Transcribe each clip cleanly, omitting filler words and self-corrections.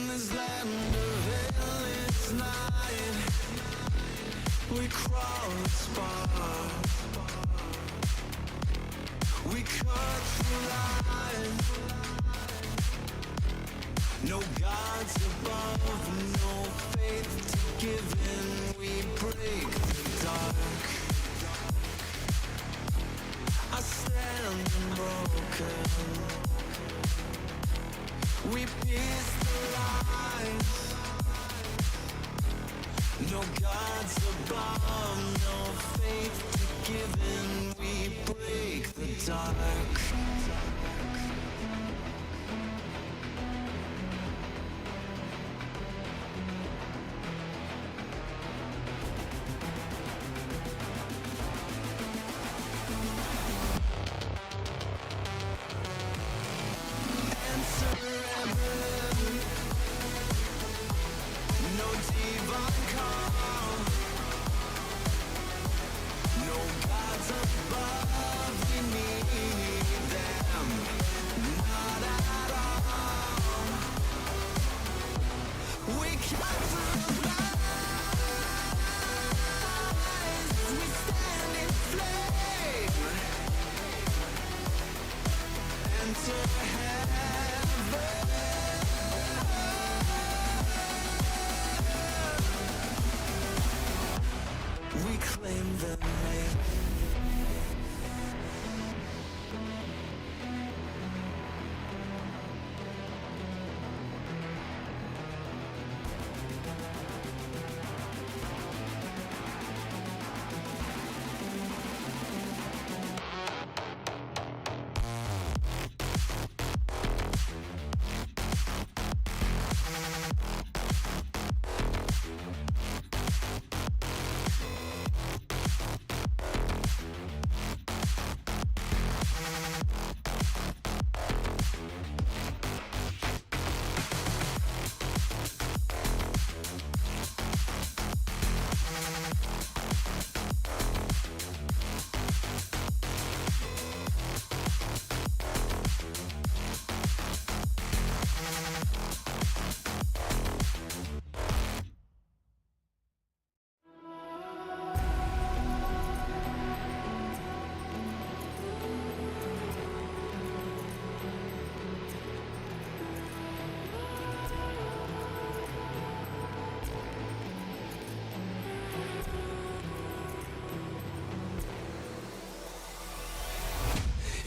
this land of endless night, we crawl and spar. We cut through lies. No gods above, no faith to give in. We break the dark. I stand unbroken. We pierce the lies. No gods above, no faith to give in. We break the dark.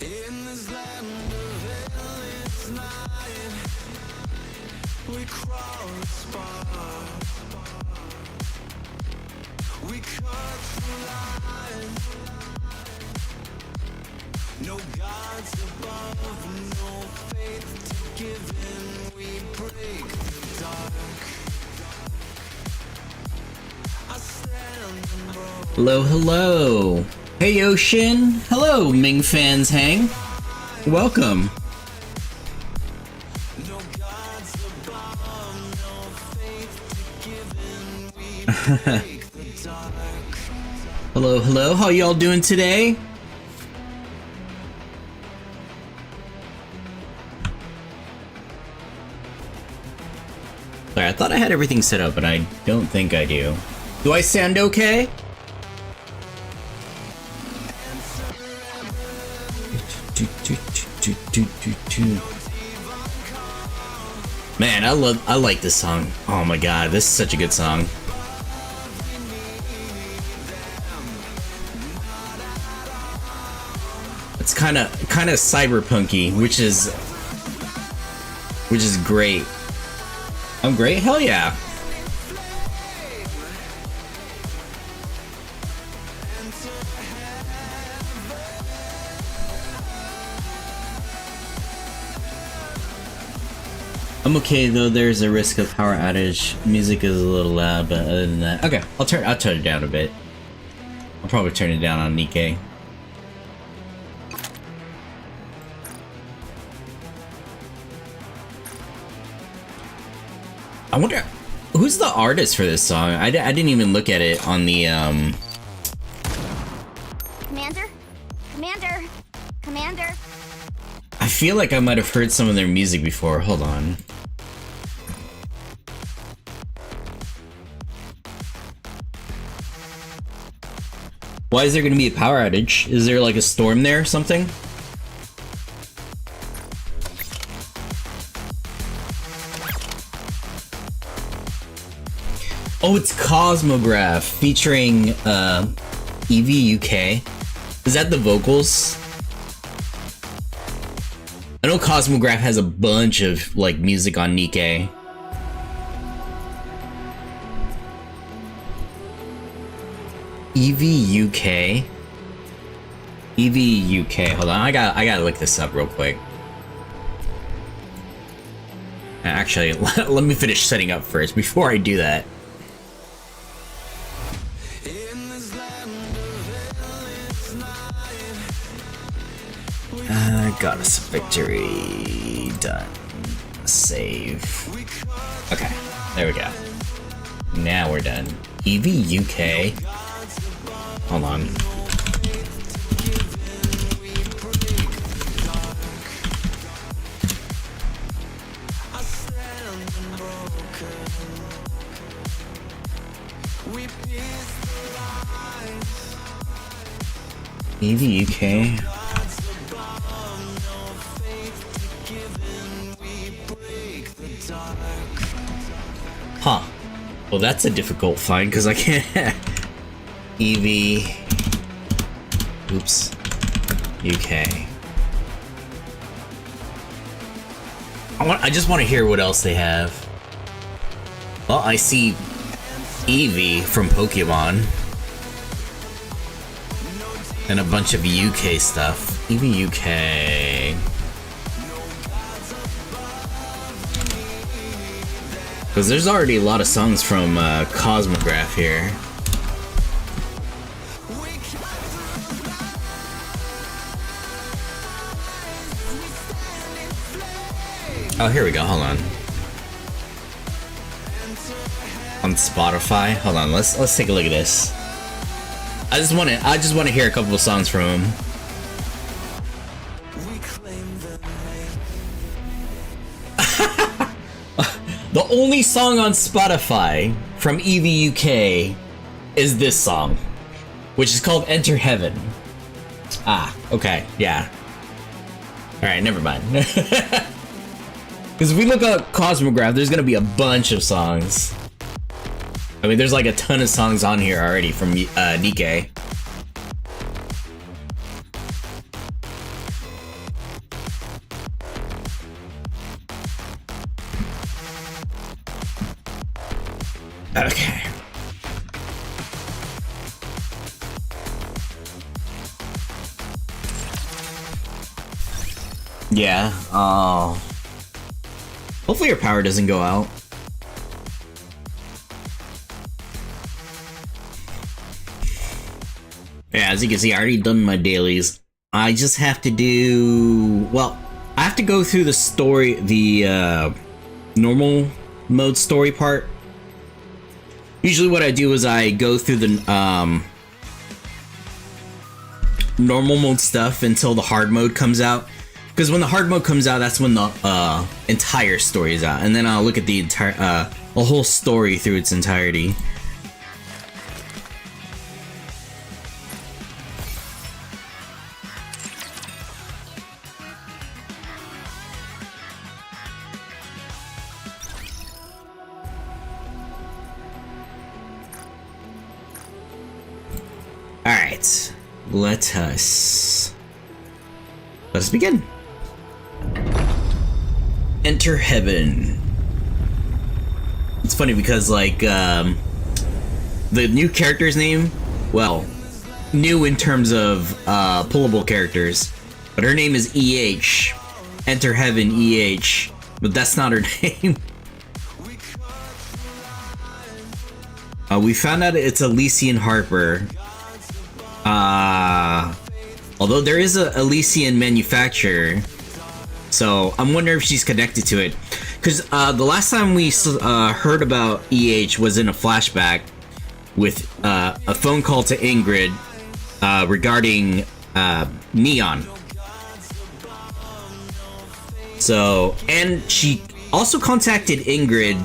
In this land of endless night, we crawl and spar. We cut through lies. No gods above, no faith to give in. We break the dark. I stand unbroken. Hello, hello. Hey Ocean. Hello, Ming fans hang. Welcome. No gods above, no faith to give in. We break the dark. Hello, hello. How y'all doing today? Sorry, I thought I had everything set up, but I don't think I do. Do I sound okay? Man, I like this song. Oh my god, this is such a good song. It's kind of cyberpunky, which is great. I'm great. Hell yeah. I'm okay though. There's a risk of power outage. Music is a little loud, but other than that, okay. I'll turn it down a bit. I'll probably turn it down on NIKKE. I wonder who's the artist for this song. I didn't even look at it on the Commander. I feel like I might have heard some of their music before. Hold on. Why is there gonna be a power outage? Is there like a storm there or something? Oh, it's Cosmograph featuring Evie UK. Is that the vocals? I know Cosmograph has a bunch of like music on NIKKE. Evie UK. Evie UK. Hold on, I gotta look this up real quick. Actually, let me finish setting up first before I do that. Goddess of Victory. Done. Save. Okay, there we go. Now we're done. Evie UK. Hold on. Evie UK. Huh. Well, that's a difficult find because I can't. Evie. Oops. UK. I just want to hear what else they have. Well, I see Eevee from Pokemon. And a bunch of UK stuff. Eevee UK. Because there's already a lot of songs from Cosmograph here. Oh, here we go. Hold on. On Spotify. Hold on. Let's take a look at this. I just want to hear a couple of songs from him. The only song on Spotify from Evie UK is this song, which is called Enter Heaven. Ah, okay, yeah. Alright, never mind. Because if we look up Cosmograph, there's gonna be a bunch of songs. I mean, there's like a ton of songs on here already from NIKKE. Okay. Yeah, hopefully your power doesn't go out. Yeah, as you can see, I already done my dailies. I just have to do... Well, I have to go through the story, the normal mode story part. Usually what I do is I go through the normal mode stuff until the hard mode comes out. Because when the hard mode comes out, that's when the entire story is out. And then I'll look at the entire, a whole story through its entirety. Alright, let us begin. Enter Heaven. It's funny because like the new character's name, well, new in terms of pullable characters, but her name is EH. Enter Heaven EH, but that's not her name. We found out it's Elysion Harper. Although there is a Elysion manufacturer, so I'm wondering if she's connected to it. Because the last time we heard about EH was in a flashback with a phone call to Ingrid regarding Neon. So, and she also contacted Ingrid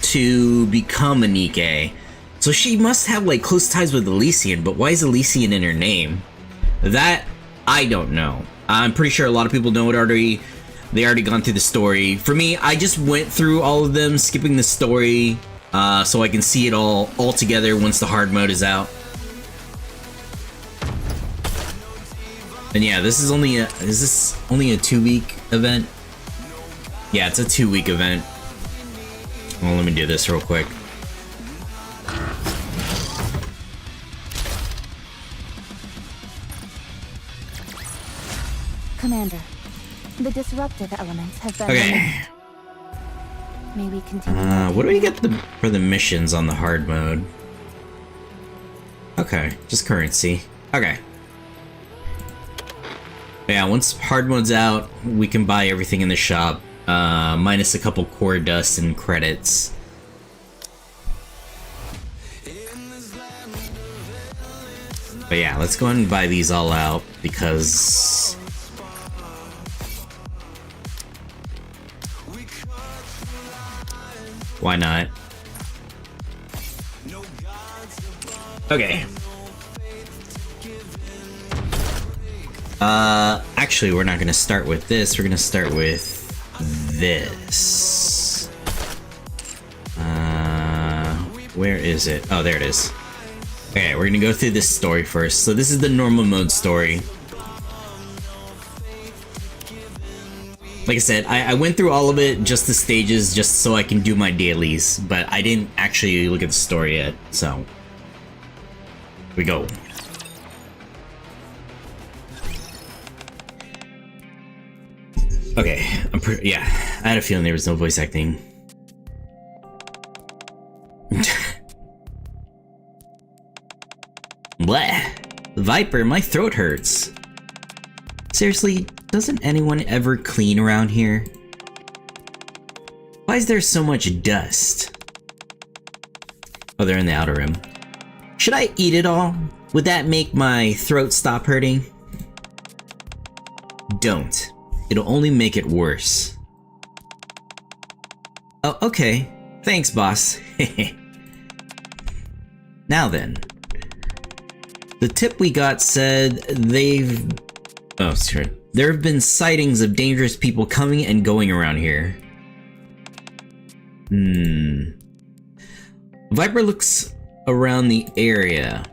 to become a NIKKE. So So she must have like close ties with Elysion, but why is Elysion in her name? That I don't know. I'm pretty sure a lot of people know it already. They already gone through the story. For me, I just went through all of them, skipping the story, so I can see it all together once the hard mode is out. And yeah, this is only is this only a 2-week event? Yeah, it's a 2-week event. Well, let me do this real quick. Commander, the disruptive elements have been... Okay. May we continue? What do we get for the missions on the hard mode? Okay, just currency. Okay. Yeah, once hard mode's out, we can buy everything in the shop, minus a couple core dust and credits. But yeah, let's go ahead and buy these all out, because... why not? Okay. Actually, we're not gonna start with this, we're gonna start with this. Where is it? Oh, there it is. Okay, we're gonna go through this story first. So this is the normal mode story. Like I said, I went through all of it, just the stages, just so I can do my dailies, but I didn't actually look at the story yet, so... here we go. Okay, yeah, I had a feeling there was no voice acting. Bleh! Viper, my throat hurts. Seriously, doesn't anyone ever clean around here? Why is there so much dust? Oh, they're in the outer room. Should I eat it all? Would that make my throat stop hurting? Don't. It'll only make it worse. Oh, okay. Thanks, boss. Now then. The tip we got said they've... oh, sure. There have been sightings of dangerous people coming and going around here. Viper looks around the area.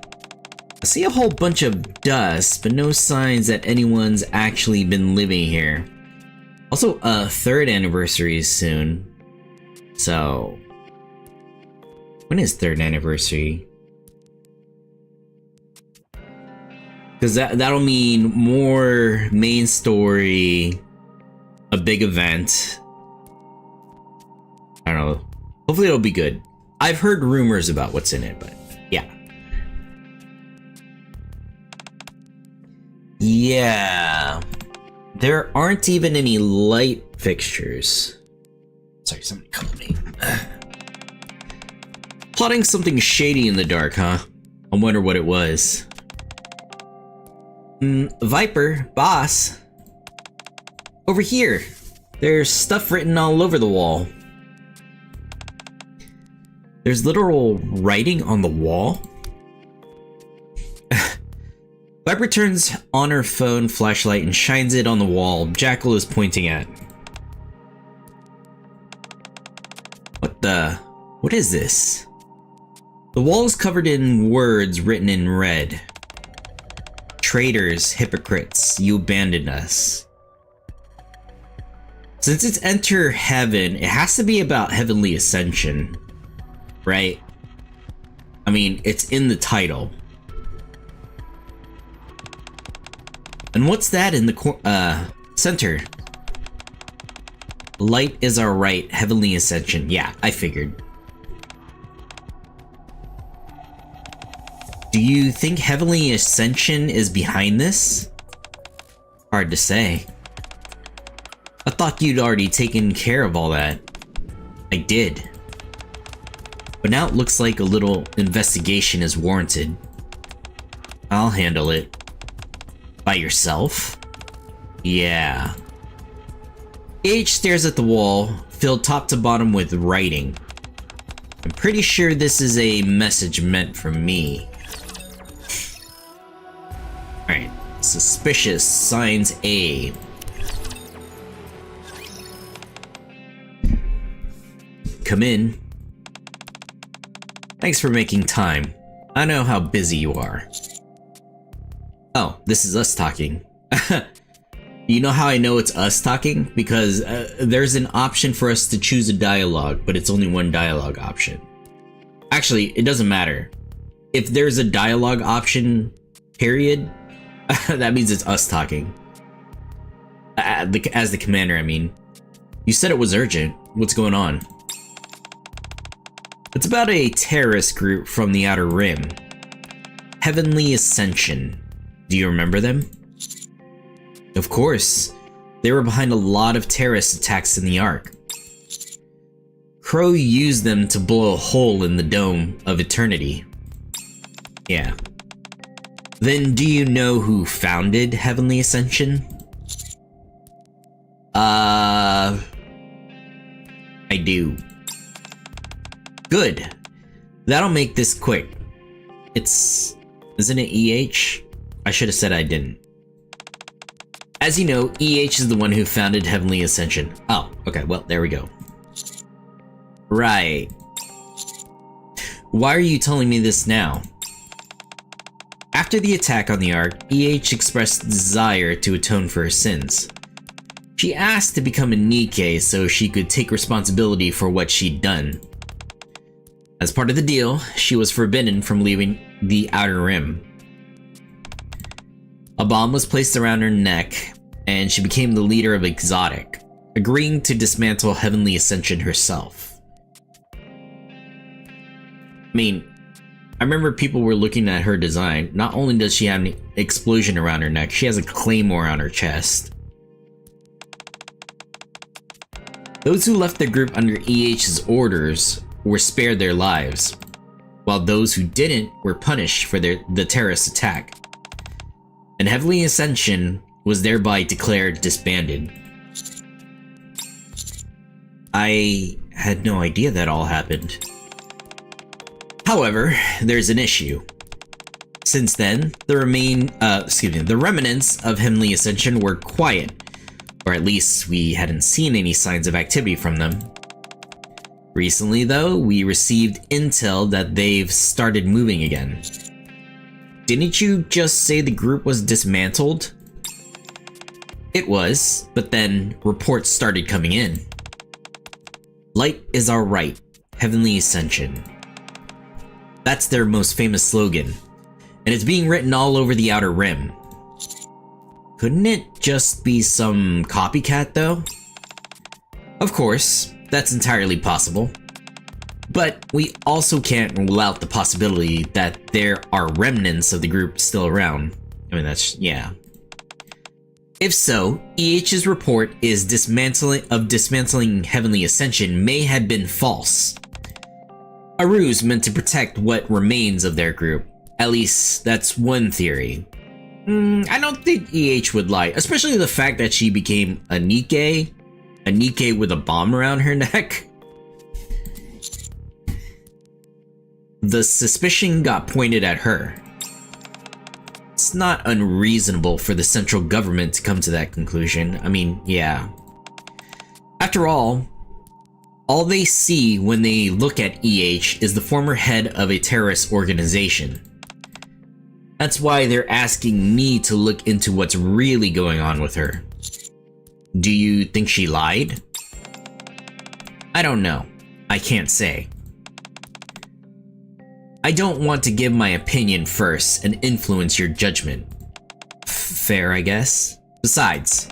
I see a whole bunch of dust, but no signs that anyone's actually been living here. Also, a 3rd anniversary is soon. So... when is 3rd anniversary? Because that'll mean more main story, a big event. I don't know. Hopefully it'll be good. I've heard rumors about what's in it, but yeah. Yeah. There aren't even any light fixtures. Sorry, somebody called me. Plotting something shady in the dark, huh? I wonder what it was. Viper, boss. Over here. There's stuff written all over the wall. There's literal writing on the wall? Viper turns on her phone flashlight and shines it on the wall Jackal is pointing at. What is this? The wall is covered in words written in red. Traitors, hypocrites, you abandoned us. Since it's Enter Heaven, it has to be about heavenly ascension, right? I mean, it's in the title. And what's that in the center? Light is our right, heavenly ascension. Yeah, I figured. Do you think heavenly ascension is behind this? Hard to say. I thought you'd already taken care of all that. I did. But now it looks like a little investigation is warranted. I'll handle it. By yourself? Yeah. H stares at the wall, filled top to bottom with writing. I'm pretty sure this is a message meant for me. Alright, suspicious signs A. Come in. Thanks for making time. I know how busy you are. Oh, this is us talking. You know how I know it's us talking? Because there's an option for us to choose a dialogue, but it's only one dialogue option. Actually, it doesn't matter. If there's a dialogue option, period, that means it's us talking. As the commander, I mean. You said it was urgent. What's going on? It's about a terrorist group from the Outer Rim. Heavenly Ascension. Do you remember them? Of course. They were behind a lot of terrorist attacks in the Ark. Crow used them to blow a hole in the Dome of Eternity. Yeah. Then do you know who founded Heavenly Ascension? I do. Good. That'll make this quick. Isn't it EH? I should have said I didn't. As you know, EH is the one who founded Heavenly Ascension. Oh, okay, well, there we go. Right. Why are you telling me this now? After the attack on the Ark, EH expressed desire to atone for her sins. She asked to become a NIKKE so she could take responsibility for what she'd done. As part of the deal, she was forbidden from leaving the Outer Rim. A bomb was placed around her neck, and she became the leader of Exotic, agreeing to dismantle Heavenly Ascension herself. I mean, I remember people were looking at her design. Not only does she have an explosion around her neck, she has a claymore on her chest. Those who left the group under EH's orders were spared their lives, while those who didn't were punished for the terrorist attack. And Heavenly Ascension was thereby declared disbanded. I had no idea that all happened. However, there's an issue. Since then, the remnants of Heavenly Ascension were quiet, or at least we hadn't seen any signs of activity from them. Recently, though, we received intel that they've started moving again. Didn't you just say the group was dismantled? It was, but then reports started coming in. Light is our right, Heavenly Ascension. That's their most famous slogan, and it's being written all over the Outer Rim. Couldn't it just be some copycat, though? Of course, that's entirely possible. But we also can't rule out the possibility that there are remnants of the group still around. I mean, yeah. If so, EH's report is dismantling Heavenly Ascension may have been false. A ruse meant to protect what remains of their group. At least, that's one theory. I don't think EH would lie, especially the fact that she became a NIKKE with a bomb around her neck. The suspicion got pointed at her. It's not unreasonable for the central government to come to that conclusion. I mean, yeah. After all they see when they look at EH is the former head of a terrorist organization. That's why they're asking me to look into what's really going on with her. Do you think she lied? I don't know. I can't say. I don't want to give my opinion first and influence your judgment. Fair, I guess. Besides,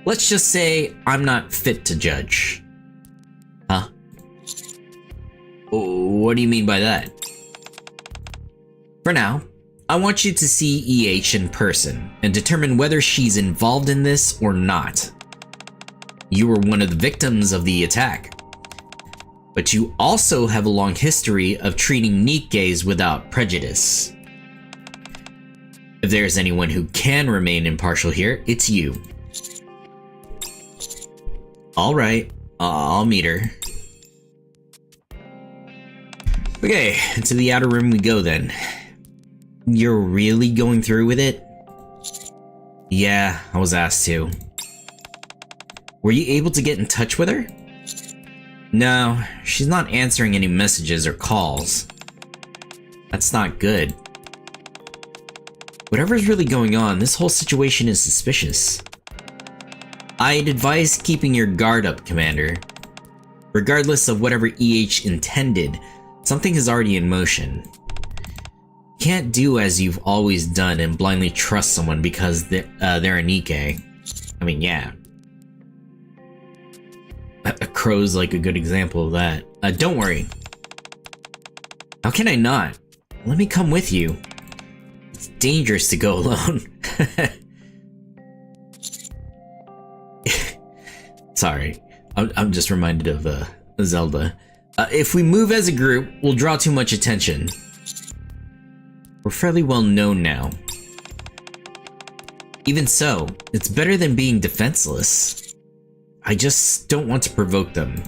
let's just say I'm not fit to judge. Huh? What do you mean by that? For now, I want you to see EH in person and determine whether she's involved in this or not. You were one of the victims of the attack. But you also have a long history of treating NIKKEs without prejudice. If there's anyone who can remain impartial here, it's you. Alright, I'll meet her. Okay, into the outer room we go then. You're really going through with it? Yeah, I was asked to. Were you able to get in touch with her? No, she's not answering any messages or calls. That's not good. Whatever's really going on, this whole situation is suspicious. I'd advise keeping your guard up, Commander. Regardless of whatever EH intended, something is already in motion. You can't do as you've always done and blindly trust someone because they're a NIKKE. I mean, yeah. A crow's like a good example of that. Don't worry. How can I not? Let me come with you. It's dangerous to go alone. Sorry, I'm just reminded of Zelda. If we move as a group, we'll draw too much attention. We're fairly well known now. Even so, it's better than being defenseless. I just don't want to provoke them.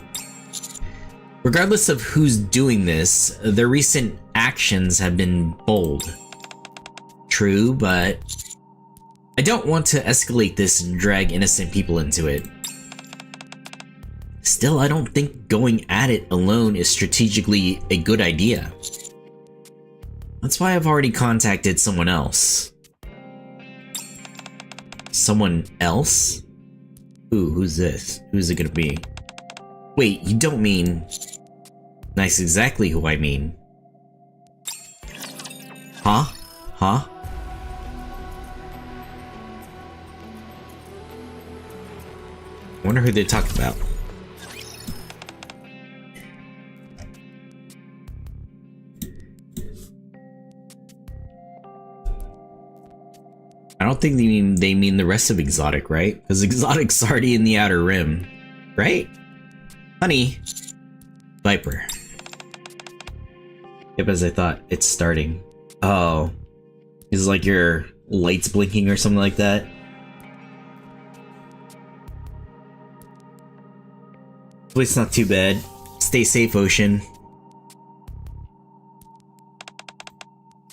Regardless of who's doing this, their recent actions have been bold. True, but I don't want to escalate this and drag innocent people into it. Still, I don't think going at it alone is strategically a good idea. That's why I've already contacted someone else. Someone else? Ooh, who's this? Who's it gonna be? Wait, you don't mean... That's exactly who I mean. Huh? Huh? I wonder who they're talking about. I don't think they mean the rest of Exotic, right? Because Exotic's already in the Outer Rim, right? Honey. Viper. Yep, as I thought, it's starting. Oh. Is like your lights blinking or something like that? Well, it's not too bad. Stay safe, Ocean.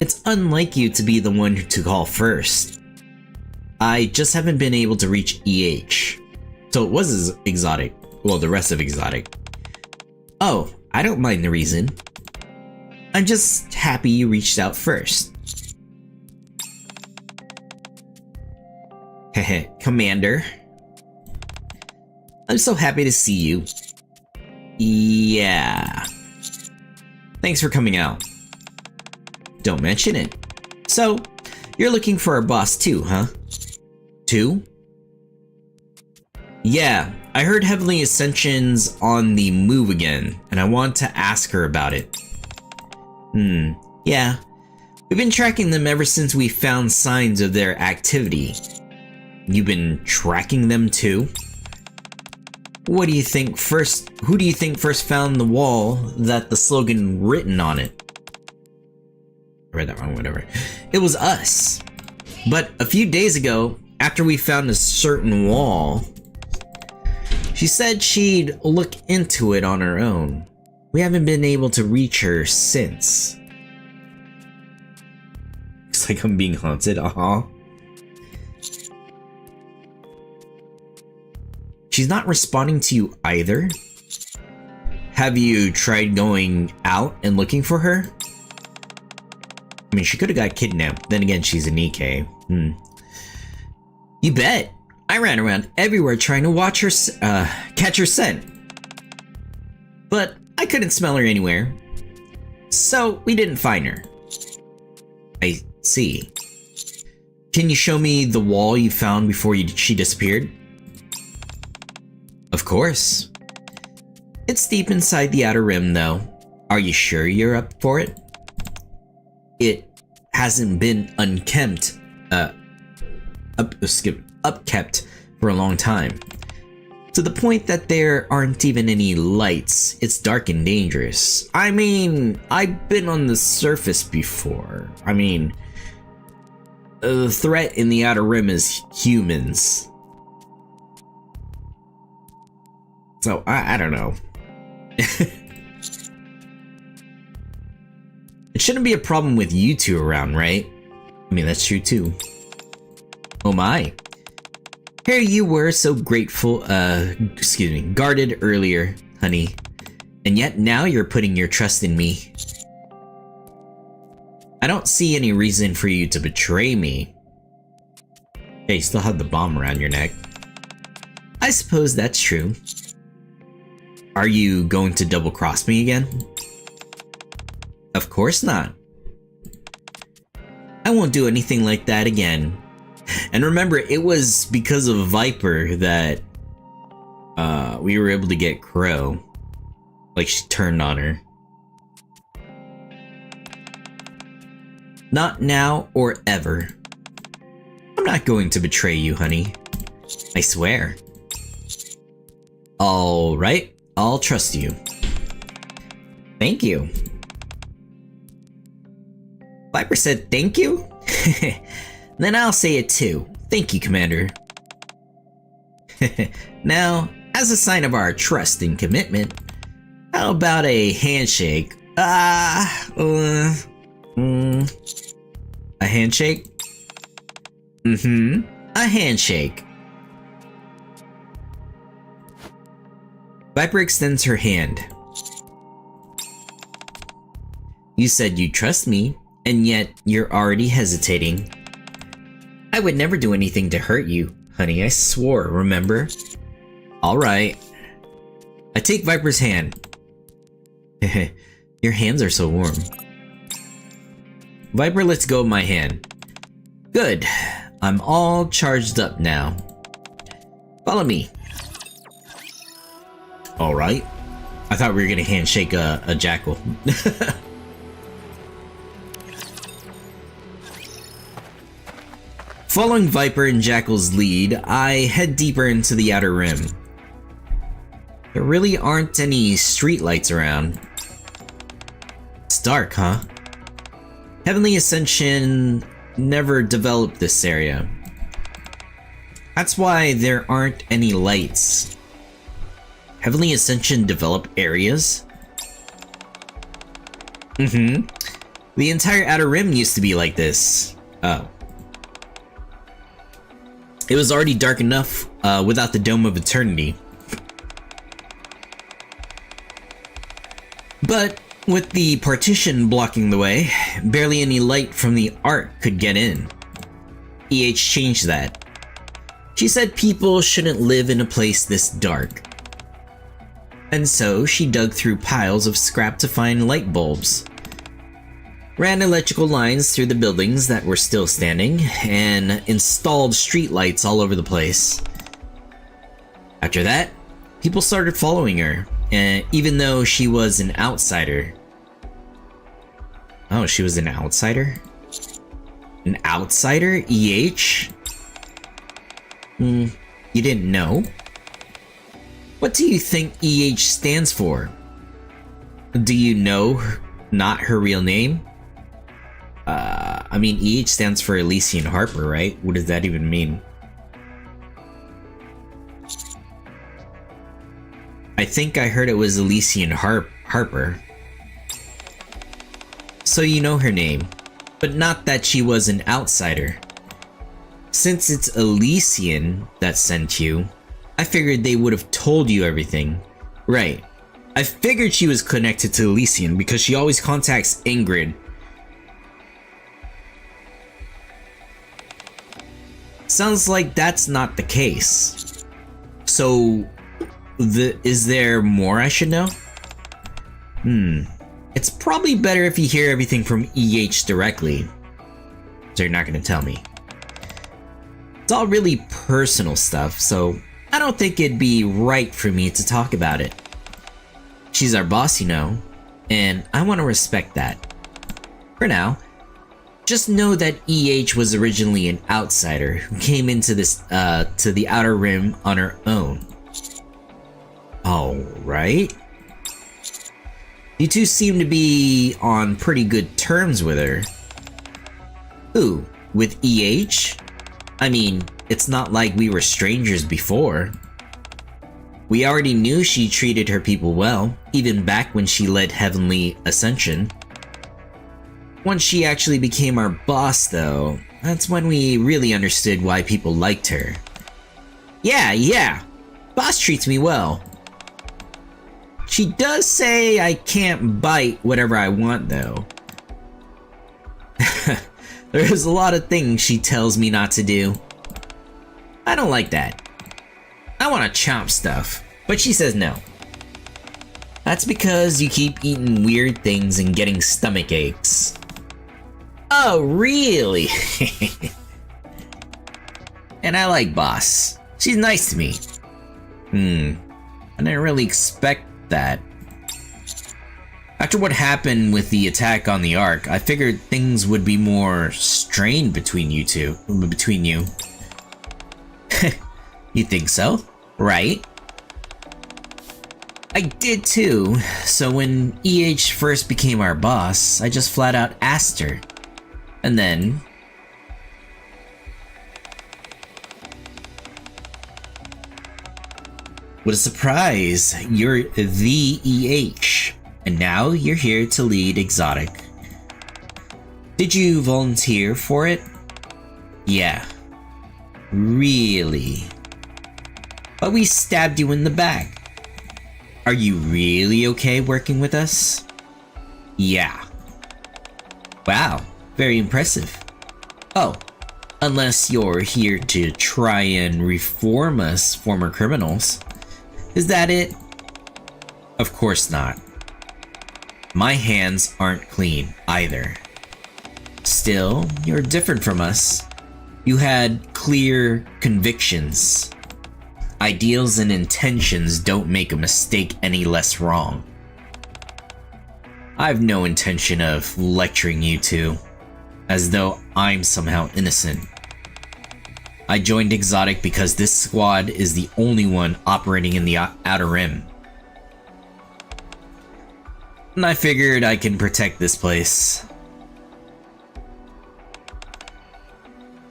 It's unlike you to be the one to call first. I just haven't been able to reach EH. So it was Exotic. Well, the rest of Exotic. Oh, I don't mind the reason. I'm just happy you reached out first. Heh, Commander. I'm so happy to see you. Yeah. Thanks for coming out. Don't mention it. So, you're looking for our boss too, huh? Two? Yeah, I heard Heavenly Ascension's on the move again, and I want to ask her about it. Yeah. We've been tracking them ever since we found signs of their activity. You've been tracking them too? What do you think first? Who do you think first found the wall that the slogan written on it? I read that wrong, whatever. It was us. But a few days ago, after we found a certain wall, she said she'd look into it on her own. We haven't been able to reach her since. Looks like I'm being haunted, She's not responding to you either? Have you tried going out and looking for her? I mean, she could have got kidnapped. Then again, she's a NIKKE. You bet. I ran around everywhere trying to watch her, catch her scent. But I couldn't smell her anywhere. So we didn't find her. I see. Can you show me the wall you found before she disappeared? Of course. It's deep inside the Outer Rim, though. Are you sure you're up for it? It hasn't been upkept for a long time. To the point that there aren't even any lights. It's dark and dangerous. I mean, I've been on the surface before. I mean, the threat in the Outer Rim is humans. So, I don't know. It shouldn't be a problem with you two around, right? I mean, that's true too. Oh my. Here you were so grateful, guarded earlier, honey. And yet now you're putting your trust in me. I don't see any reason for you to betray me. Hey, you still have the bomb around your neck. I suppose that's true. Are you going to double-cross me again? Of course not. I won't do anything like that again. And remember, it was because of Viper that we were able to get Crow. Like, she turned on her. Not now or ever. I'm not going to betray you, honey. I swear. Alright, I'll trust you. Thank you. Viper said thank you? Then I'll say it too. Thank you, Commander. Now, as a sign of our trust and commitment, how about a handshake? A handshake? A handshake. Viper extends her hand. You said you trust me, and yet you're already hesitating. I would never do anything to hurt you, honey. I swore, remember? Alright. I take Viper's hand. Your hands are so warm. Viper lets go of my hand. Good. I'm all charged up now. Follow me. Alright. I thought we were gonna handshake a jackal. Following Viper and Jackal's lead, I head deeper into the Outer Rim. There really aren't any streetlights around. It's dark, huh? Heavenly Ascension never developed this area. That's why there aren't any lights. Heavenly Ascension developed areas? The entire Outer Rim used to be like this. Oh. It was already dark enough without the Dome of Eternity. But with the partition blocking the way, barely any light from the Ark could get in. EH changed that. She said people shouldn't live in a place this dark. And so she dug through piles of scrap to find light bulbs. Ran electrical lines through the buildings that were still standing, and installed streetlights all over the place. After that, people started following her, even though she was an outsider. Oh, she was an outsider? An outsider? EH? You didn't know? What do you think EH stands for? Do you know not her real name? I mean, EH stands for Elysion Harper, right? What does that even mean? I think I heard it was Elysion Harper. So you know her name, but not that she was an outsider. Since it's Elysion that sent you, I figured they would have told you everything. Right. I figured she was connected to Elysion because she always contacts Ingrid. Sounds like that's not the case. So, is there more I should know? It's probably better if you hear everything from EH directly. So you're not gonna tell me. It's all really personal stuff, so I don't think it'd be right for me to talk about it. She's our boss, you know, and I want to respect that. For now, just know that EH was originally an outsider who came into this, to the Outer Rim on her own. Alright. You two seem to be on pretty good terms with her. Who? With EH? I mean, it's not like we were strangers before. We already knew she treated her people well, even back when she led Heavenly Ascension. Once she actually became our boss, though, that's when we really understood why people liked her. Yeah. Boss treats me well. She does say I can't bite whatever I want, though. There's a lot of things she tells me not to do. I don't like that. I want to chomp stuff, but she says no. That's because you keep eating weird things and getting stomach aches. Oh, really? And I like Boss. She's nice to me. I didn't really expect that. After what happened with the attack on the Ark, I figured things would be more strained between you two. Between you. You think so? Right? I did too. So when EH first became our boss, I just flat out asked her. And then... what a surprise! You're the EH. And now you're here to lead Exotic. Did you volunteer for it? Yeah. Really? But we stabbed you in the back. Are you really okay working with us? Yeah. Wow, very impressive. Oh, unless you're here to try and reform us former criminals. Is that it? Of course not. My hands aren't clean either. Still, you're different from us. You had clear convictions. Ideals and intentions don't make a mistake any less wrong. I have no intention of lecturing you two, as though I'm somehow innocent. I joined Exotic because this squad is the only one operating in the Outer Rim. And I figured I can protect this place.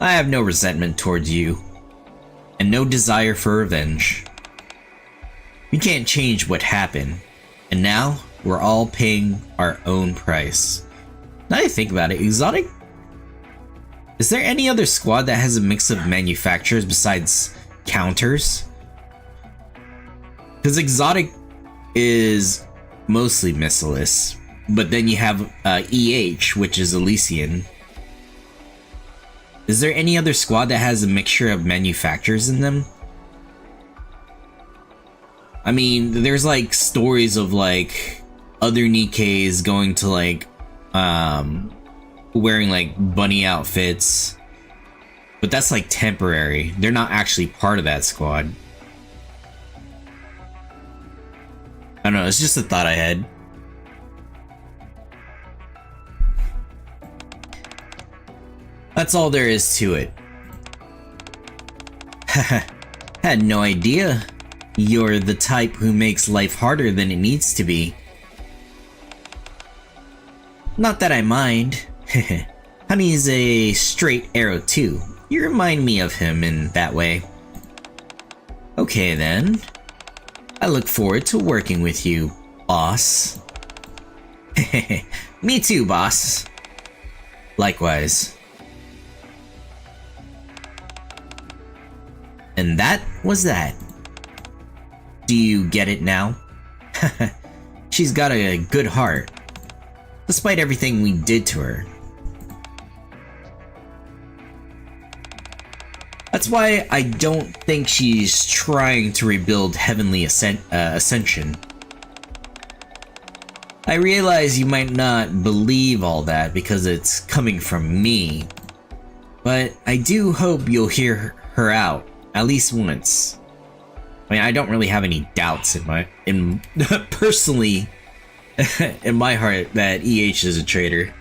I have no resentment towards you, and no desire for revenge. We can't change what happened, and now we're all paying our own price. Now that I think about it, Exotic? Is there any other squad that has a mix of manufacturers besides counters? Because Exotic is mostly missileless, but then you have EH, which is Elysion. Is there any other squad that has a mixture of manufacturers in them? I mean, there's like stories of like other NIKKEs going to like wearing like bunny outfits, but that's like temporary. They're not actually part of that squad. I don't know, it's just a thought I had. That's all there is to it. Haha, had no idea. You're the type who makes life harder than it needs to be. Not that I mind. Honey's a straight arrow too. You remind me of him in that way. Okay then. I look forward to working with you, boss. Me too, boss. Likewise. And that was that. Do you get it now? She's got a good heart, despite everything we did to her. That's why I don't think she's trying to rebuild Heavenly Ascension. I realize you might not believe all that because it's coming from me, but I do hope you'll hear her out at least once. I mean, I don't really have any doubts in personally in my heart that EH is a traitor.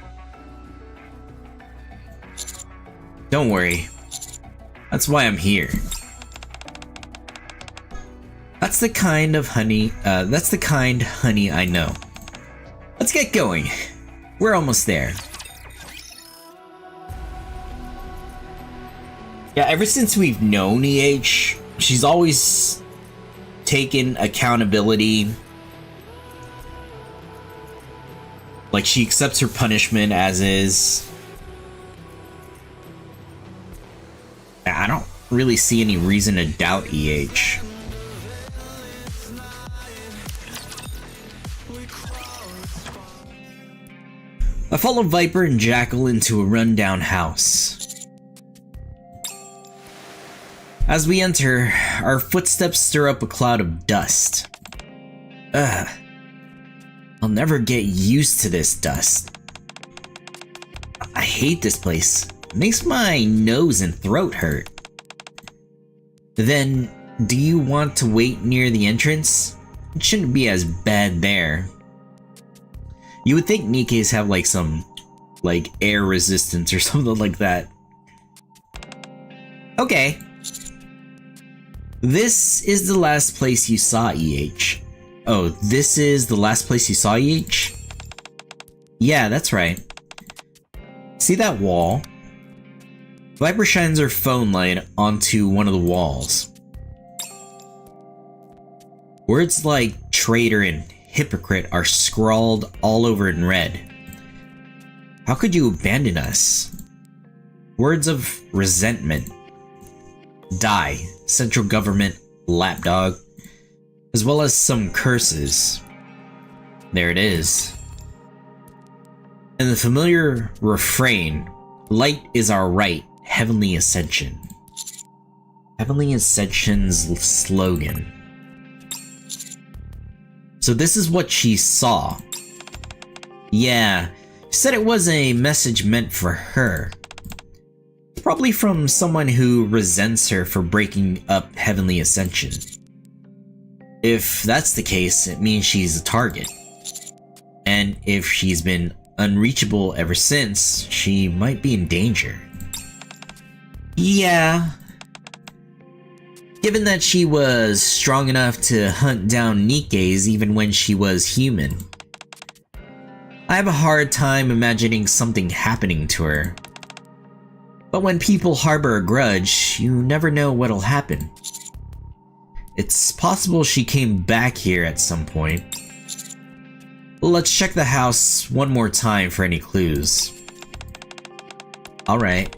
Don't worry. That's why I'm here. That's the kind honey I know. Let's get going. We're almost there. Yeah, ever since we've known EH, she's always taken accountability Like, she accepts her punishment as is. I don't really see any reason to doubt EH. I follow Viper and Jackal into a rundown house. As we enter, our footsteps stir up a cloud of dust. Ugh. I'll never get used to this dust. I hate this place. It makes my nose and throat hurt. Then, do you want to wait near the entrance? It shouldn't be as bad there. You would think NIKKEs have like some, like, air resistance or something like that. Okay. This is the last place you saw EH. Oh, this is the last place you saw EH? Yeah, that's right. See that wall? Viper shines her phone light onto one of the walls. Words like traitor and hypocrite are scrawled all over in red. How could you abandon us? Words of resentment. Die, central government, lapdog, as well as some curses. There it is. And the familiar refrain, light is our right, heavenly ascension. Heavenly Ascension's slogan. So this is what she saw. Yeah, she said it was a message meant for her. Probably from someone who resents her for breaking up Heavenly Ascension. If that's the case, it means she's a target. And if she's been unreachable ever since, she might be in danger. Yeah. Given that she was strong enough to hunt down NIKKEs even when she was human. I have a hard time imagining something happening to her. But when people harbor a grudge, you never know what'll happen. It's possible she came back here at some point. Let's check the house one more time for any clues. Alright.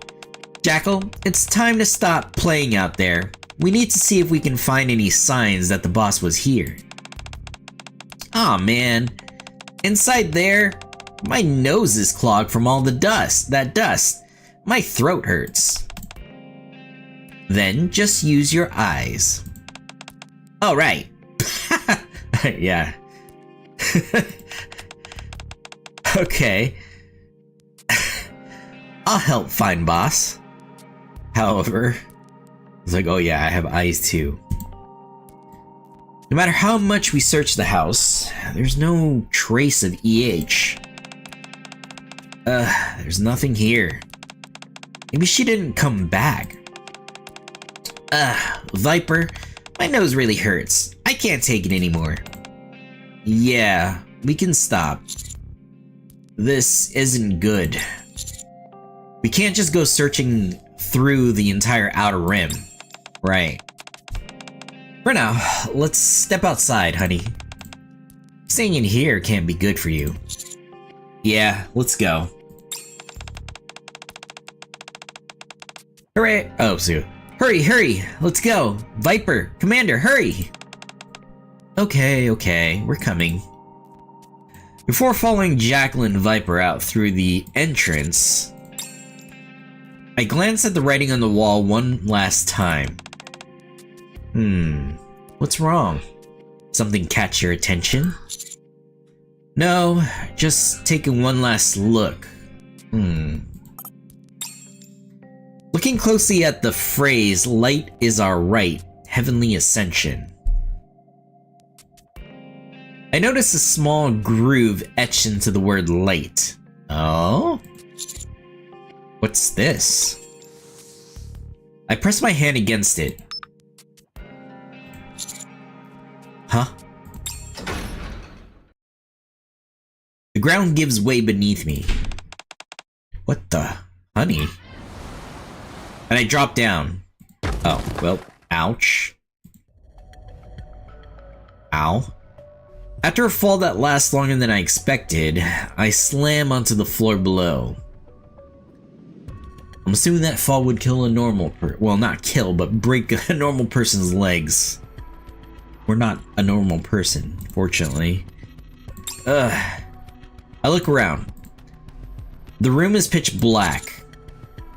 Jackal, it's time to stop playing out there. We need to see if we can find any signs that the boss was here. Aw, man. Inside there, my nose is clogged from all the dust. My throat hurts. Then just use your eyes. Oh, right. Yeah. Okay. I'll help find boss. However, it's like, oh yeah, I have eyes too. No matter how much we search the house, there's no trace of EH. There's nothing here. Maybe she didn't come back. Viper, my nose really hurts. I can't take it anymore. Yeah, we can stop. This isn't good. We can't just go searching through the entire outer rim. Right. For now, let's step outside, honey. Staying in here can't be good for you. Yeah, let's go. Hooray! Oh, so hurry! Let's go! Viper, Commander, hurry! Okay, we're coming. Before following Jackal and Viper out through the entrance, I glanced at the writing on the wall one last time. What's wrong? Something catch your attention? No, just taking one last look. Looking closely at the phrase, light is our right, heavenly ascension. I noticed a small groove etched into the word light. Oh? What's this? I pressed my hand against it. Huh? The ground gives way beneath me. What the? Honey? And I drop down. Oh, well, ouch. Ow. After a fall that lasts longer than I expected, I slam onto the floor below. I'm assuming that fall would kill a normal well, not kill, but break a normal person's legs. We're not a normal person, fortunately. I look around. The room is pitch black.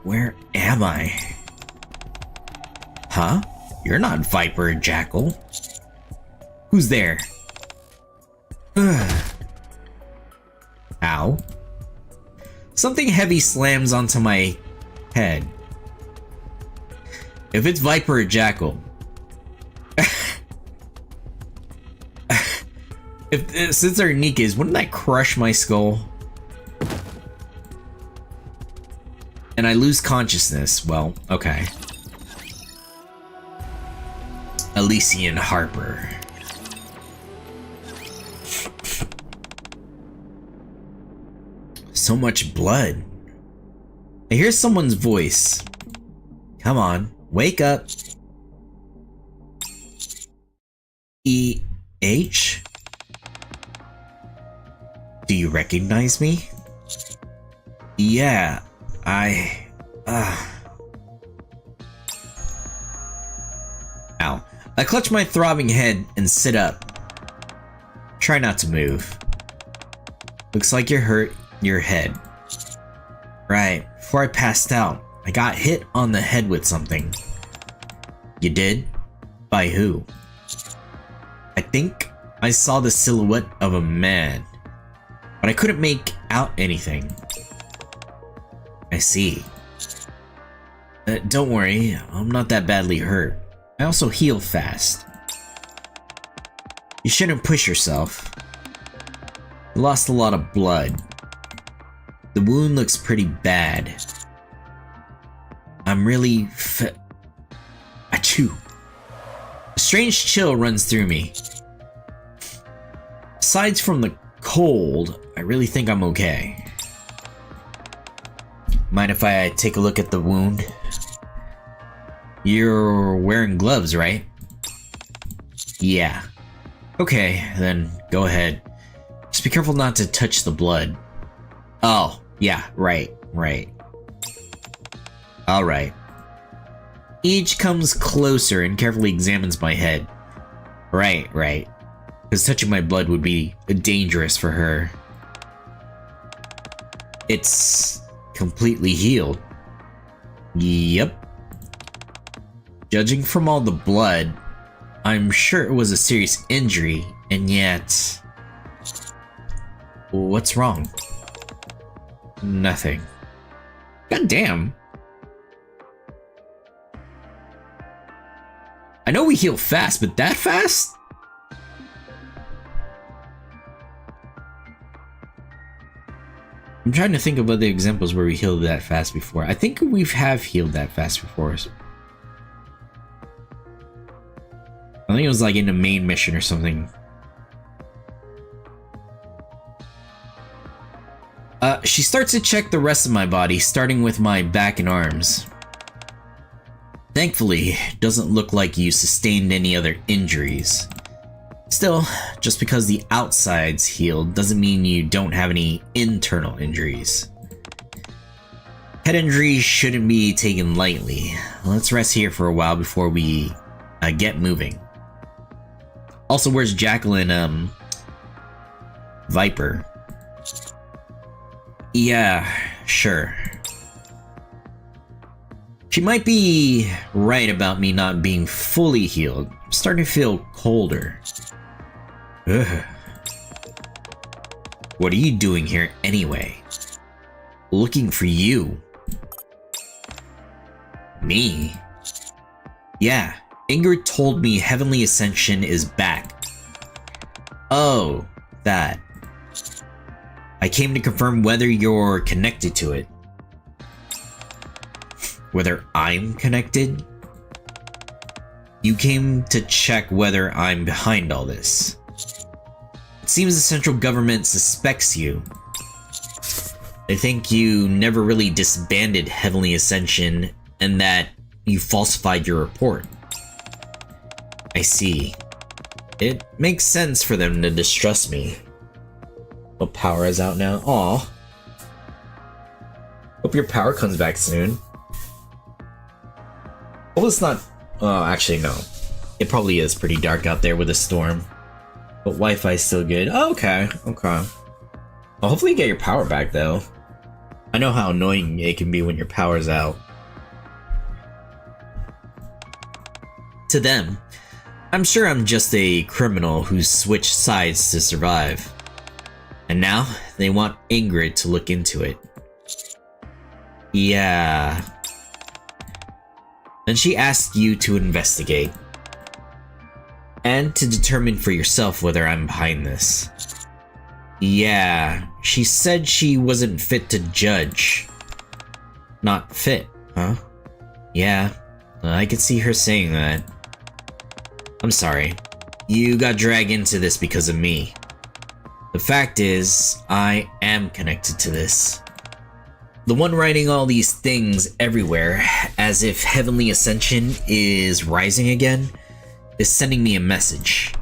Where am I? Huh? You're not Viper Jackal. Who's there? Ow. Something heavy slams onto my head. If it's Viper or Jackal. Since they're NIKKEs, wouldn't that crush my skull? And I lose consciousness. Well, okay. Elysion Harper. So much blood. I hear someone's voice. Come on, wake up. E.H.? Do you recognize me? Yeah, Ow. I clutch my throbbing head and sit up. Try not to move. Looks like you're hurt your head. Right, before I passed out, I got hit on the head with something. You did? By who? I think I saw the silhouette of a man, but I couldn't make out anything. I see. Don't worry, I'm not that badly hurt. I also heal fast. You shouldn't push yourself. You lost a lot of blood. The wound looks pretty bad. I'm really Achoo. A strange chill runs through me. Aside from the cold, I really think I'm okay. Mind if I take a look at the wound? You're wearing gloves, right? Yeah. Okay, then go ahead. Just be careful not to touch the blood. Oh, yeah, right. Alright. Each comes closer and carefully examines my head. Right. Because touching my blood would be dangerous for her. It's completely healed. Yep. Judging from all the blood, I'm sure it was a serious injury, and yet... What's wrong? Nothing. God damn. I know we heal fast, but that fast? I'm trying to think of other examples where we healed that fast before. I think we have healed that fast before. I think it was like in the main mission or something. She starts to check the rest of my body, starting with my back and arms. Thankfully, it doesn't look like you sustained any other injuries. Still, just because the outside's healed doesn't mean you don't have any internal injuries. Head injuries shouldn't be taken lightly. Let's rest here for a while before we get moving. Also, where's Jackal and Viper? Yeah, sure. She might be right about me not being fully healed. I'm starting to feel colder. Ugh. What are you doing here anyway? Looking for you. Me? Yeah, Ingrid told me Heavenly Ascension is back. Oh, that. I came to confirm whether you're connected to it. Whether I'm connected? You came to check whether I'm behind all this. It seems the central government suspects you. They think you never really disbanded Heavenly Ascension and that you falsified your report. I see. It makes sense for them to distrust me. But power is out now. Aw. Hope your power comes back soon. Well, it's not... Oh, actually, no. It probably is pretty dark out there with a storm. But Wi-Fi's still good. Oh, okay. Okay. Well, hopefully you get your power back, though. I know how annoying it can be when your power's out. To them, I'm sure I'm just a criminal who's switched sides to survive. And now, they want Ingrid to look into it. Yeah. Then she asked you to investigate. And to determine for yourself whether I'm behind this. Yeah, she said she wasn't fit to judge. Not fit, huh? Yeah, I could see her saying that. I'm sorry. You got dragged into this because of me. The fact is, I am connected to this. The one writing all these things everywhere, as if Heavenly Ascension is rising again, is sending me a message.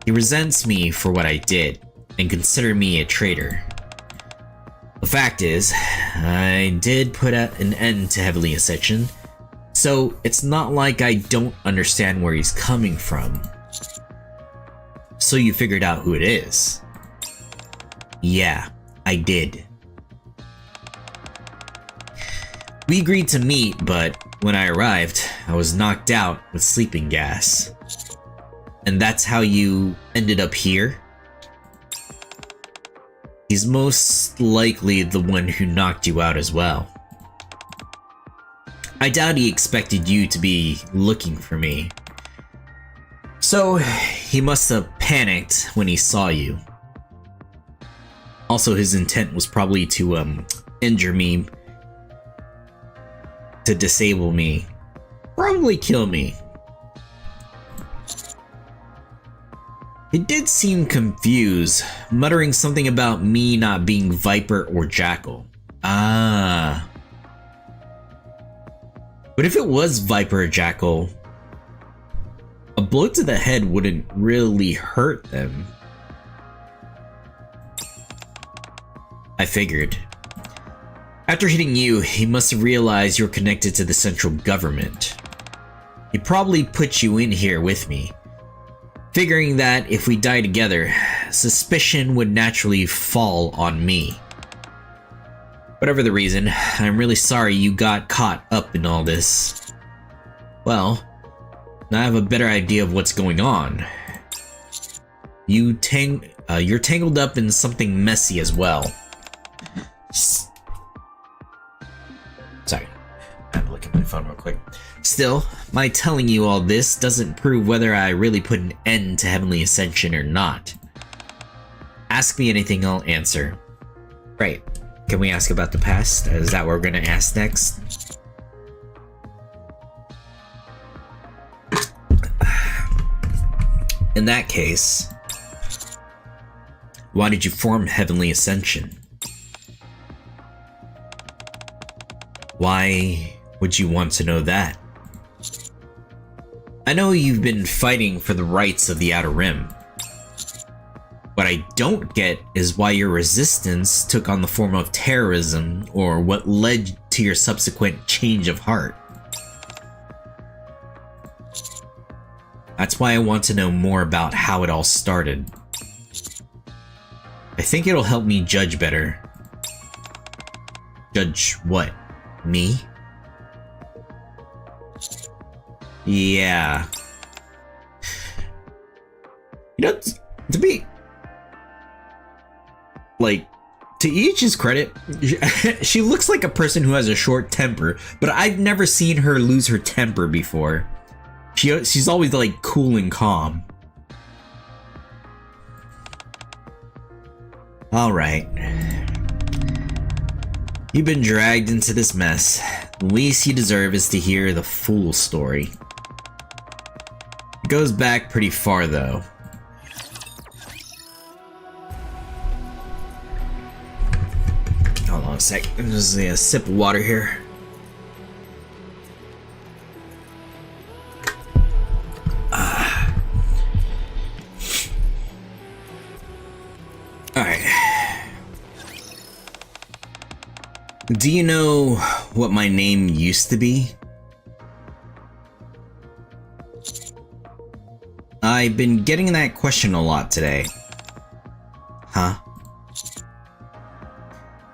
He resents me for what I did, and consider me a traitor. The fact is, I did put an end to Heavenly Ascension, so it's not like I don't understand where he's coming from. So you figured out who it is? Yeah, I did. We agreed to meet, but when I arrived, I was knocked out with sleeping gas. And that's how you ended up here? He's most likely the one who knocked you out as well. I doubt he expected you to be looking for me. So, he must have panicked when he saw you. Also, his intent was probably to, injure me, to disable me, probably kill me. He did seem confused, muttering something about me not being Viper or Jackal. Ah. But if it was Viper or Jackal, a blow to the head wouldn't really hurt them. I figured. After hitting you, he must have realized you're connected to the central government. He probably put you in here with me, figuring that if we die together, suspicion would naturally fall on me. Whatever the reason, I'm really sorry you got caught up in all this. Well, now I have a better idea of what's going on. You're tangled up in something messy as well. Sorry, I have to look at my phone real quick. Still, my telling you all this doesn't prove whether I really put an end to Heavenly Ascension or not. Ask me anything, I'll answer. Right, can we ask about the past? Is that what we're gonna ask next? In that case, why did you form Heavenly Ascension? Why would you want to know that? I know you've been fighting for the rights of the Outer Rim. What I don't get is why your resistance took on the form of terrorism, or what led to your subsequent change of heart. That's why I want to know more about how it all started. I think it'll help me judge better. Judge what? Me? Yeah. You know, to be... like, to each his credit, she looks like a person who has a short temper, but I've never seen her lose her temper before. She's always, like, cool and calm. Alright. You've been dragged into this mess. The least you deserve is to hear the full story. It goes back pretty far, though. Hold on a sec. I'm just gonna sip of water here. Do you know what my name used to be? I've been getting that question a lot today. Huh?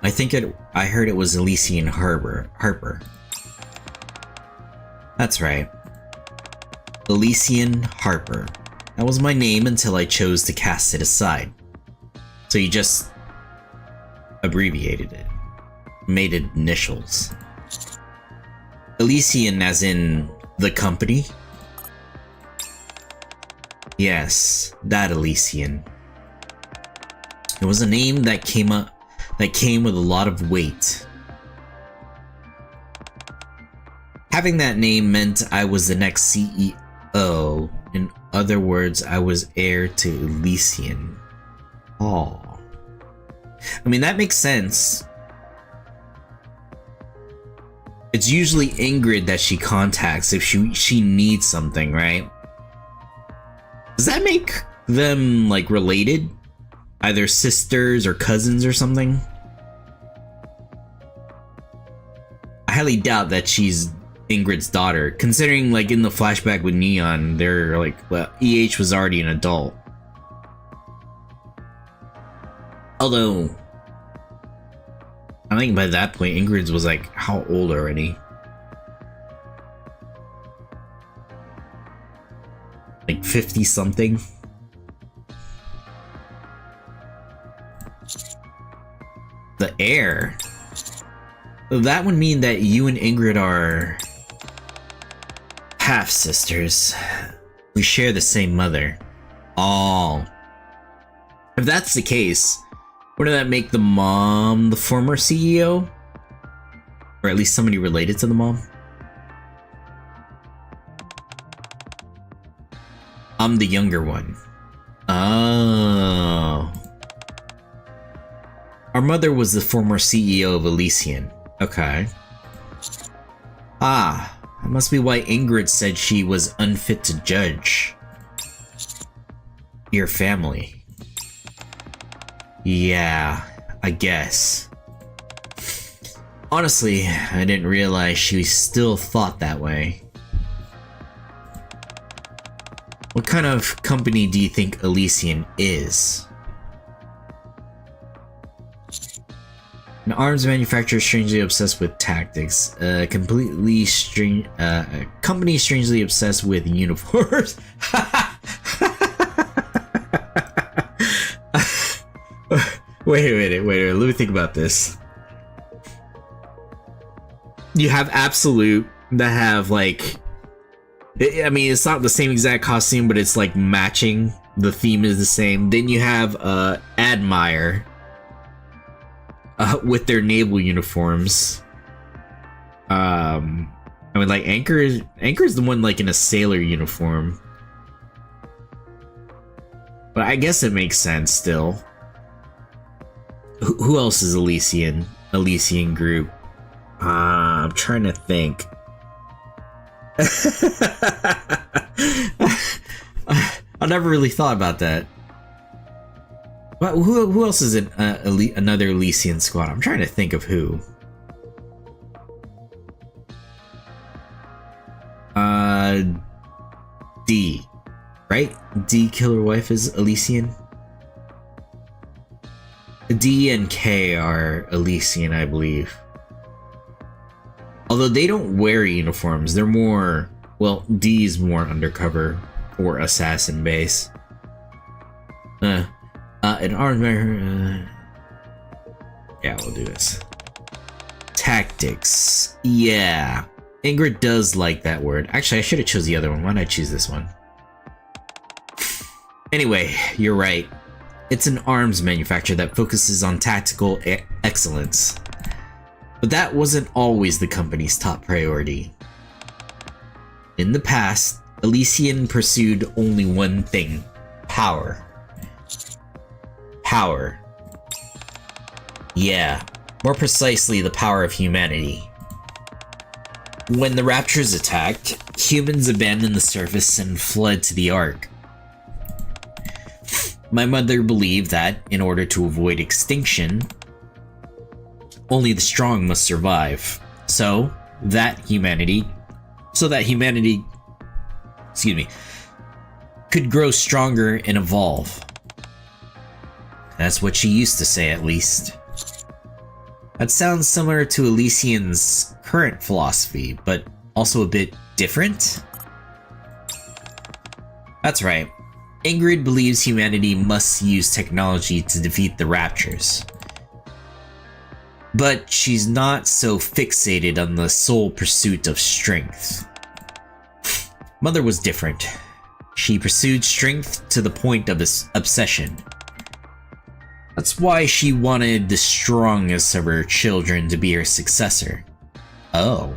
I heard it was Elysion Harper. That's right. Elysion Harper. That was my name until I chose to cast it aside. So you just abbreviated it. Made it initials. Elysion as in the company? Yes, that Elysion. It was a name that came with a lot of weight. Having that name meant I was the next CEO. In other words, I was heir to Elysion. Oh. I mean, that makes sense. It's usually Ingrid that she contacts if she needs something, right? Does that make them, like, related? Either sisters or cousins or something? I highly doubt that she's Ingrid's daughter, considering, like, in the flashback with Neon, they're like, well, EH was already an adult. Although, I think by that point, Ingrid's was like, how old already? Like 50 something? The heir? That would mean that you and Ingrid are half sisters. We share the same mother. Oh. If that's the case, wouldn't that make the mom the former CEO? Or at least somebody related to the mom? I'm the younger one. Oh. Our mother was the former CEO of Elysion. Okay. Ah, that must be why Ingrid said she was unfit to judge your family. Yeah, I guess. Honestly, I didn't realize she still thought that way. What kind of company do you think Elysion is? An arms manufacturer strangely obsessed with tactics. A completely strange company strangely obsessed with uniforms. Wait, let me think about this. You have Absolute that have like, I mean, it's not the same exact costume, but it's like matching. The theme is the same. Then you have Admire with their naval uniforms. I mean, like Anchor is the one like in a sailor uniform. But I guess it makes sense still. Who else is Elysion? Elysion group. I'm trying to think. I never really thought about that. But who else is in another Elysion squad? I'm trying to think of who. D, right? D Killer Wife is Elysion. D and K are Elysion, I believe. Although they don't wear uniforms, they're more, well, D is more undercover or assassin base. An armor. Yeah, we'll do this. Tactics. Yeah. Ingrid does like that word. Actually, I should have chose the other one. Why did I choose this one? Anyway, you're right. It's an arms manufacturer that focuses on tactical excellence. But that wasn't always the company's top priority. In the past, Elysion pursued only one thing: power. Power. Yeah, more precisely, the power of humanity. When the Raptures attacked, humans abandoned the surface and fled to the Ark. My mother believed that, in order to avoid extinction, only the strong must survive. So that humanity, excuse me, could grow stronger and evolve. That's what she used to say, at least. That sounds similar to Elysion's current philosophy, but also a bit different? That's right. Ingrid believes humanity must use technology to defeat the Raptures. But she's not so fixated on the sole pursuit of strength. Mother was different. She pursued strength to the point of obsession. That's why she wanted the strongest of her children to be her successor. Oh.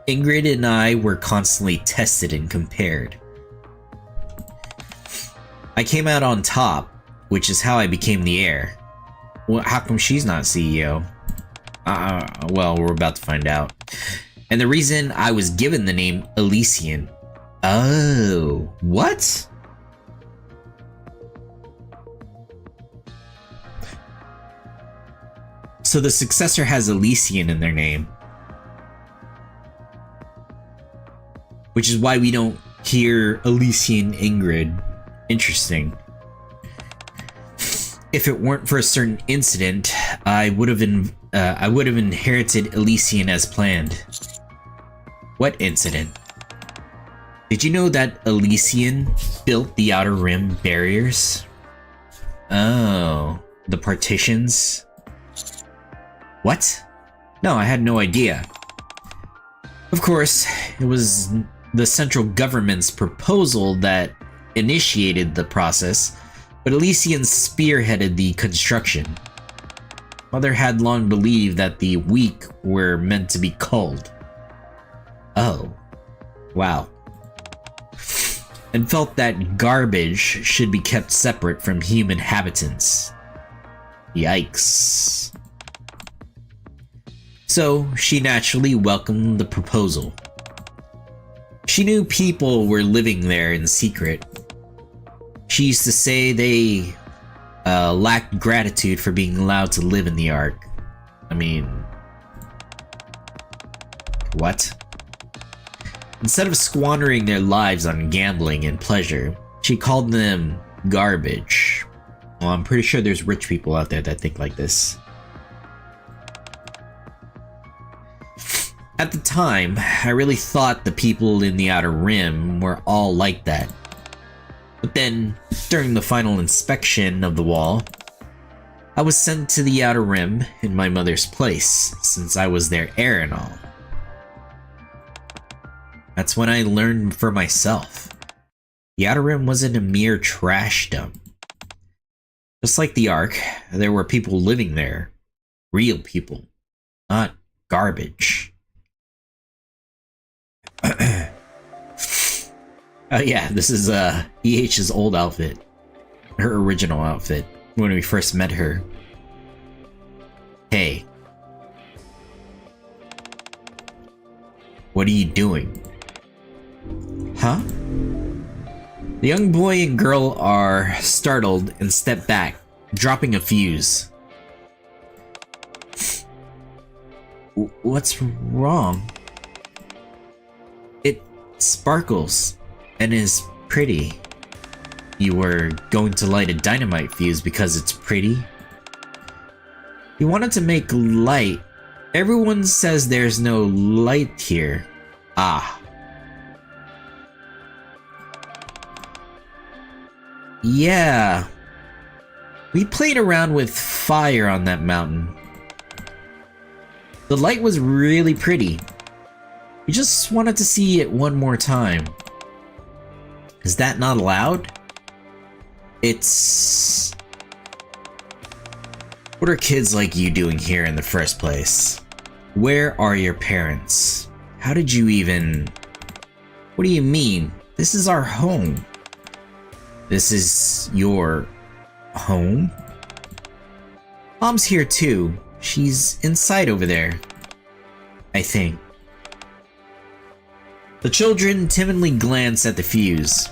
Ingrid and I were constantly tested and compared. I came out on top, which is how I became the heir. Well, how come she's not CEO? Well, we're about to find out. And the reason I was given the name Elysion. Oh, what? So the successor has Elysion in their name. Which is why we don't hear Elysion Ingrid. Interesting. If it weren't for a certain incident, I would have inherited Elysion as planned. What incident? Did you know that Elysion built the Outer Rim barriers? Oh, the partitions? What? No, I had no idea. Of course, it was the central government's proposal that initiated the process, but Elysion spearheaded the construction. Mother had long believed that the weak were meant to be culled. Oh, wow. And felt that garbage should be kept separate from human inhabitants. Yikes. So she naturally welcomed the proposal. She knew people were living there in secret. She used to say they lacked gratitude for being allowed to live in the Ark. I mean, what? Instead of squandering their lives on gambling and pleasure, she called them garbage. Well, I'm pretty sure there's rich people out there that think like this. At the time, I really thought the people in the Outer Rim were all like that. But then, during the final inspection of the wall, I was sent to the Outer Rim in my mother's place, since I was their heir and all. That's when I learned for myself. The Outer Rim wasn't a mere trash dump. Just like the Ark, there were people living there. Real people. Not garbage. Oh yeah, this is EH's old outfit. Her original outfit, when we first met her. Hey. What are you doing? Huh? The young boy and girl are startled and step back, dropping a fuse. What's wrong? It sparkles and is pretty. You were going to light a dynamite fuse because it's pretty? You wanted to make light. Everyone says there's no light here. Ah. Yeah. We played around with fire on that mountain. The light was really pretty. We just wanted to see it one more time. Is that not allowed? It's... What are kids like you doing here in the first place? Where are your parents? How did you even... What do you mean? This is our home. This is your home? Mom's here too. She's inside over there, I think. The children timidly glance at the fuse.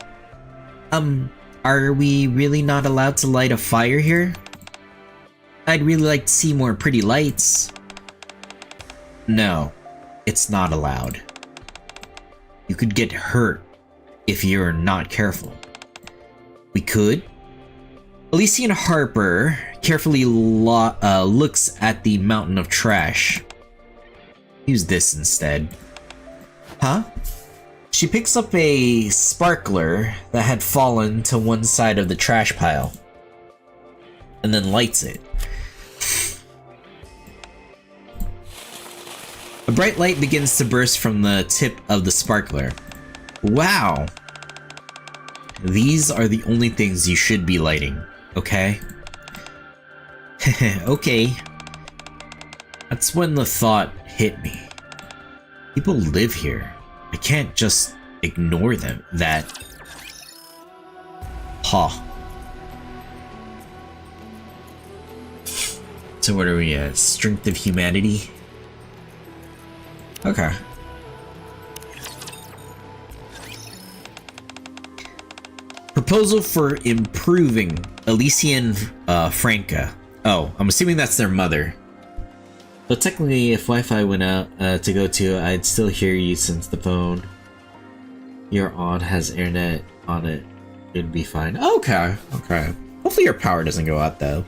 Are we really not allowed to light a fire here? I'd really like to see more pretty lights. No, it's not allowed. You could get hurt if you're not careful. We could. Elysion Harper carefully looks at the mountain of trash. Use this instead. Huh? She picks up a sparkler that had fallen to one side of the trash pile and then lights it. A bright light begins to burst from the tip of the sparkler. Wow! These are the only things you should be lighting, okay? Okay. That's when the thought hit me. People live here. I can't just ignore them. So what are we at? Strength of humanity? Okay. Proposal for improving Elysion Franca. Oh, I'm assuming that's their mother. But technically, if Wi-Fi went out to go to, I'd still hear you since the phone you're on has internet on it. It'd be fine. Okay, okay. Hopefully your power doesn't go out though.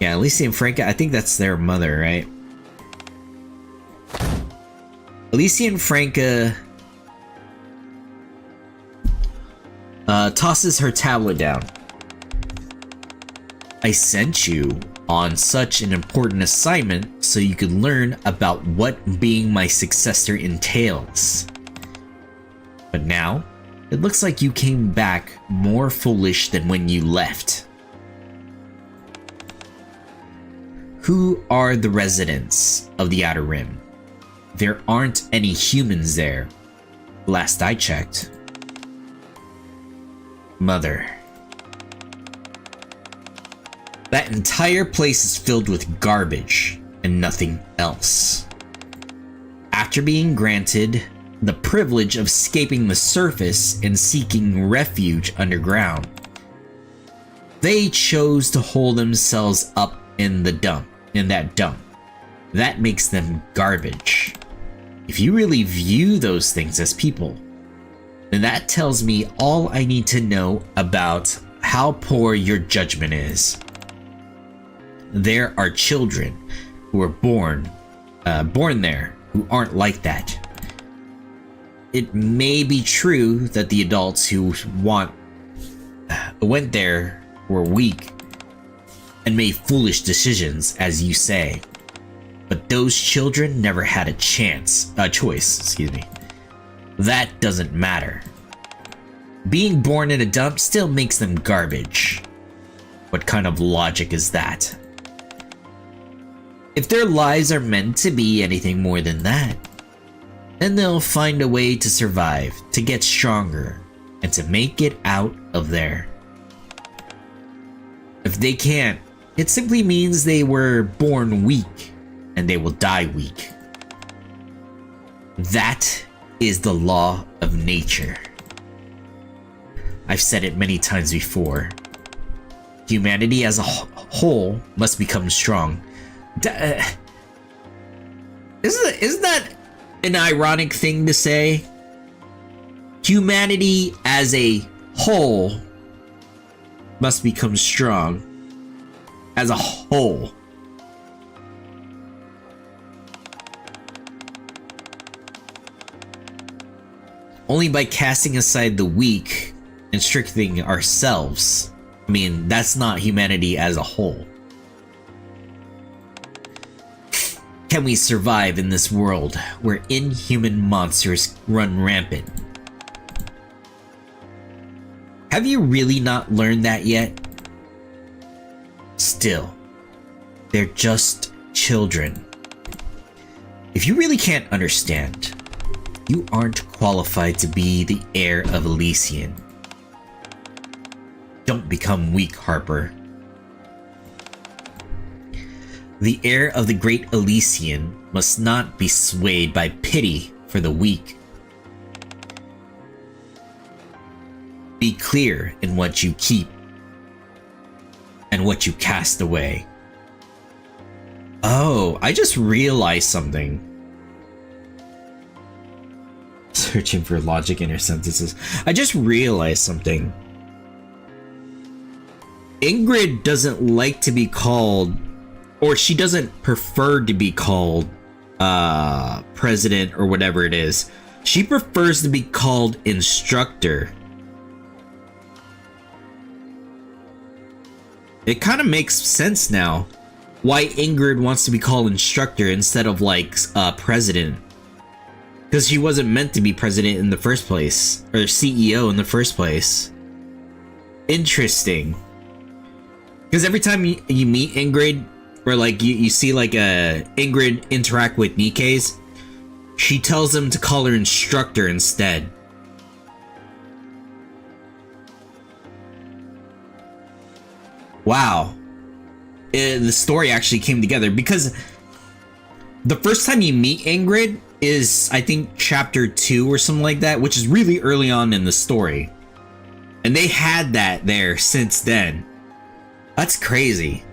Yeah, Elysion Franca, I think that's their mother, right? Elysion Franca tosses her tablet down. I sent you on such an important assignment so you could learn about what being my successor entails. But now, it looks like you came back more foolish than when you left. Who are the residents of the Outer Rim? There aren't any humans there, last I checked. Mother. That entire place is filled with garbage and nothing else. After being granted the privilege of escaping the surface and seeking refuge underground, they chose to hole themselves up in that dump. That makes them garbage. If you really view those things as people, then that tells me all I need to know about how poor your judgment is. There are children who are born there who aren't like that. It may be true that the adults who went there were weak and made foolish decisions, as you say. But those children never had a choice. That doesn't matter. Being born in a dump still makes them garbage. What kind of logic is that? If their lives are meant to be anything more than that, then they'll find a way to survive, to get stronger, and to make it out of there. If they can't, it simply means they were born weak, and they will die weak. That is the law of nature. I've said it many times before. Humanity as a whole must become strong. Isn't that an ironic thing to say? Humanity as a whole must become strong. As a whole. Only by casting aside the weak and strengthening ourselves. I mean, that's not humanity as a whole. Can we survive in this world where inhuman monsters run rampant? Have you really not learned that yet? Still, they're just children. If you really can't understand, you aren't qualified to be the heir of Elysion. Don't become weak, Harper. The heir of the great Elysion must not be swayed by pity for the weak. Be clear in what you keep and what you cast away. Oh, I just realized something. Searching for logic in her sentences. I just realized something. Ingrid doesn't like to be called, or she doesn't prefer to be called president or whatever it is. She prefers to be called instructor. It kind of makes sense now why Ingrid wants to be called instructor instead of like president. Because she wasn't meant to be president in the first place, or CEO in the first place. Interesting. Because every time you meet Ingrid, or like you see like Ingrid interact with NIKKE's, she tells them to call her instructor instead. Wow. The story actually came together because the first time you meet Ingrid is, I think, chapter 2 or something like that, which is really early on in the story. And they had that there since then. That's crazy.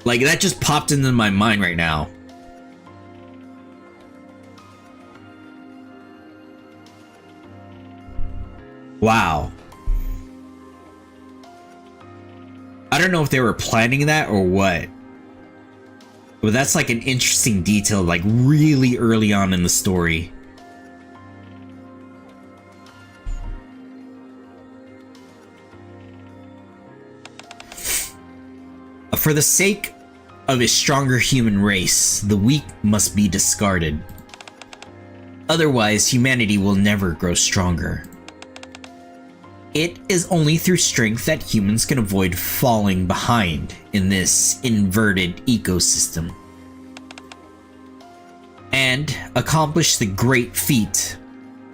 Like, that just popped into my mind right now. Wow. I don't know if they were planning that or what. But that's like an interesting detail, like really early on in the story. For the sake of a stronger human race, the weak must be discarded. Otherwise, humanity will never grow stronger. It is only through strength that humans can avoid falling behind in this inverted ecosystem and accomplish the great feat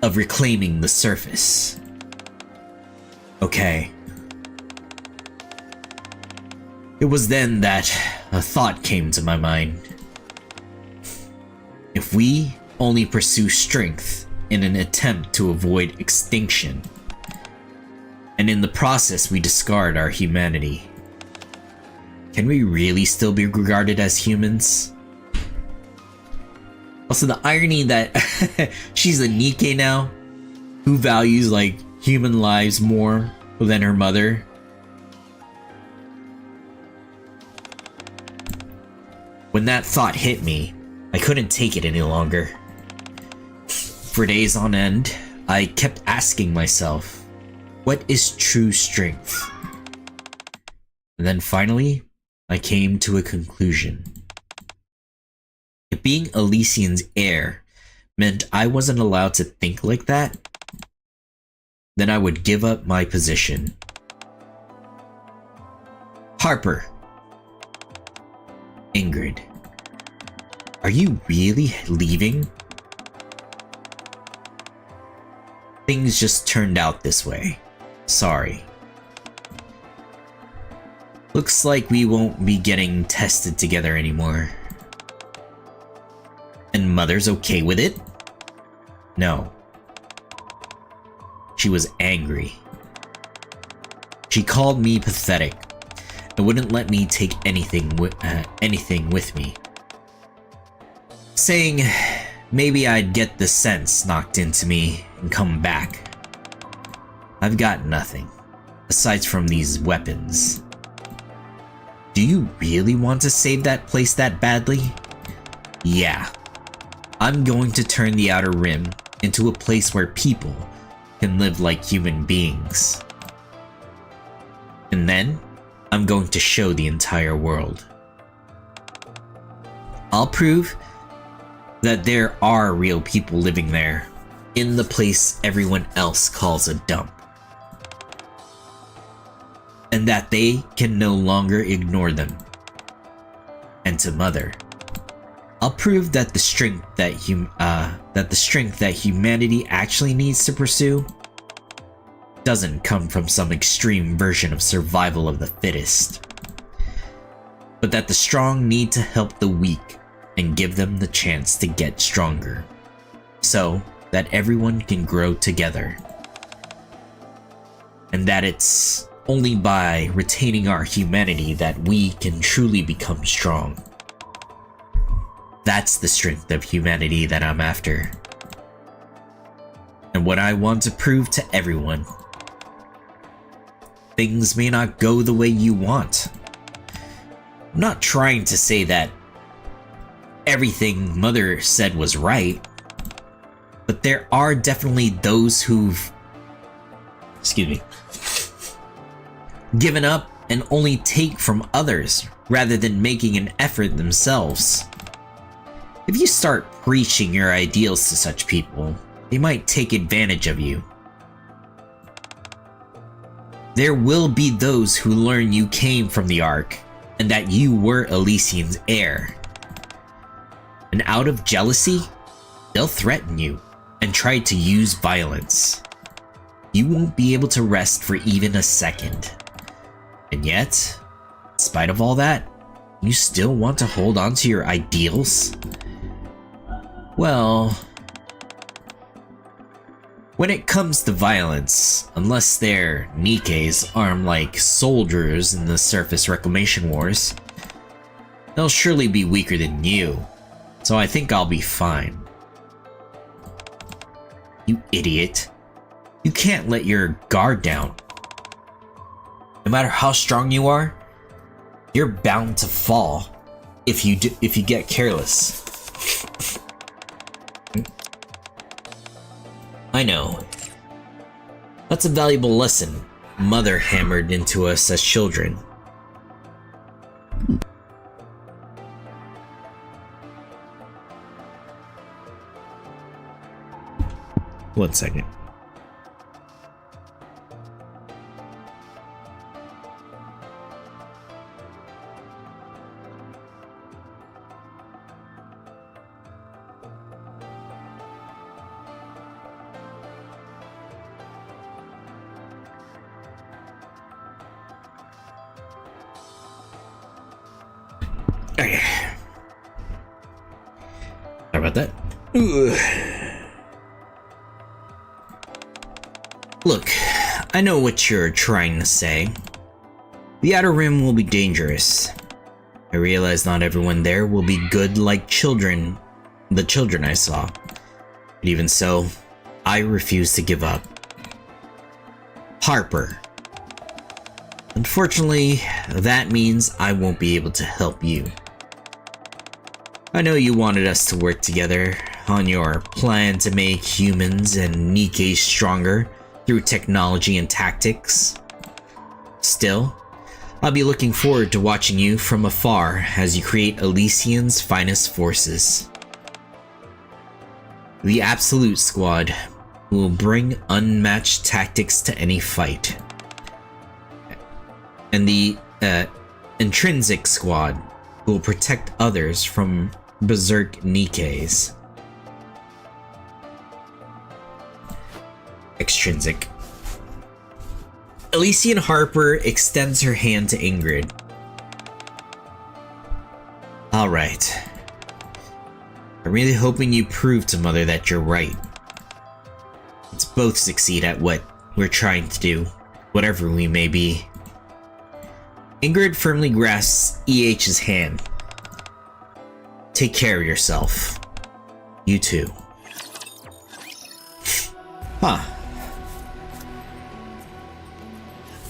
of reclaiming the surface. Okay. It was then that a thought came to my mind. If we only pursue strength in an attempt to avoid extinction, and in the process we discard our humanity, can we really still be regarded as humans? Also, the irony that she's a NIKKE now, who values like human lives more than her mother. When that thought hit me, I couldn't take it any longer. For days on end, I kept asking myself, what is true strength? And then finally, I came to a conclusion. If being Elysion's heir meant I wasn't allowed to think like that, then I would give up my position. Harper. Ingrid. Are you really leaving? Things just turned out this way. Sorry. Looks like we won't be getting tested together anymore. And Mother's okay with it? No. She was angry. She called me pathetic and wouldn't let me take anything with me. Saying maybe I'd get the sense knocked into me and come back. I've got nothing, aside from these weapons. Do you really want to save that place that badly? Yeah. I'm going to turn the Outer Rim into a place where people can live like human beings. And then, I'm going to show the entire world. I'll prove that there are real people living there, in the place everyone else calls a dump. And that they can no longer ignore them. And to Mother, I'll prove that the strength that humanity actually needs to pursue doesn't come from some extreme version of survival of the fittest, but that the strong need to help the weak and give them the chance to get stronger, so that everyone can grow together. And that it's only by retaining our humanity that we can truly become strong. That's the strength of humanity that I'm after. And what I want to prove to everyone. Things may not go the way you want. I'm not trying to say that everything Mother said was right, but there are definitely those who've, given up and only take from others rather than making an effort themselves. If you start preaching your ideals to such people, they might take advantage of you. There will be those who learn you came from the Ark and that you were Elysion's heir. And out of jealousy, they'll threaten you and try to use violence. You won't be able to rest for even a second. And yet, in spite of all that, you still want to hold on to your ideals? Well, when it comes to violence, unless they're NIKKE's armed like soldiers in the surface reclamation wars, they'll surely be weaker than you, so I think I'll be fine. You idiot. You can't let your guard down. No matter how strong you are, you're bound to fall if you get careless. I know. That's a valuable lesson Mother hammered into us as children. One second. Okay. Sorry about that. Look, I know what you're trying to say. The Outer Rim will be dangerous. I realize not everyone there will be good like children, the children I saw. But even so, I refuse to give up. Harper. Unfortunately, that means I won't be able to help you. I know you wanted us to work together on your plan to make humans and NIKKE stronger through technology and tactics. Still, I'll be looking forward to watching you from afar as you create Elysion's finest forces. The Absolute Squad will bring unmatched tactics to any fight. And the Intrinsic Squad will protect others from berserk NIKKEs. Extrinsic. Elysion Harper extends her hand to Ingrid. Alright. I'm really hoping you prove to Mother that you're right. Let's both succeed at what we're trying to do, whatever we may be. Ingrid firmly grasps EH's hand. Take care of yourself. You too. Huh.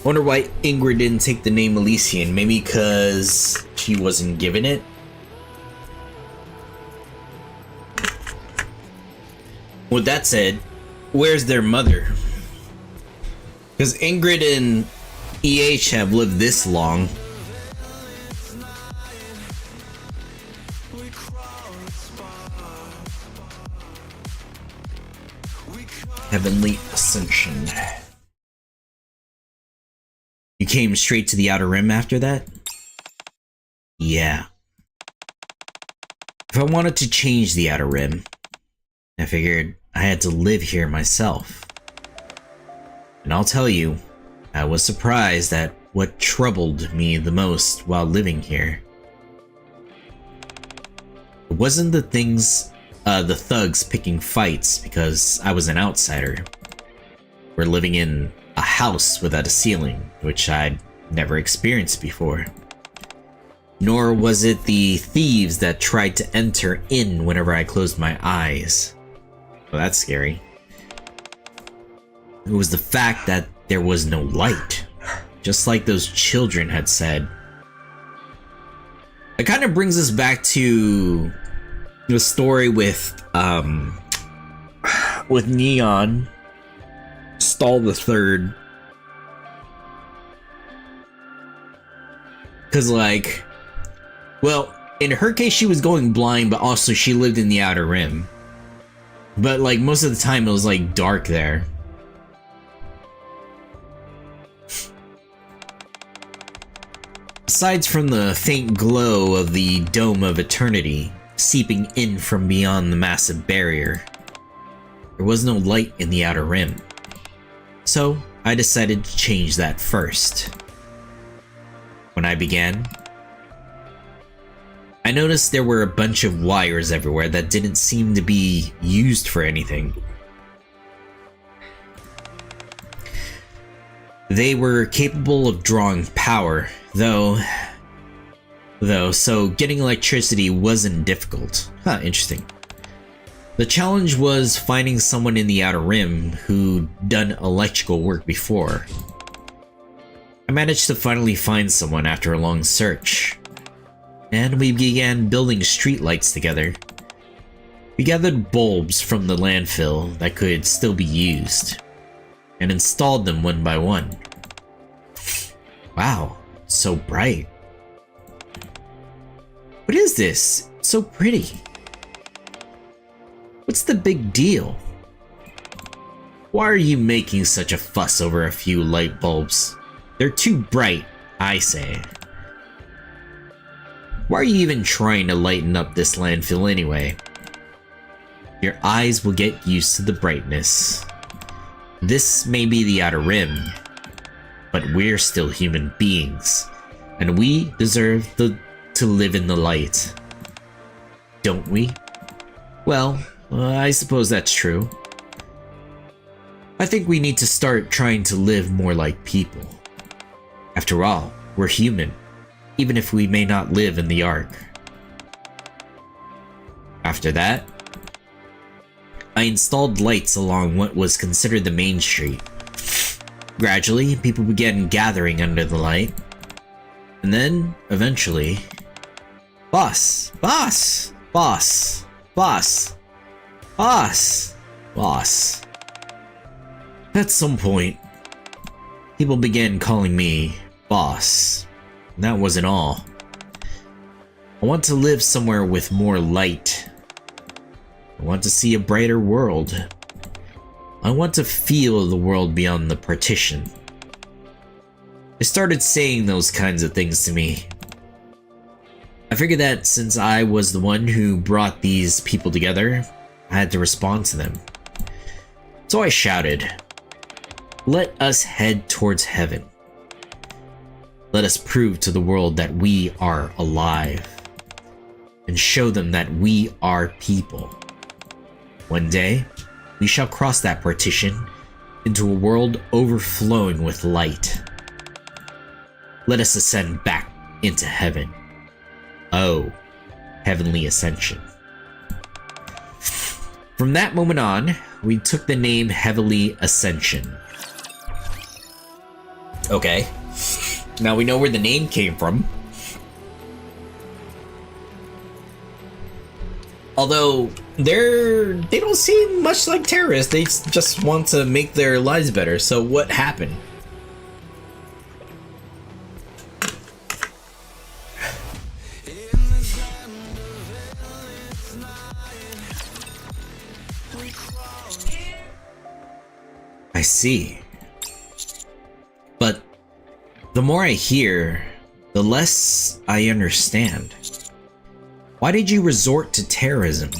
Wonder why Ingrid didn't take the name Elysion. Maybe because she wasn't given it? With that said, where's their mother? Because Ingrid and EH have lived this long. Heavenly Ascension. You came straight to the Outer Rim after that? Yeah. If I wanted to change the Outer Rim, I figured I had to live here myself. And I'll tell you, I was surprised at what troubled me the most while living here. It wasn't the thugs picking fights because I was an outsider. We're living in a house without a ceiling, which I'd never experienced before. Nor was it the thieves that tried to enter in whenever I closed my eyes. Well, that's scary. It was the fact that there was no light, just like those children had said. It kind of brings us back to the story with Neon, Stall the Third. Cause like, well, in her case she was going blind, but also she lived in the Outer Rim. But like most of the time it was like dark there. Aside from the faint glow of the Dome of Eternity seeping in from beyond the massive barrier, there was no light in the Outer Rim. So I decided to change that first. When I began, I noticed there were a bunch of wires everywhere that didn't seem to be used for anything. They were capable of drawing power, though, so getting electricity wasn't difficult. Huh, interesting. The challenge was finding someone in the Outer Rim who'd done electrical work before. I managed to finally find someone after a long search, and we began building streetlights together. We gathered bulbs from the landfill that could still be used, and installed them one by one. Wow, so bright. What is this? It's so pretty. What's the big deal? Why are you making such a fuss over a few light bulbs? They're too bright, I say. Why are you even trying to lighten up this landfill anyway? Your eyes will get used to the brightness. This may be the Outer Rim, but we're still human beings, and we deserve to live in the light. Don't we? Well, I suppose that's true. I think we need to start trying to live more like people. After all, we're human, even if we may not live in the Ark. After that, I installed lights along what was considered the main street. Gradually, people began gathering under the light. And then, eventually... Boss! Boss! Boss! Boss! Boss! Boss! At some point, people began calling me Boss. And that wasn't all. I want to live somewhere with more light. I want to see a brighter world. I want to feel the world beyond the partition. They started saying those kinds of things to me. I figured that since I was the one who brought these people together, I had to respond to them. So I shouted, "Let us head towards heaven. Let us prove to the world that we are alive, and show them that we are people. One day, we shall cross that partition into a world overflowing with light. Let us ascend back into heaven. Oh, heavenly ascension." From that moment on, we took the name Heavenly Ascension. Okay. Now we know where the name came from. Although, they don't seem much like terrorists, they just want to make their lives better, so what happened? I see. But the more I hear, the less I understand. Why did you resort to terrorism?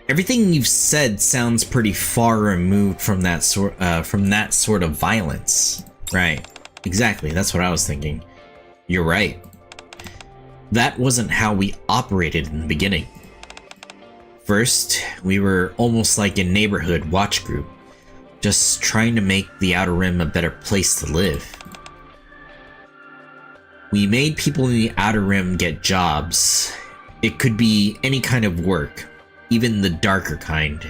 Everything you've said sounds pretty far removed from that sort of violence. Right. Exactly, that's what I was thinking. You're right. that wasn't how we operated in the beginning. First, we were almost like a neighborhood watch group, just trying to make the Outer Rim a better place to live. We made people in the Outer Rim get jobs. It could be any kind of work, even the darker kind.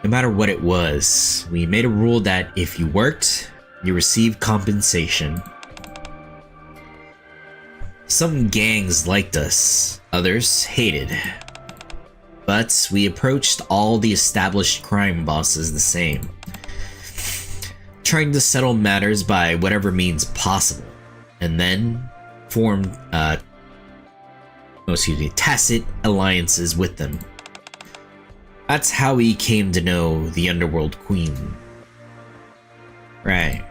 No matter what it was, we made a rule that if you worked, you received compensation. Some gangs liked us, others hated. But we approached all the established crime bosses the same, trying to settle matters by whatever means possible, and then formed tacit alliances with them. That's how we came to know the Underworld Queen. Right.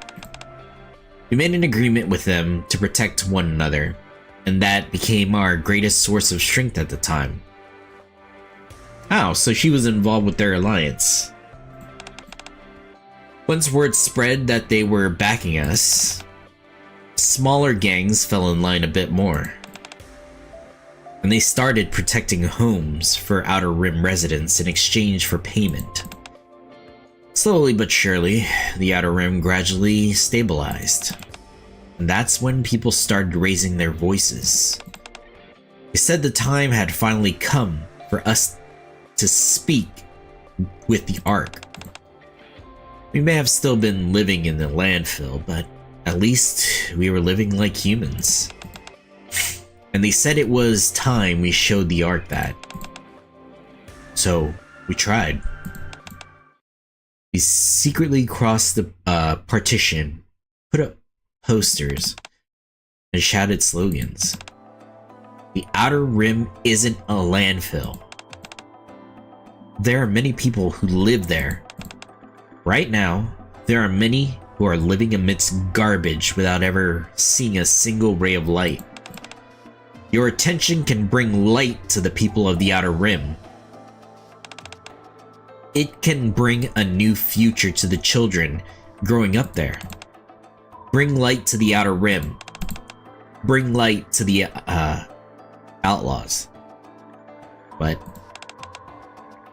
We made an agreement with them to protect one another, and that became our greatest source of strength at the time. Oh, so she was involved with their alliance. Once word spread that they were backing us, smaller gangs fell in line a bit more. And they started protecting homes for Outer Rim residents in exchange for payment. Slowly but surely, the Outer Rim gradually stabilized. And that's when people started raising their voices. They said the time had finally come for us to speak with the Ark. We may have still been living in the landfill, but at least we were living like humans. And they said it was time we showed the Ark that. So, we tried. We secretly crossed the partition, put up posters, and shouted slogans. The Outer Rim isn't a landfill. There are many people who live there. Right now, there are many who are living amidst garbage without ever seeing a single ray of light. Your attention can bring light to the people of the Outer Rim. It can bring a new future to the children growing up there. Bring light to the Outer Rim. Bring light to the outlaws. But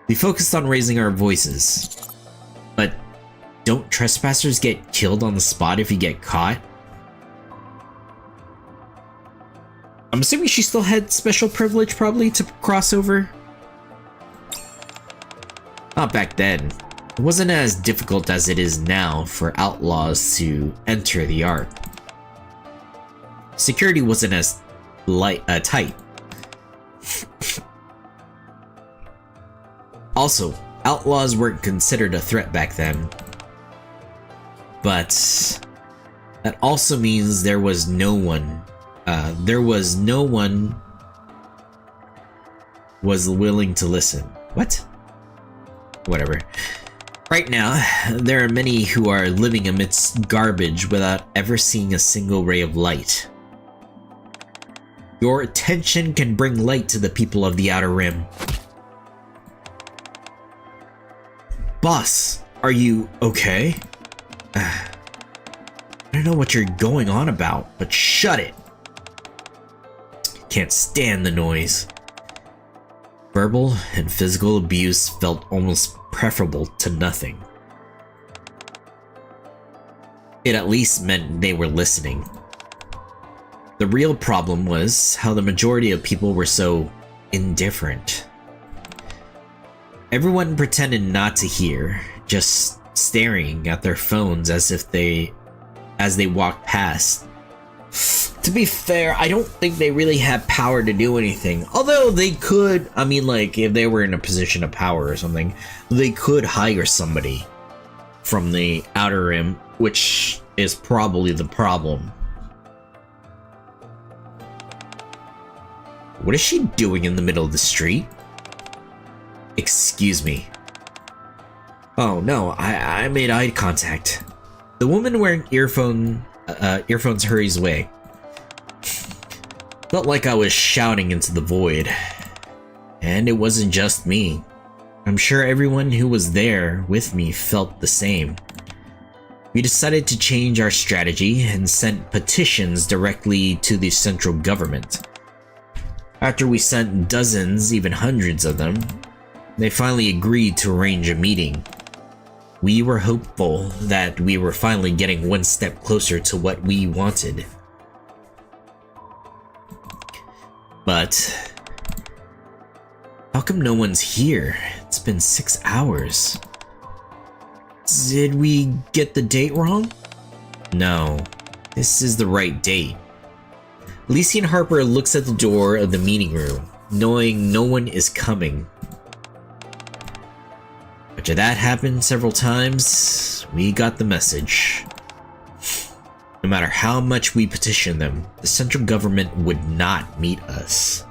we focused on raising our voices. But don't trespassers get killed on the spot if you get caught? I'm assuming she still had special privilege, probably, to cross over. Not back then. It wasn't as difficult as it is now for outlaws to enter the Ark. Security wasn't as tight. Also, outlaws weren't considered a threat back then. But that also means there was no one was willing to listen. What? Whatever. Right now, there are many who are living amidst garbage without ever seeing a single ray of light. Your attention can bring light to the people of the Outer Rim. Boss, are you okay? I don't know what you're going on about, but shut it. Can't stand the noise. Verbal and physical abuse felt almost preferable to nothing. It at least meant they were listening. The real problem was how the majority of people were so indifferent. Everyone pretended not to hear, just staring at their phones as they walked past. To be fair, I don't think they really had power to do anything. Although they could, I mean, like, if they were in a position of power or something, they could hire somebody from the Outer Rim, which is probably the problem. What is she doing in the middle of the street? Excuse me. Oh no, I made eye contact. The woman wearing earphones hurries away. Felt like I was shouting into the void. And it wasn't just me. I'm sure everyone who was there with me felt the same. We decided to change our strategy and sent petitions directly to the central government. After we sent dozens, even hundreds of them, they finally agreed to arrange a meeting. We were hopeful that we were finally getting one step closer to what we wanted. But how come no one's here? It's been 6 hours. Did we get the date wrong? No, this is the right date. Elysion Harper looks at the door of the meeting room, knowing no one is coming. After that happened several times, we got the message. No matter how much we petitioned them, the central government would not meet us.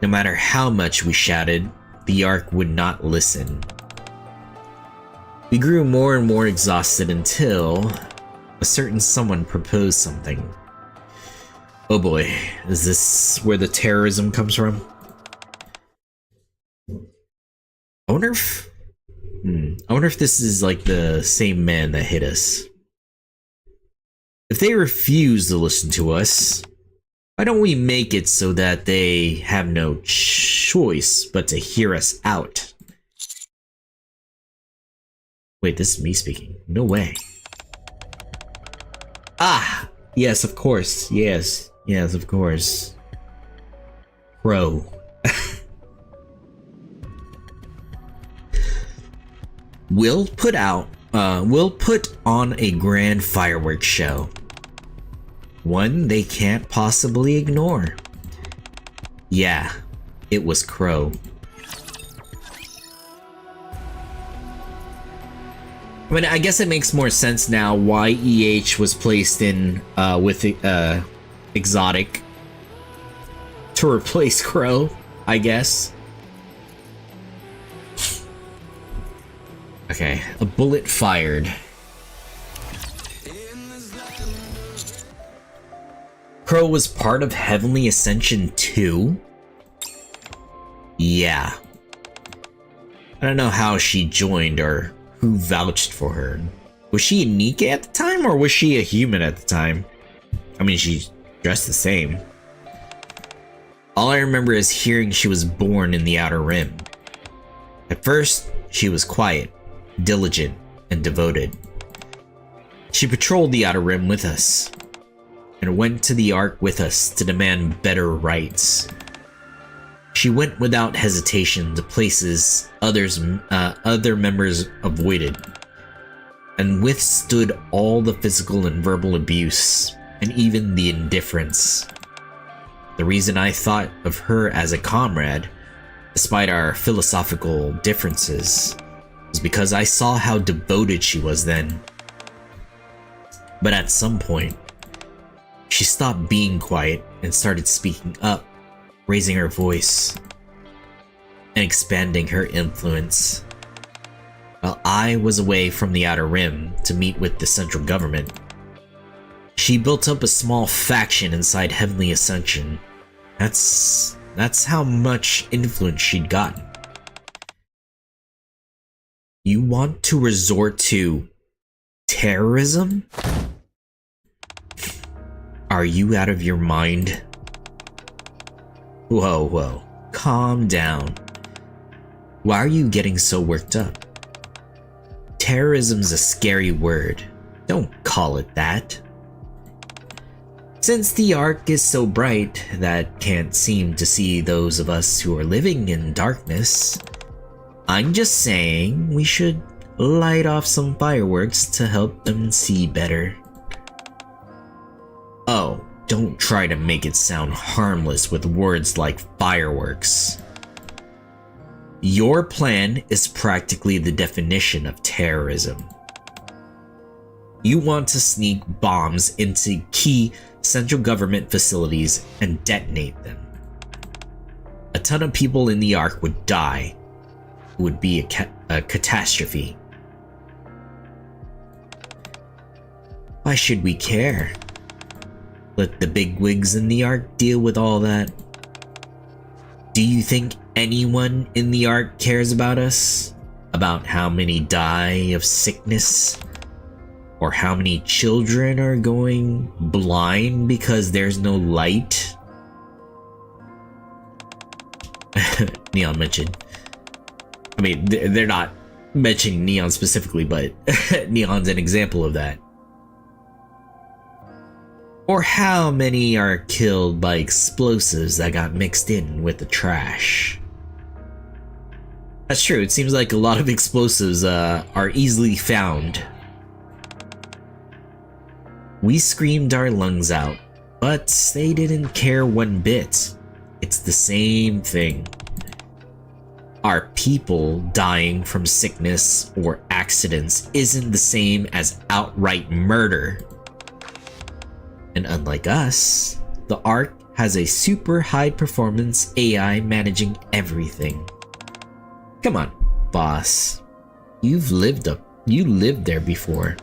No matter how much we shouted, the Ark would not listen. We grew more and more exhausted until a certain someone proposed something. Oh boy, is this where the terrorism comes from? I wonder if this is like the same man that hit us. If they refuse to listen to us, why don't we make it so that they have no choice but to hear us out? Wait, this is me speaking. No way. Ah! Yes, of course. Yes, of course. Crow. We'll put on a grand fireworks show. One they can't possibly ignore. Yeah, it was Crow. I mean, I guess it makes more sense now why EH was placed in with Exotic to replace Crow, I guess. Okay, a bullet fired. Crow was part of Heavenly Ascension 2? Yeah. I don't know how she joined or who vouched for her. Was she a NIKKE at the time, or was she a human at the time? I mean, she's dressed the same. All I remember is hearing she was born in the Outer Rim. At first, she was quiet, diligent, and devoted. She patrolled the Outer Rim with us, and went to the Ark with us to demand better rights. She went without hesitation to places other members avoided, and withstood all the physical and verbal abuse, and even the indifference. The reason I thought of her as a comrade, despite our philosophical differences, was because I saw how devoted she was then. But at some point, she stopped being quiet and started speaking up, raising her voice, and expanding her influence. While I was away from the Outer Rim to meet with the central government, she built up a small faction inside Heavenly Ascension. That's how much influence she'd gotten. You want to resort to terrorism? Are you out of your mind? Whoa, calm down. Why are you getting so worked up? Terrorism's a scary word. Don't call it that. Since the Ark is so bright that can't seem to see those of us who are living in darkness, I'm just saying we should light off some fireworks to help them see better. Oh, don't try to make it sound harmless with words like fireworks. Your plan is practically the definition of terrorism. You want to sneak bombs into key central government facilities and detonate them. A ton of people in the Ark would die. It would be a catastrophe. Why should we care? Let the bigwigs in the Ark deal with all that. Do you think anyone in the Ark cares about us? about how many die of sickness or how many children are going blind because there's no light. Neon mentioned. I mean, they're not mentioning Neon specifically, but Neon's an example of that. Or how many are killed by explosives that got mixed in with the trash. That's true, it seems like a lot of explosives are easily found. We screamed our lungs out, but they didn't care one bit. It's the same thing. Our people dying from sickness or accidents isn't the same as outright murder. And unlike us, the Ark has a super high performance AI managing everything. Come on, boss. You lived there before.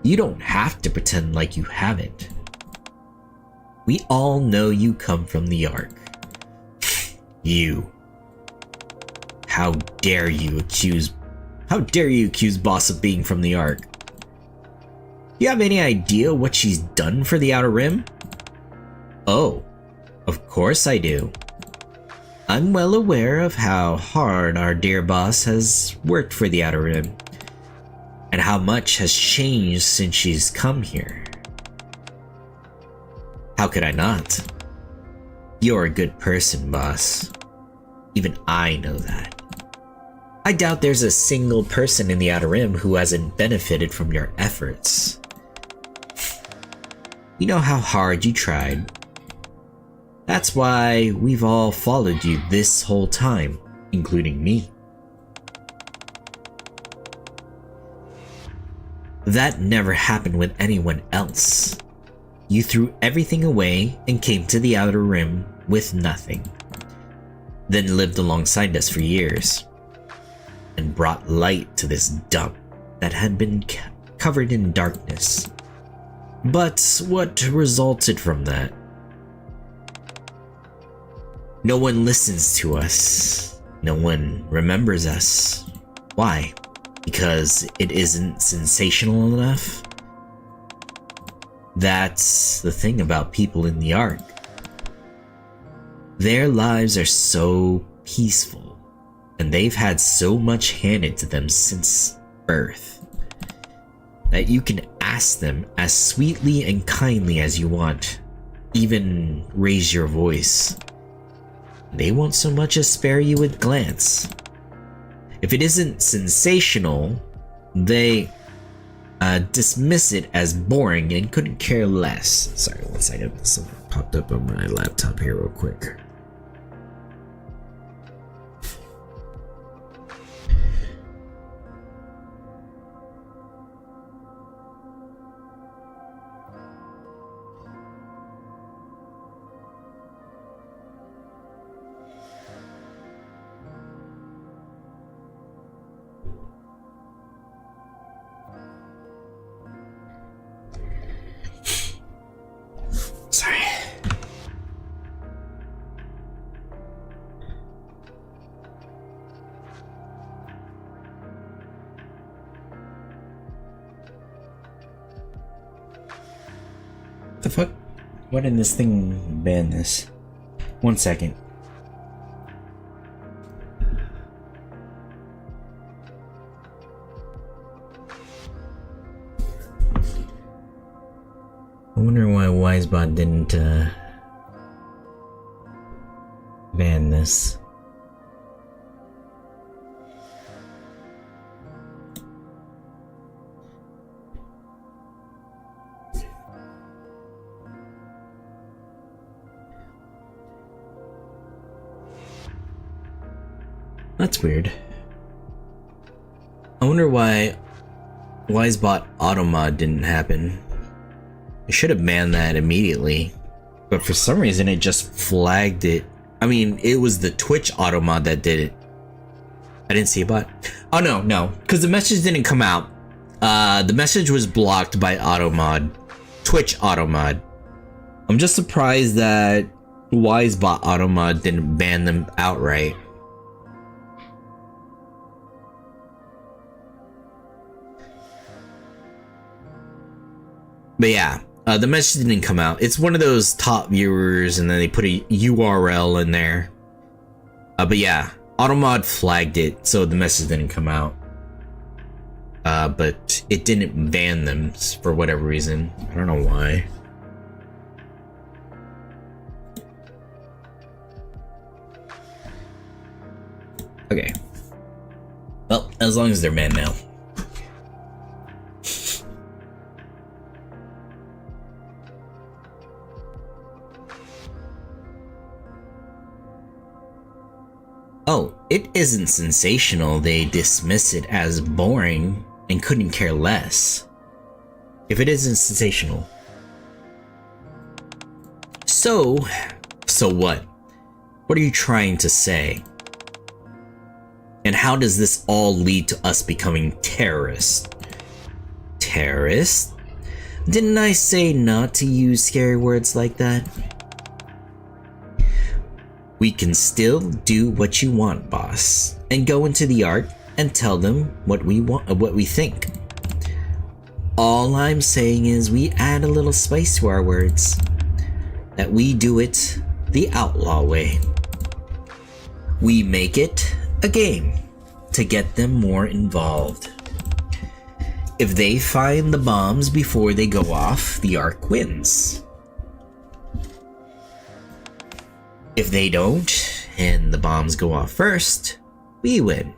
You don't have to pretend like you haven't. We all know you come from the Ark. You. How dare you accuse boss of being from the Ark? You have any idea what she's done for the Outer Rim? Oh, of course I do. I'm well aware of how hard our dear boss has worked for the Outer Rim, and how much has changed since she's come here. How could I not? You're a good person, boss. Even I know that. I doubt there's a single person in the Outer Rim who hasn't benefited from your efforts. We know how hard you tried. That's why we've all followed you this whole time, including me. That never happened with anyone else. You threw everything away and came to the Outer Rim with nothing. Then lived alongside us for years. And brought light to this dump that had been covered in darkness. But what resulted from that? No one listens to us. No one remembers us. Why? Because it isn't sensational enough? That's the thing about people in the Ark. Their lives are so peaceful. And they've had so much handed to them since birth that you can ask them as sweetly and kindly as you want, even raise your voice. They won't so much as spare you a glance. If it isn't sensational, they dismiss it as boring and couldn't care less. Sorry, one second, something popped up on my laptop here real quick. The fuck? Why didn't this thing ban this? 1 second. I wonder why Wisebot didn't ban this. That's weird. I wonder why Wisebot automod didn't happen. I should have banned that immediately, but for some reason it just flagged it. I mean, it was the Twitch automod that did it. I didn't see a bot. Oh no, because the message didn't come out. The message was blocked by automod, Twitch automod. I'm just surprised that Wisebot automod didn't ban them outright. But yeah, the message didn't come out. It's one of those top viewers, and then they put a URL in there. But yeah, Automod flagged it, so the message didn't come out. But it didn't ban them for whatever reason. I don't know why. Okay. Well, as long as they're banned now. Oh, it isn't sensational. They dismiss it as boring and couldn't care less. If it isn't sensational. So what? What are you trying to say? And how does this all lead to us becoming terrorists? Terrorists? Didn't I say not to use scary words like that? We can still do what you want, boss, and go into the Ark and tell them what we want, what we think. All I'm saying is we add a little spice to our words. That we do it the outlaw way. We make it a game to get them more involved. If they find the bombs before they go off, the Ark wins. If they don't, and the bombs go off first, we win.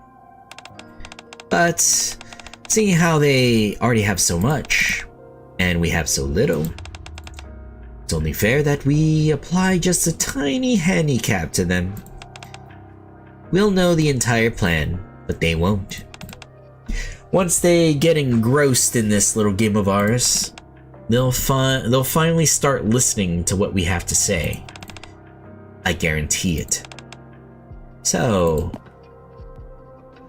But seeing how they already have so much, and we have so little, it's only fair that we apply just a tiny handicap to them. We'll know the entire plan, but they won't. Once they get engrossed in this little game of ours, they'll finally start listening to what we have to say. I guarantee it. So,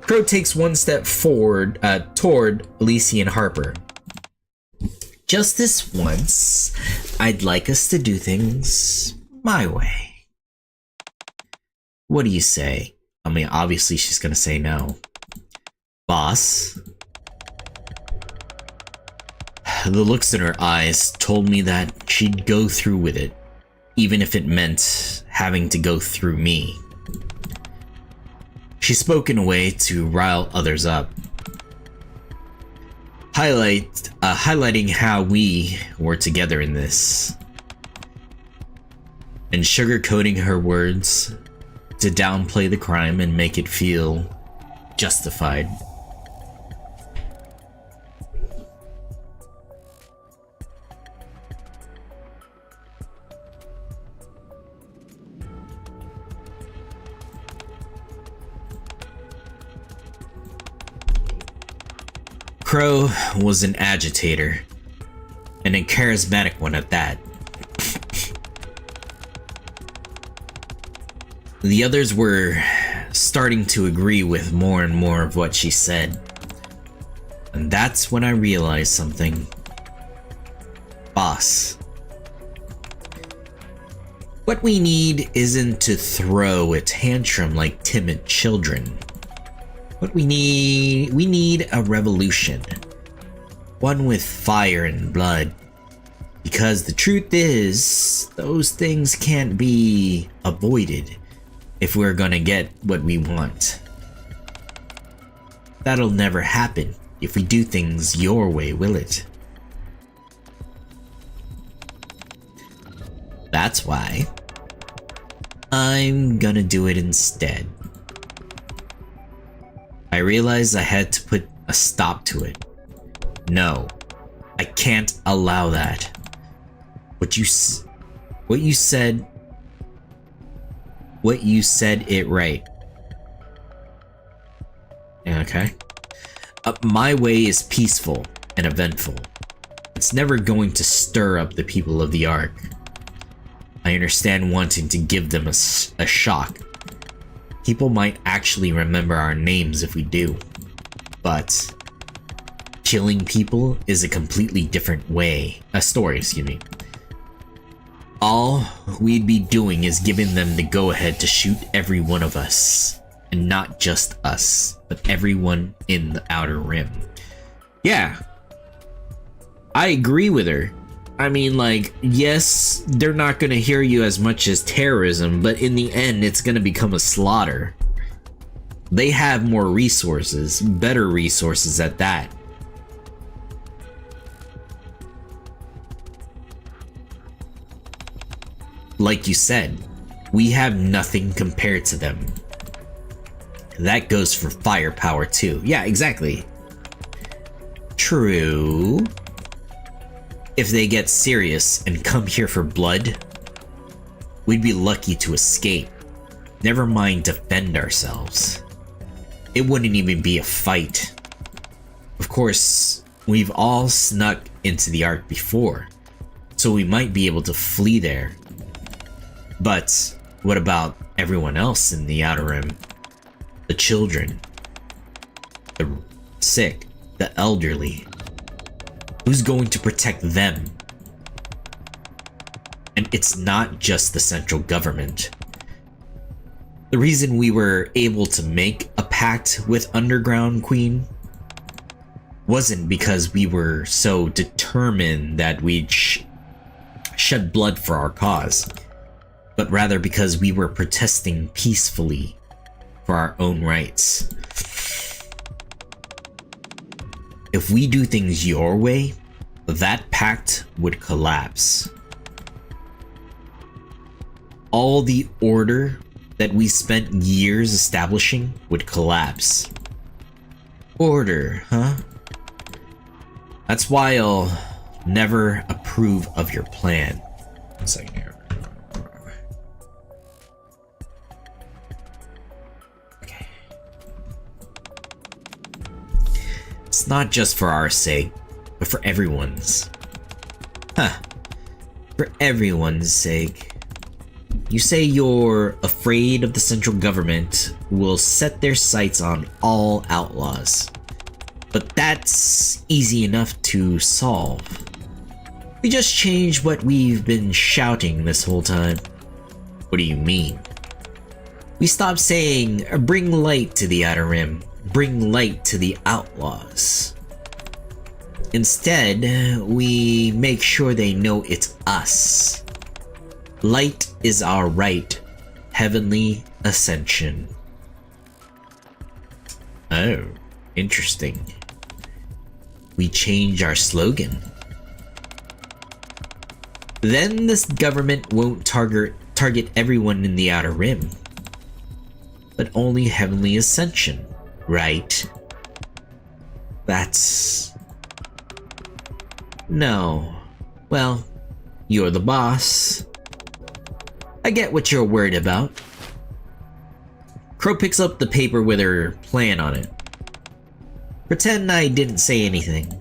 Crow takes one step forward toward Elysion and Harper. Just this once, I'd like us to do things my way. What do you say? I mean, obviously she's gonna say no. Boss? The looks in her eyes told me that she'd go through with it, even if it meant having to go through me. She spoke in a way to rile others up, highlighting how we were together in this, and sugarcoating her words to downplay the crime and make it feel justified. Crow was an agitator, and a charismatic one at that. The others were starting to agree with more and more of what she said. And that's when I realized something. Boss. What we need isn't to throw a tantrum like timid children. What we need a revolution. One with fire and blood. Because the truth is, those things can't be avoided if we're gonna get what we want. That'll never happen if we do things your way, will it? That's why I'm gonna do it instead. I realized I had to put a stop to it. No, I can't allow that. What you said it right. Okay. My way is peaceful and eventful. It's never going to stir up the people of the Ark. I understand wanting to give them a shock. People might actually remember our names if we do. But killing people is a completely different story, excuse me. All we'd be doing is giving them the go-ahead to shoot every one of us. And not just us, but everyone in the Outer Rim. Yeah. I agree with her. I mean, like, yes, they're not gonna hear you as much as terrorism, but in the end, it's gonna become a slaughter. They have more resources, better resources at that. Like you said, we have nothing compared to them. That goes for firepower too. Yeah, exactly. True. If they get serious and come here for blood, we'd be lucky to escape. Never mind defend ourselves. It wouldn't even be a fight. Of course, we've all snuck into the Ark before, so we might be able to flee there. But what about everyone else in the Outer Rim? The children, the sick, the elderly. Who's going to protect them? And it's not just the central government. The reason we were able to make a pact with Underground Queen wasn't because we were so determined that we'd shed blood for our cause, but rather because we were protesting peacefully for our own rights. If we do things your way, that pact would collapse. All the order that we spent years establishing would collapse. Order, huh? That's why I'll never approve of your plan. 1 second here. Okay. It's not just for our sake, but for everyone's. For everyone's sake. You say you're afraid of the central government who will set their sights on all outlaws. But that's easy enough to solve. We just change what we've been shouting this whole time. What do you mean? We stopped saying, bring light to the Outer Rim, bring light to the outlaws. Instead, we make sure they know it's us. Light is our right, heavenly ascension. Oh, interesting. We change our slogan. Then this government won't target everyone in the Outer Rim, but only heavenly ascension, right? That's... No. Well, you're the boss. I get what you're worried about. Crow picks up the paper with her plan on it. Pretend I didn't say anything.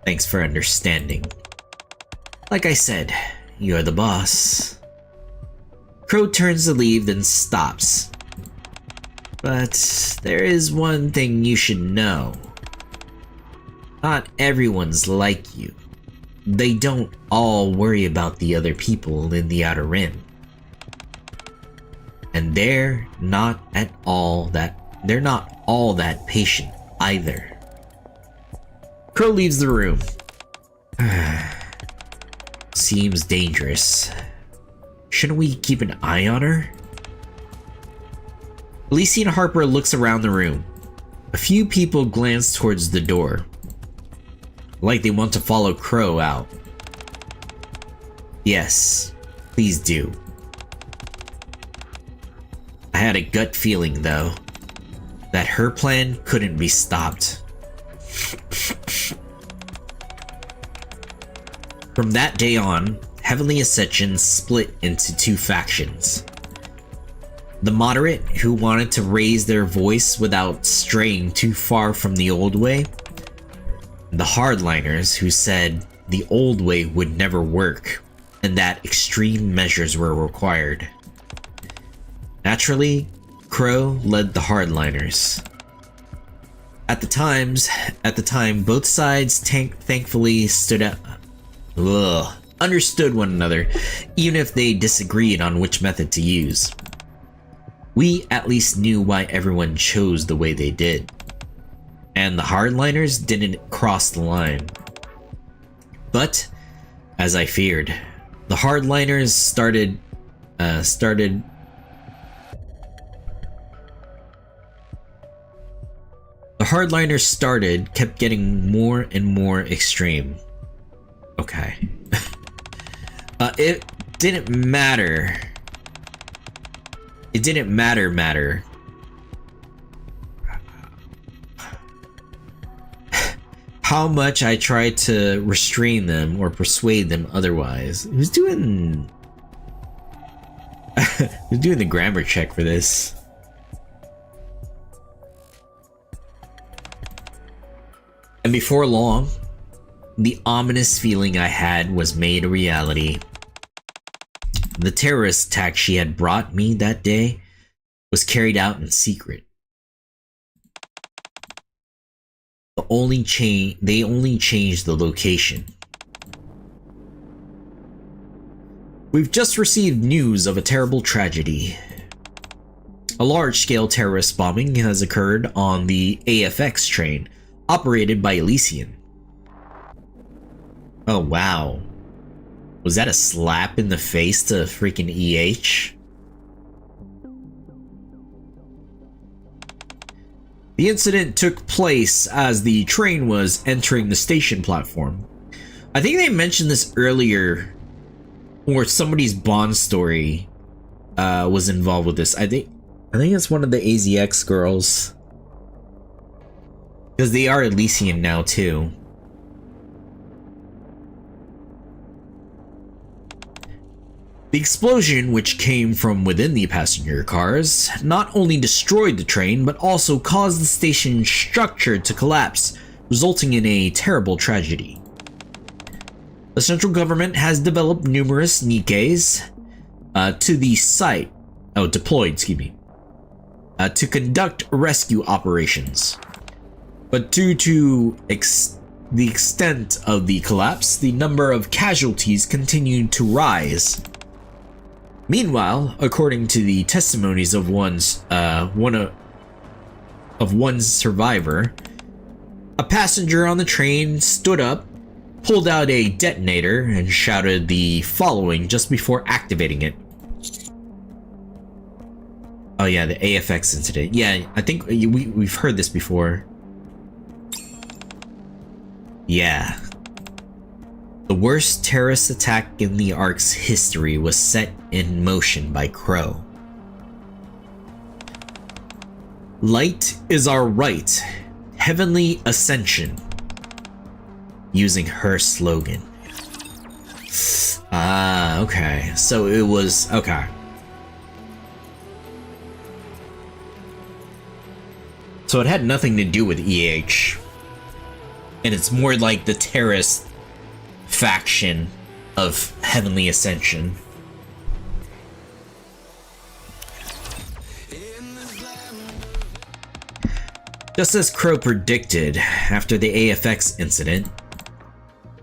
Thanks for understanding. Like I said, you're the boss. Crow turns to leave, then stops. But there is one thing you should know. Not everyone's like you. They don't all worry about the other people in the Outer Rim. And they're not all that patient either. Crow leaves the room. Seems dangerous. Shouldn't we keep an eye on her? Elysion and Harper looks around the room. A few people glance towards the door, like they want to follow Crow out. Yes, please do. I had a gut feeling, though, that her plan couldn't be stopped. From that day on, Heavenly Ascension split into two factions. The moderate, who wanted to raise their voice without straying too far from the old way. The hardliners, who said the old way would never work and that extreme measures were required. Naturally, Crow led the hardliners. At the time, both sides thankfully understood one another, even if they disagreed on which method to use. We at least knew why everyone chose the way they did. and the hardliners didn't cross the line. But, as I feared, the hardliners started kept getting more and more extreme. Okay. It didn't matter. It didn't matter. How much I tried to restrain them or persuade them otherwise. Who's doing the grammar check for this? And before long, the ominous feeling I had was made a reality. The terrorist attack she had brought me that day was carried out in secret. They only changed the location. We've just received news of a terrible tragedy. A large-scale terrorist bombing has occurred on the AFX train, operated by Elysion. Oh wow. Was that a slap in the face to freaking EH? The incident took place as the train was entering the station platform. I think they mentioned this earlier, or somebody's Bond story was involved with this. I think it's one of the AZX girls, because they are Elysian now too. The explosion, which came from within the passenger cars, not only destroyed the train, but also caused the station structure to collapse, resulting in a terrible tragedy. The central government has developed numerous NIKKEs to the site, deployed, to conduct rescue operations. But due to the extent of the collapse, the number of casualties continued to rise. Meanwhile, according to the testimonies of one survivor, a passenger on the train stood up, pulled out a detonator, and shouted the following just before activating it. Oh yeah, the AFX incident. Yeah, I think we've heard this before. Yeah. The worst terrorist attack in the Ark's history was set in motion by Crow. Light is our right. Heavenly ascension. Using her slogan. Ah, okay. So it was... okay. So it had nothing to do with EH. And it's more like the terrorist faction of Heavenly Ascension. Just as Crow predicted, after the AFX incident,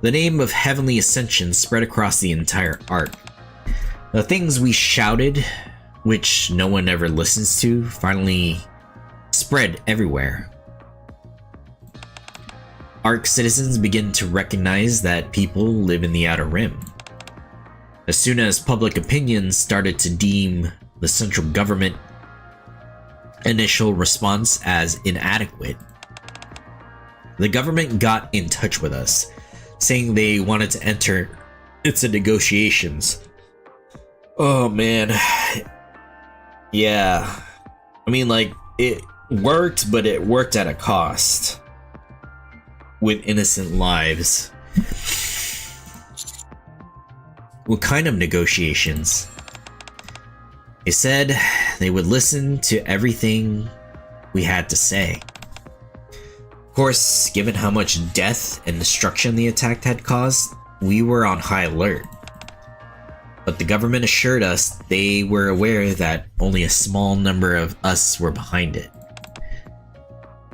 the name of Heavenly Ascension spread across the entire Ark. The things we shouted, which no one ever listens to, finally spread everywhere. Ark citizens begin to recognize that people live in the Outer Rim. As soon as public opinion started to deem the central government initial response as inadequate, the government got in touch with us, saying they wanted to enter into negotiations. Oh man. Yeah. I mean, like, it worked, but it worked at a cost. With innocent lives. What kind of negotiations? They said they would listen to everything we had to say. Of course, given how much death and destruction the attack had caused, we were on high alert. But the government assured us they were aware that only a small number of us were behind it.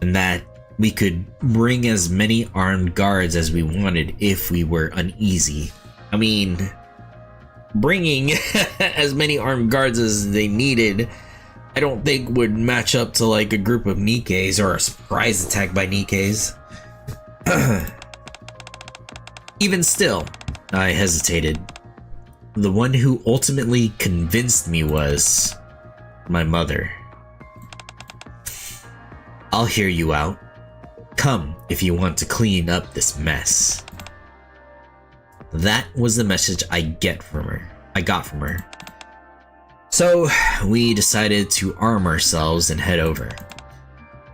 And that we could bring as many armed guards as we wanted if we were uneasy. I mean, bringing as many armed guards as they needed I don't think would match up to like a group of NIKKEs or a surprise attack by NIKKEs. Even still, I hesitated. The one who ultimately convinced me was my mother. I'll hear you out. Come if you want to clean up this mess. That was the message I got from her. So we decided to arm ourselves and head over.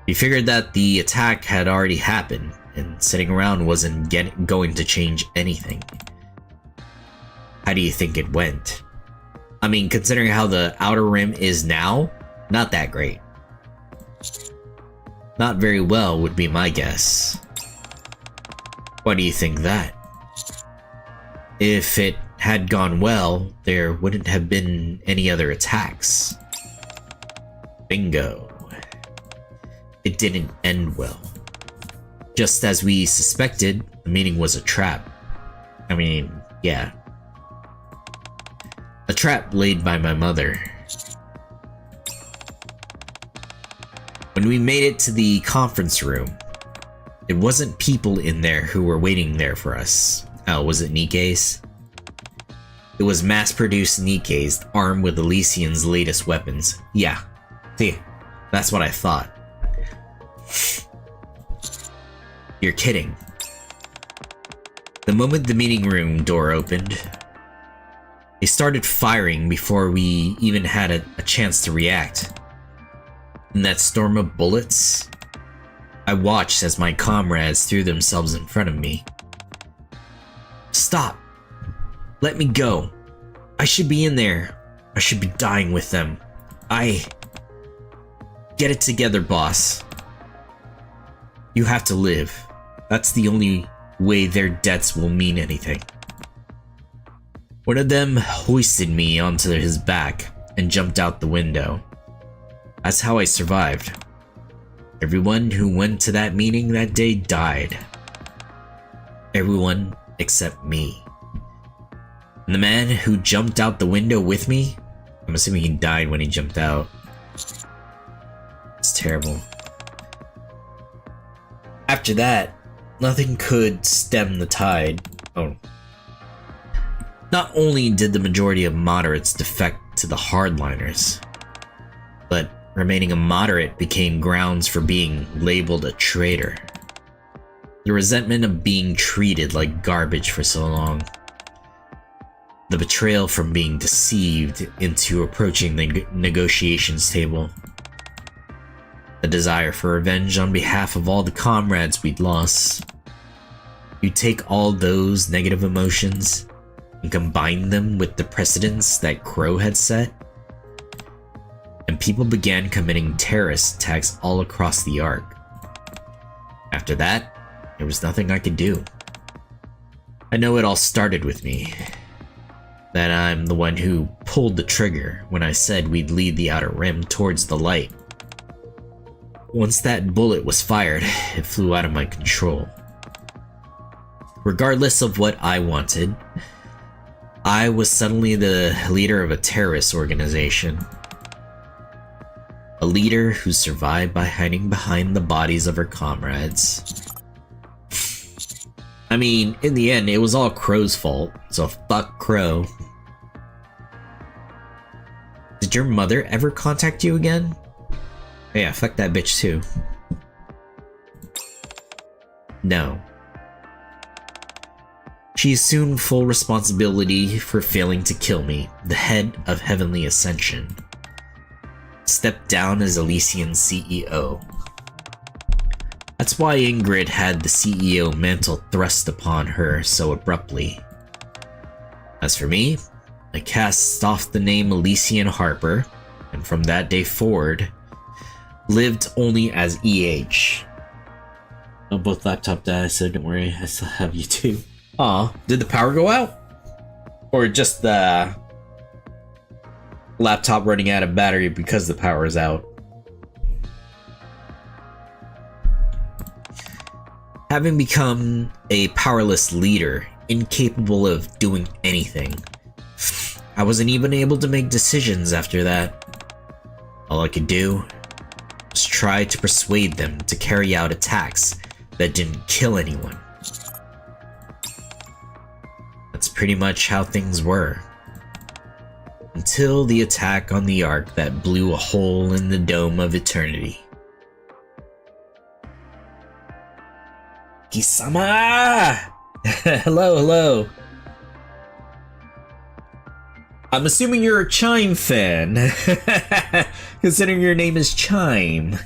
We figured that the attack had already happened, and sitting around wasn't going to change anything. How do you think it went? I mean, considering how the Outer Rim is now, not that great. Not very well would be my guess. Why do you think that? If it had gone well, there wouldn't have been any other attacks. Bingo. It didn't end well. Just as we suspected, the meeting was a trap. I mean, yeah. A trap laid by my mother. When we made it to the conference room, it wasn't people in there who were waiting there for us. Oh, was it NIKKEs? It was mass-produced NIKKEs armed with Elysion's latest weapons. Yeah, see, that's what I thought. You're kidding. The moment the meeting room door opened, they started firing before we even had a chance to react. In that storm of bullets, I watched as my comrades threw themselves in front of me. Stop! Let me go. I should be in there. I should be dying with them. Get it together, boss. You have to live. That's the only way their deaths will mean anything. One of them hoisted me onto his back and jumped out the window. That's how I survived. Everyone who went to that meeting that day died. Everyone except me. And the man who jumped out the window with me, I'm assuming he died when he jumped out. It's terrible. After that, nothing could stem the tide. Oh. Not only did the majority of moderates defect to the hardliners, but remaining a moderate became grounds for being labeled a traitor. The resentment of being treated like garbage for so long. The betrayal from being deceived into approaching the negotiations table. The desire for revenge on behalf of all the comrades we'd lost. You take all those negative emotions and combine them with the precedents that Crow had set, and people began committing terrorist attacks all across the Ark. After that, there was nothing I could do. I know it all started with me. That I'm the one who pulled the trigger when I said we'd lead the Outer Rim towards the light. Once that bullet was fired, it flew out of my control. Regardless of what I wanted, I was suddenly the leader of a terrorist organization. A leader who survived by hiding behind the bodies of her comrades. I mean, in the end, it was all Crow's fault, so fuck Crow. Did your mother ever contact you again? Yeah, fuck that bitch too. No. She assumed full responsibility for failing to kill me, the head of Heavenly Ascension. Stepped down as Elysion's CEO. That's why Ingrid had the CEO mantle thrust upon her so abruptly. As for me, I cast off the name Elysion Harper, and from that day forward, lived only as EH. Oh, both laptop died, so don't worry, I still have you too. Aw, did the power go out? Or just the laptop running out of battery because the power is out? Having become a powerless leader, incapable of doing anything, I wasn't even able to make decisions after that. All I could do was try to persuade them to carry out attacks that didn't kill anyone. That's pretty much how things were. Until the attack on the Ark that blew a hole in the dome of eternity. Kisama! Hello, hello. I'm assuming you're a Chime fan, considering your name is Chime.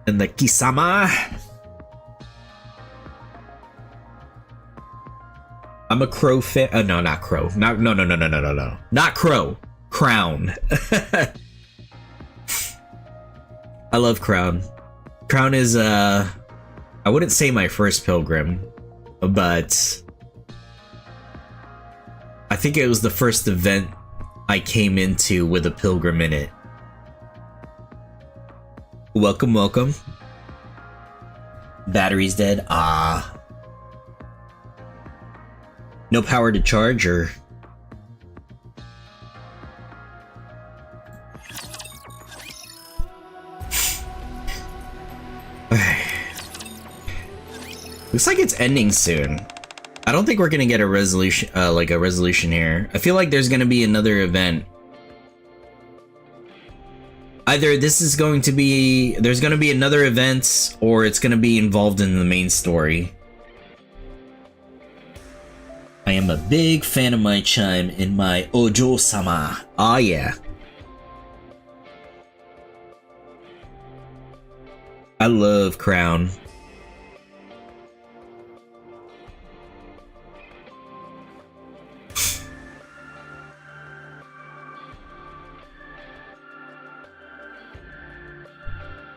And the Kisama. I'm a Crow fan. No, not Crow. No. Not Crow. Crown. I love Crown. Crown is, I wouldn't say my first pilgrim, but I think it was the first event I came into with a pilgrim in it. Welcome, welcome. Battery's dead. Ah. No power to charge, or... Looks like it's ending soon. I don't think we're gonna get a resolution, like a resolution here. I feel like there's gonna be another event. Either this is going to be, there's gonna be another event, or it's gonna be involved in the main story. I am a big fan of my Chime in my Ojo-sama. Ah, yeah. I love Crown.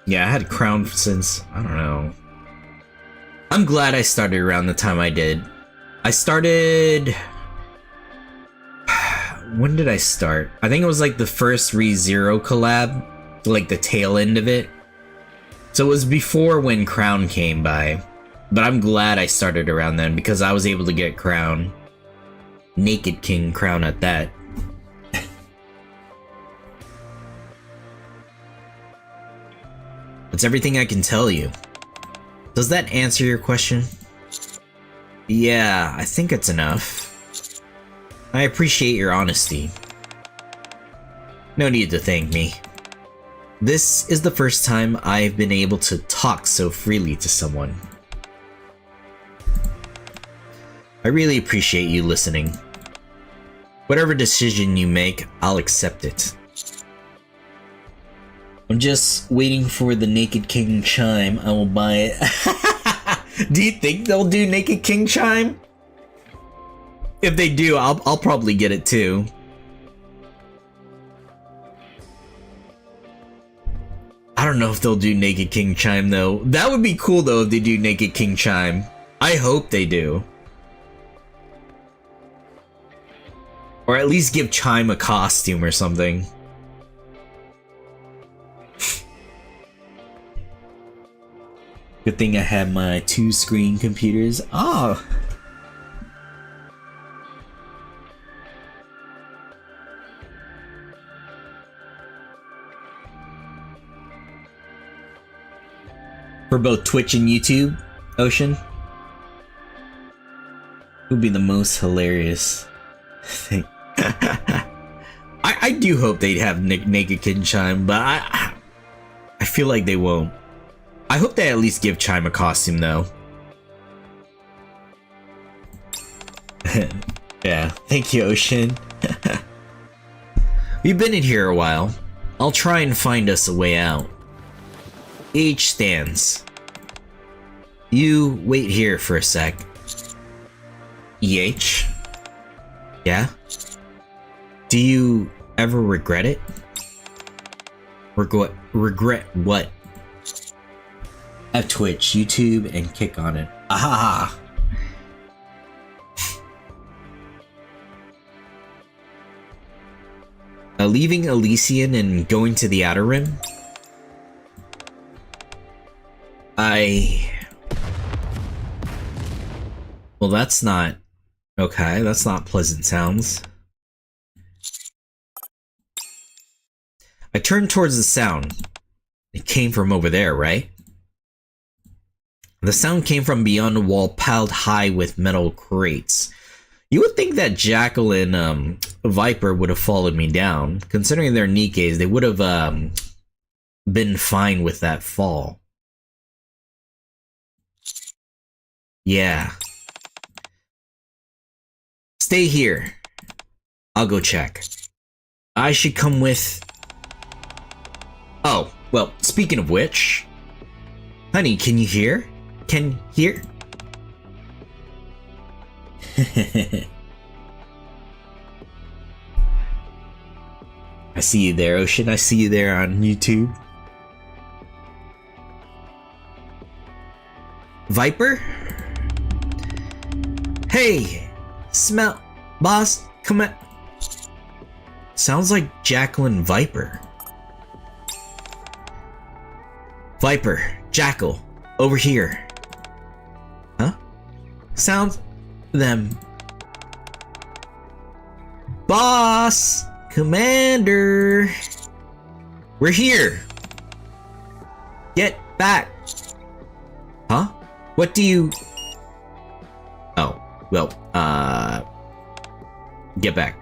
Yeah, I had Crown since, I don't know. I'm glad I started around the time I did. I started... When did I start? I think it was like the first ReZero collab, like the tail end of it. So it was before when Crown came by. But I'm glad I started around then because I was able to get Crown. Naked King Crown at that. That's everything I can tell you. Does that answer your question? Yeah, I think it's enough. I appreciate your honesty. No need to thank me. This is the first time I've been able to talk so freely to someone. I really appreciate you listening. Whatever decision you make, I'll accept it. I'm just waiting for the Naked King Chime. I will buy it. Do you think they'll do Naked King Chime? If they do, I'll probably get it too. I don't know if they'll do Naked King Chime though. That would be cool though if they do Naked King Chime. I hope they do. Or at least give Chime a costume or something. Good thing I have my 2-screen computers. Oh! For both Twitch and YouTube, Ocean? Who would be the most hilarious thing? I do hope they'd have Naked King Chime, but I feel like they won't. I hope they at least give Chime a costume though. Yeah, thank you, Ocean. We've been in here a while. I'll try and find us a way out. H stands. You wait here for a sec. EH? Yeah? Do you ever regret it? Regret what? I have Twitch, YouTube, and Kick on it. Aha! Leaving Elysion and going to the Outer Rim? Well, that's not... Okay, that's not pleasant sounds. I turned towards the sound. It came from over there, right? The sound came from beyond a wall piled high with metal crates. You would think that Jackal and Viper would have followed me down. Considering their NIKKEs, they would have been fine with that fall. Yeah. Stay here. I'll go check. I should come with... Oh, well, speaking of which... Honey, can you hear? Can hear? I see you there, Ocean. I see you there on YouTube. Viper? Hey! Smell... Boss, come at... Sounds like Jacqueline Viper. Viper, Jackal, over here. Huh? Sounds... them. Boss! Commander! We're here! Get back! Huh? What do you... Oh, well, get back.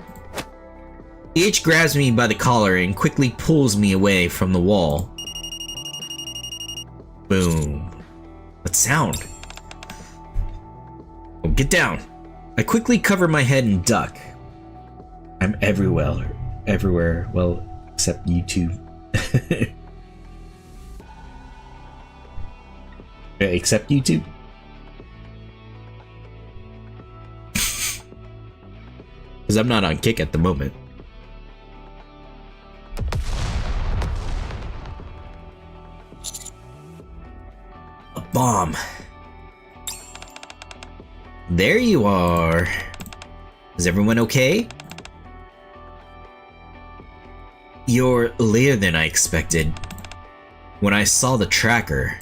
H grabs me by the collar and quickly pulls me away from the wall. Boom. What sound? Oh, get down. I quickly cover my head and duck. I'm everywhere, well, except YouTube. Except YouTube? Because I'm not on Kick at the moment. A bomb. There you are. Is everyone okay? You're later than I expected. When I saw the tracker,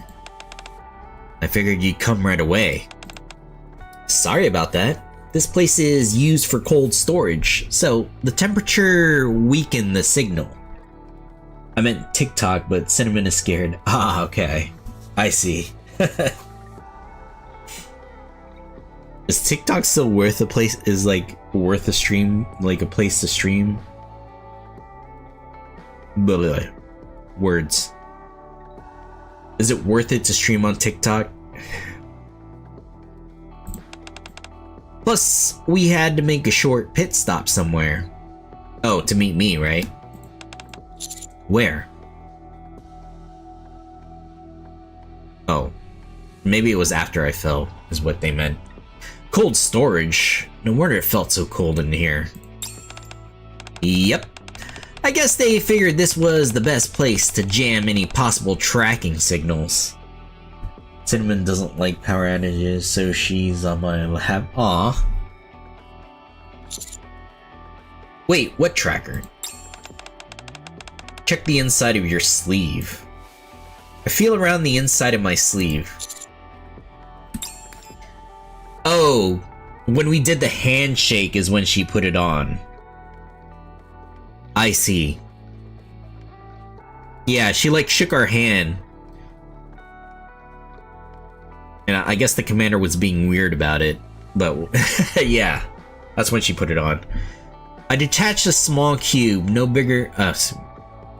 I figured you'd come right away. Sorry about that. This place is used for cold storage, so the temperature weakened the signal. I meant TikTok, but Cinnamon is scared. Ah, okay. I see. Is TikTok still worth a place? Is like worth a stream? Like a place to stream? Blah, blah, blah. Words. Is it worth it to stream on TikTok? Plus, we had to make a short pit stop somewhere. Oh, to meet me, right? Where? Oh. Maybe it was after I fell, is what they meant. Cold storage? No wonder it felt so cold in here. Yep. I guess they figured this was the best place to jam any possible tracking signals. Cinnamon doesn't like power outages, so she's on my lap. Aw. Wait, what tracker? Check the inside of your sleeve. I feel around the inside of my sleeve. Oh, when we did the handshake is when she put it on. I see. Yeah, she like shook our hand. And I guess the commander was being weird about it, but yeah, that's when she put it on. I detached a small cube, no bigger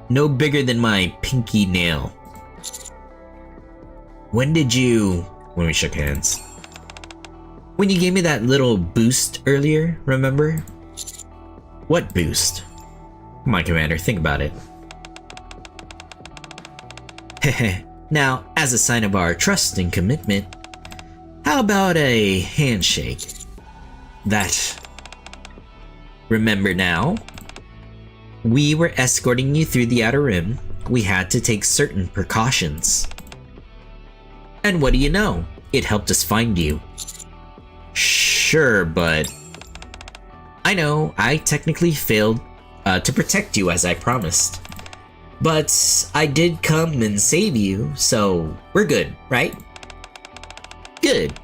than my pinky nail. When we shook hands? When you gave me that little boost earlier, remember? What boost? Come on, Commander, think about it. Heh. Now, as a sign of our trust and commitment, how about a handshake? That... Remember now? We were escorting you through the Outer Rim. We had to take certain precautions. And what do you know? It helped us find you. Sure, but... I know, I technically failed to protect you as I promised. But I did come and save you, so we're good, right? Good.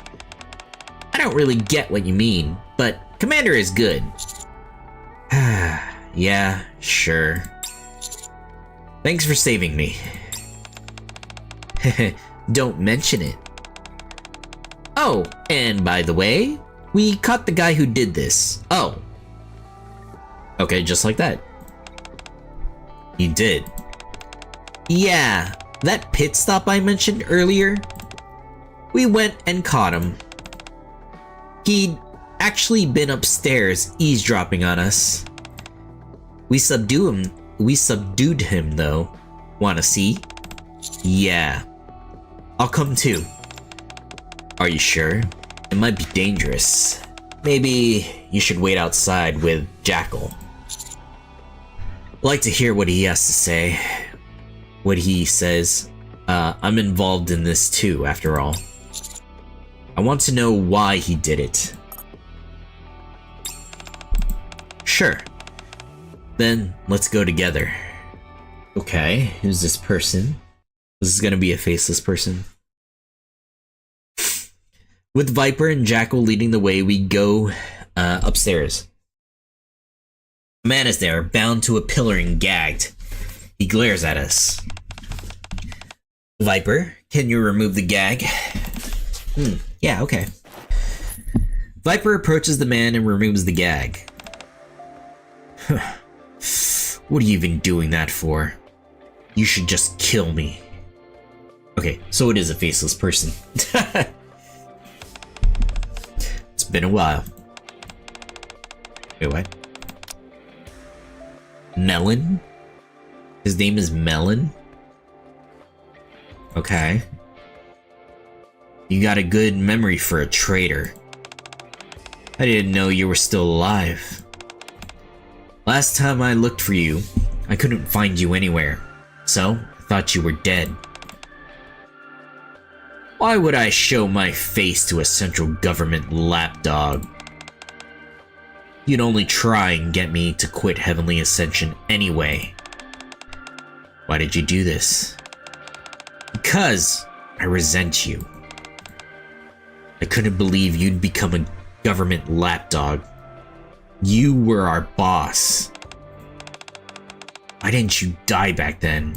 I don't really get what you mean, but Commander is good. Yeah, sure. Thanks for saving me. Don't mention it. Oh, and by the way, we caught the guy who did this. Oh. Okay, just like that. You did. Yeah, that pit stop I mentioned earlier. We went and caught him. He'd actually been upstairs eavesdropping on us. We subdued him though. Wanna see? Yeah. I'll come too. Are you sure? It might be dangerous. Maybe you should wait outside with Jackal. I'd like to hear what he has to say. What he says. I'm involved in this too, after all. I want to know why he did it. Sure. Then, let's go together. Okay, who's this person? This is gonna be a faceless person. With Viper and Jackal leading the way, we go upstairs. A man is there, bound to a pillar and gagged. He glares at us. Viper, can you remove the gag? Yeah, okay. Viper approaches the man and removes the gag. What are you even doing that for? You should just kill me. Okay, so it is a faceless person. It's been a while. Wait, what? Melon? His name is Melon? Okay. You got a good memory for a traitor. I didn't know you were still alive. Last time I looked for you, I couldn't find you anywhere, so I thought you were dead. Why would I show my face to a central government lapdog? You'd only try and get me to quit Heavenly Ascension anyway. Why did you do this? Because I resent you. I couldn't believe you'd become a government lapdog. You were our boss. Why didn't you die back then?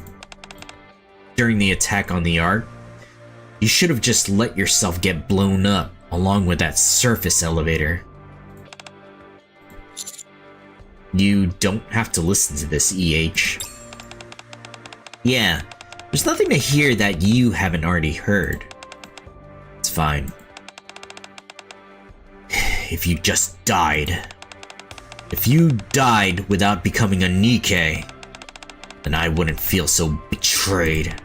During the attack on the Ark, you should have just let yourself get blown up along with that surface elevator. You don't have to listen to this, EH. Yeah, there's nothing to hear that you haven't already heard. It's fine. If you just died. If you died without becoming a NIKKE, then I wouldn't feel so betrayed.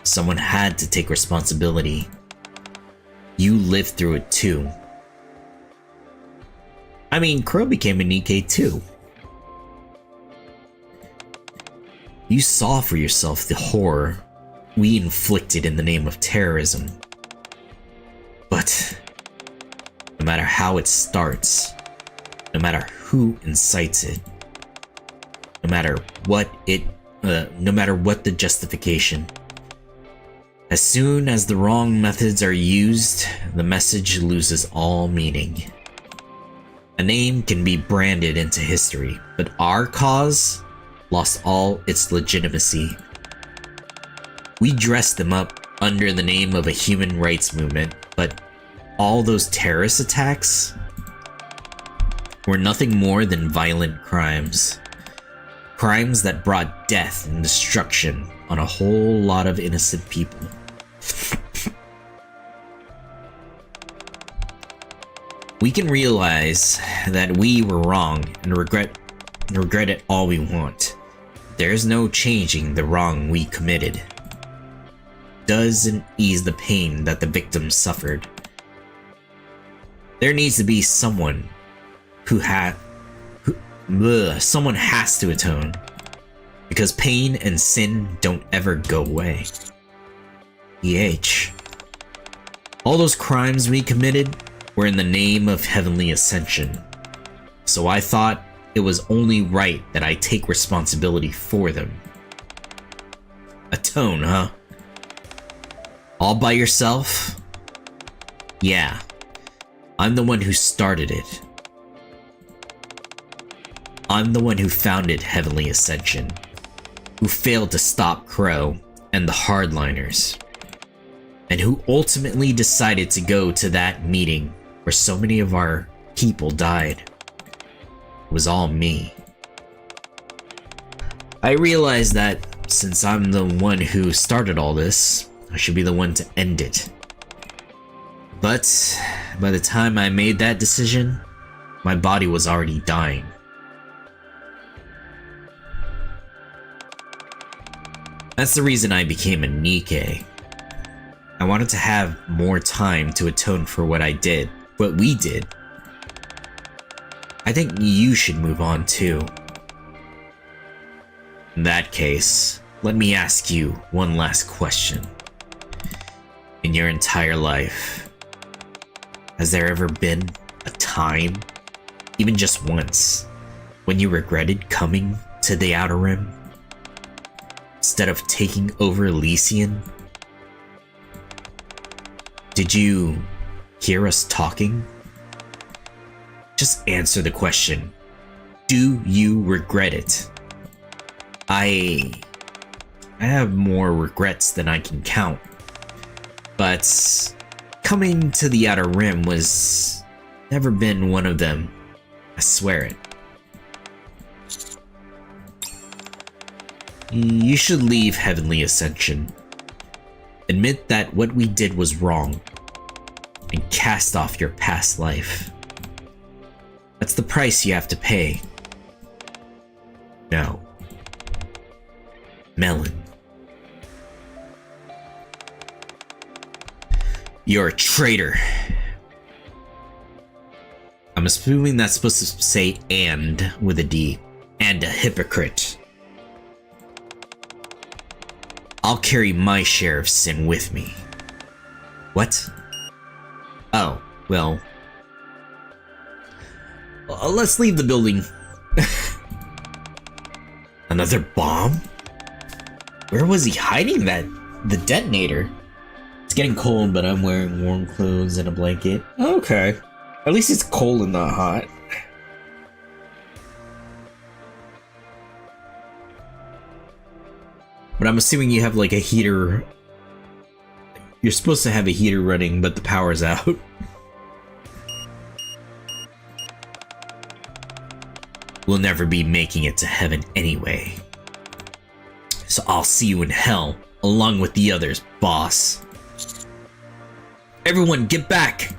Someone had to take responsibility. You lived through it too. I mean, Crow became a NIKKE too. You saw for yourself the horror we inflicted in the name of terrorism. But no matter how it starts, no matter who incites it, no matter what the justification, as soon as the wrong methods are used, the message loses all meaning. A name can be branded into history, but our cause lost all its legitimacy. We dressed them up under the name of a human rights movement, but all those terrorist attacks were nothing more than violent crimes. Crimes that brought death and destruction on a whole lot of innocent people. We can realize that we were wrong and regret it all we want. There's no changing the wrong we committed. Doesn't ease the pain that the victims suffered. There needs to be someone someone has to atone, because pain and sin don't ever go away. All those crimes we committed were in the name of Heavenly Ascension, so I thought it was only right that I take responsibility for them. Atone, huh? All by yourself? Yeah. I'm the one who started it. I'm the one who founded Heavenly Ascension, who failed to stop Crow and the hardliners, and who ultimately decided to go to that meeting where so many of our people died. It was all me. I realized that since I'm the one who started all this, I should be the one to end it. But by the time I made that decision, my body was already dying. That's the reason I became a NIKKE. I wanted to have more time to atone for what I did, what we did. I think you should move on too. In that case, let me ask you one last question. In your entire life, has there ever been a time, even just once, when you regretted coming to the Outer Rim instead of taking over Elysion? Did you hear us talking? Just answer the question. Do you regret it? I have more regrets than I can count. But coming to the Outer Rim was never been one of them. I swear it. You should leave Heavenly Ascension. Admit that what we did was wrong, and cast off your past life. That's the price you have to pay. No. Melon. You're a traitor. I'm assuming that's supposed to say "and" with a D. And a hypocrite. I'll carry my share of sin with me. What? Oh, well. Let's leave the building. Another bomb? Where was he hiding the detonator? It's getting cold, but I'm wearing warm clothes and a blanket. Okay. At least it's cold and not hot. But I'm assuming you have like a heater. You're supposed to have a heater running, but the power's out. We'll never be making it to heaven anyway. So I'll see you in hell, along with the others, boss. Everyone, get back!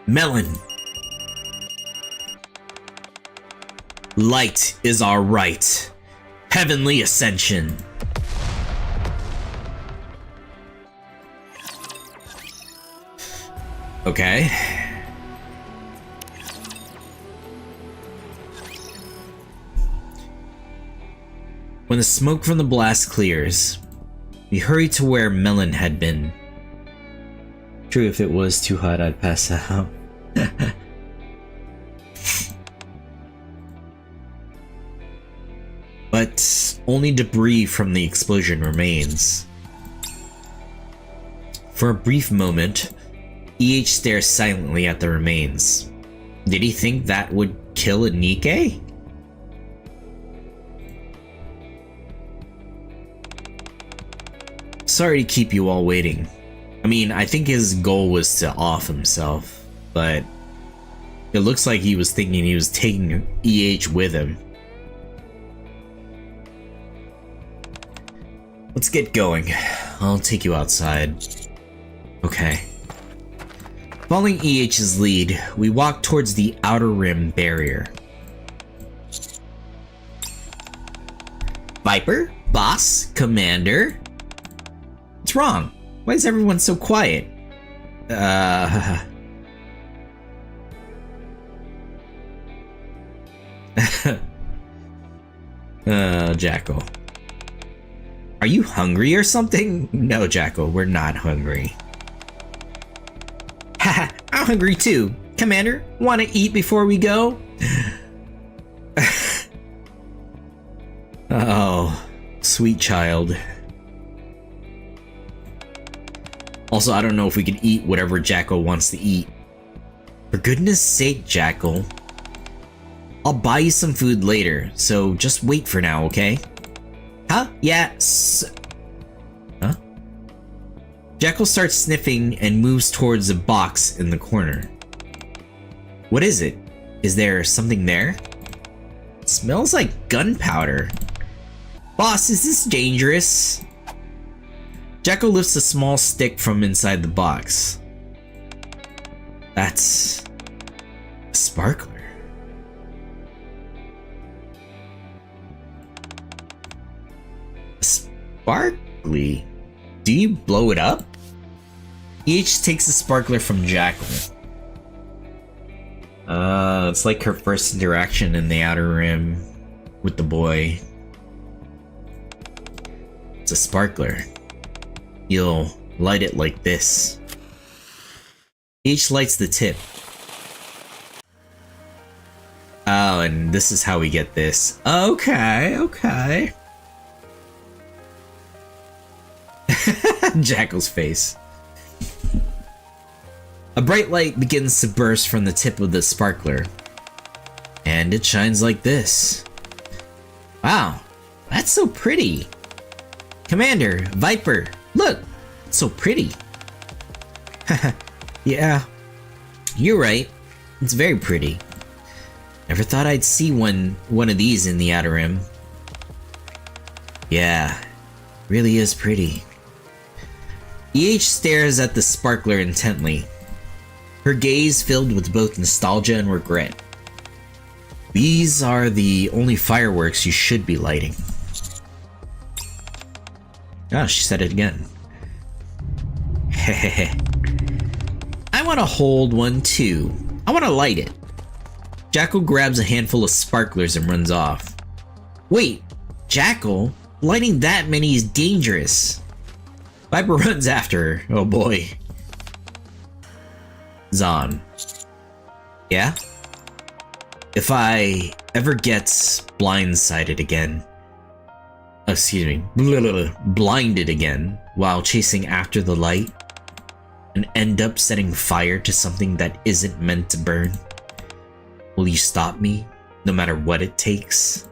Melon. Light is our right. Heavenly Ascension. Okay. When the smoke from the blast clears, we hurry to where Melon had been. True, if it was too hot, I'd pass out. But only debris from the explosion remains. For a brief moment, EH stares silently at the remains. Did he think that would kill a NIKKE? Sorry to keep you all waiting. I mean, I think his goal was to off himself, but it looks like he was thinking he was taking EH with him. Let's get going. I'll take you outside. Okay. Following EH's lead, we walk towards the Outer Rim barrier. Viper? Boss? Commander? What's wrong? Why is everyone so quiet? Jackal. Are you hungry or something? No, Jackal, we're not hungry. Haha, I'm hungry too. Commander, wanna eat before we go? Oh, sweet child. Also, I don't know if we can eat whatever Jackal wants to eat. For goodness sake, Jackal. I'll buy you some food later, so just wait for now, okay? Huh? Yeah, huh? Jackal starts sniffing and moves towards a box in the corner. What is it? Is there something there? It smells like gunpowder. Boss, is this dangerous? Jackal lifts a small stick from inside the box. That's a sparkler. Sparkly? Do you blow it up? Each takes a sparkler from Jackal. It's like her first interaction in the Outer Rim with the boy. It's a sparkler. You'll light it like this. Each lights the tip. Oh, and this is how we get this. Okay, okay. Jackal's face. A bright light begins to burst from the tip of the sparkler. And it shines like this. Wow, that's so pretty. Commander, Viper, look, it's so pretty. Yeah, you're right. It's very pretty. Never thought I'd see one of these in the Outer Rim. Yeah, really is pretty. EH stares at the sparkler intently, her gaze filled with both nostalgia and regret. These are the only fireworks you should be lighting. Oh, she said it again. Hehehe. I want to hold one too. I want to light it. Jackal grabs a handful of sparklers and runs off. Wait, Jackal? Lighting that many is dangerous. Viper runs after her. Oh boy. Zahn. Yeah? If I ever get blindsided again, blinded again while chasing after the light and end up setting fire to something that isn't meant to burn, will you stop me no matter what it takes?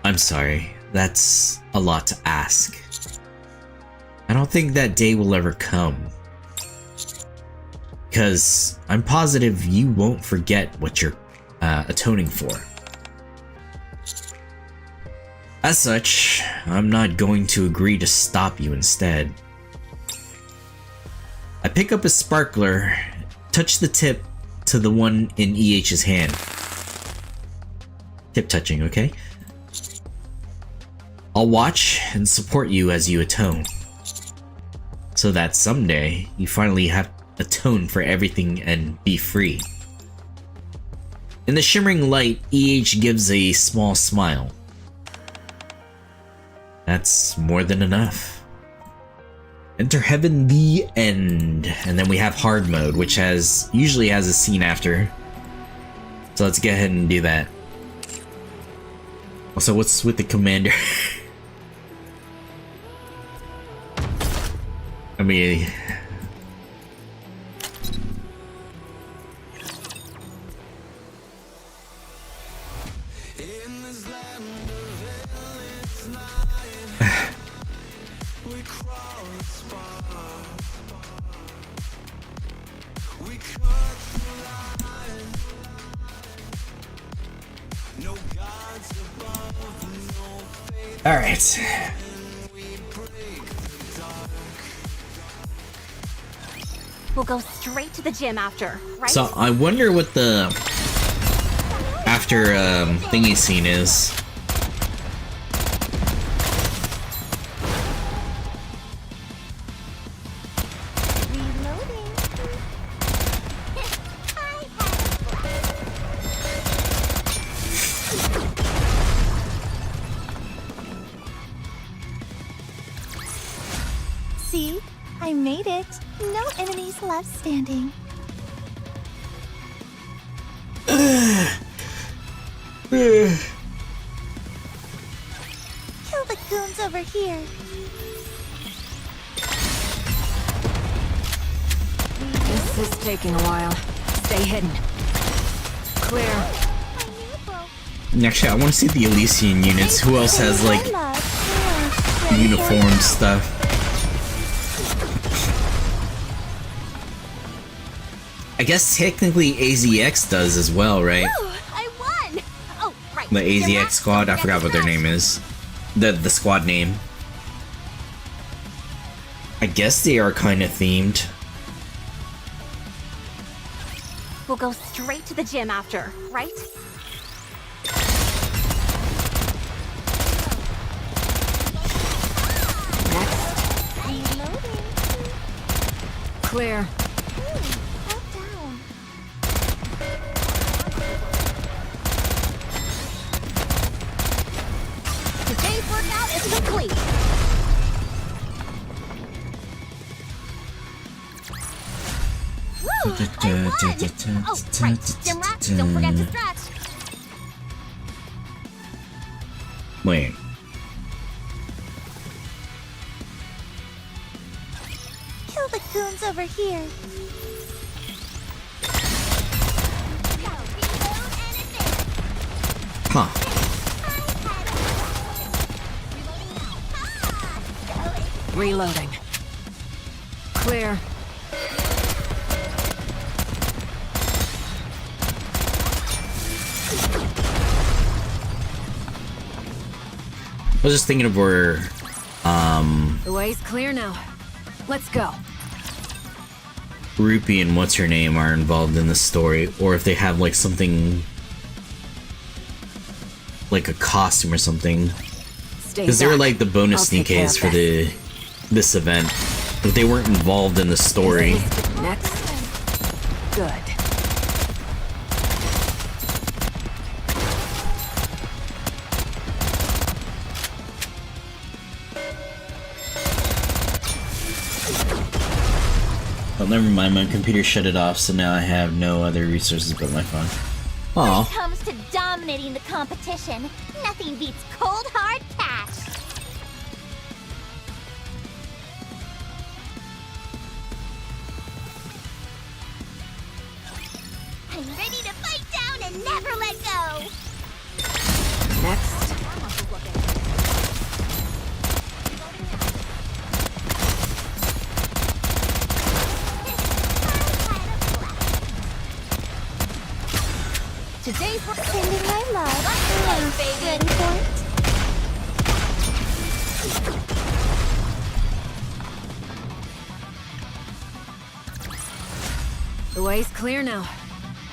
I'm sorry, that's a lot to ask. I don't think that day will ever come. Because I'm positive you won't forget what you're atoning for. As such, I'm not going to agree to stop you instead. I pick up a sparkler, touch the tip to the one in EH's hand. Tip touching, okay? I'll watch and support you as you atone, so that someday you finally have atone for everything and be free. In the shimmering light, EH gives a small smile. That's more than enough. Enter Heaven, the end. And then we have hard mode, which usually has a scene after. So let's go ahead and do that. Also, what's with the commander? I mean... Alright. We'll go straight to the gym after, right? So I wonder what the after thingy scene is. See? I made it. No enemies left standing. Kill the over here. This is taking a while. Stay hidden. Clear. Actually, I want to see the Elysian units. Who else has, like, uniform stuff? I guess technically AZX does as well, right? Ooh, I won! Oh, right. The AZX squad, I forgot what their name is. The squad name. I guess they are kind of themed. We'll go straight to the gym after, right? Clear. Today's workout is complete. Woo, I won! Oh, right. Gym rat, don't forget to stretch. Wait. Kill the goons over here. Huh. Reloading. Clear. I was just thinking of where, The way's clear now. Let's go. Rupee and what's her name are involved in the story, or if they have like something, like a costume or something. Because they were like the bonus I'll take care sneakers of for this event, but they weren't involved in the story. Next. Good. But never mind, my computer shut it off, so now I have no other resources but my phone. When Aw. it comes to dominating the competition, nothing beats cold hard cash. I'm ready to fight down and never let go. Next. Today's work. Sending my love. Baby. Ready for it? The way's clear now.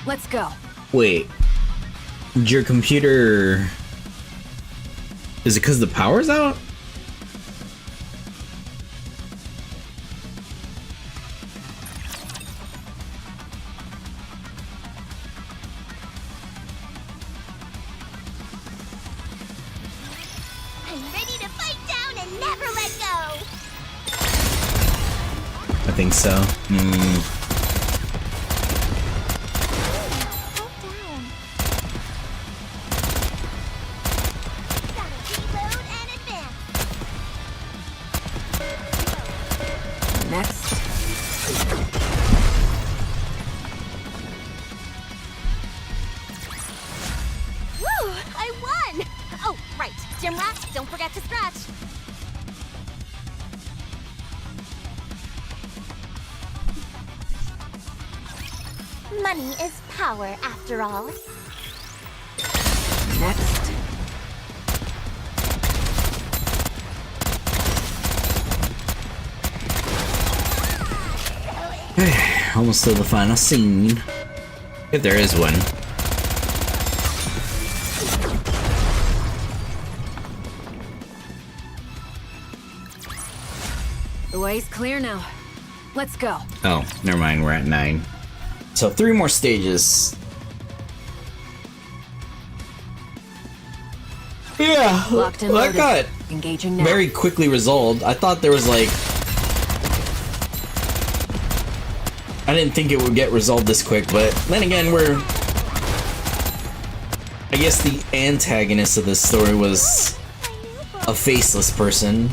Let's go. Wait. Your computer... Is it because the power's out? I'm ready to fight down and never let go. I think so. Calm down. Gotta reload and advance. Next. Woo! I won! Oh, right. Gym rat, don't forget to stretch. Money is power, after all. Next. Almost to the final scene. If there is one. The way's clear now. Let's go. Oh, never mind, we're at 9. So 3 more stages. Yeah, Locked and that loaded. got Engaging now. very quickly resolved. I thought there was like... I didn't think it would get resolved this quick, but then again, we're... I guess the antagonist of this story was a faceless person.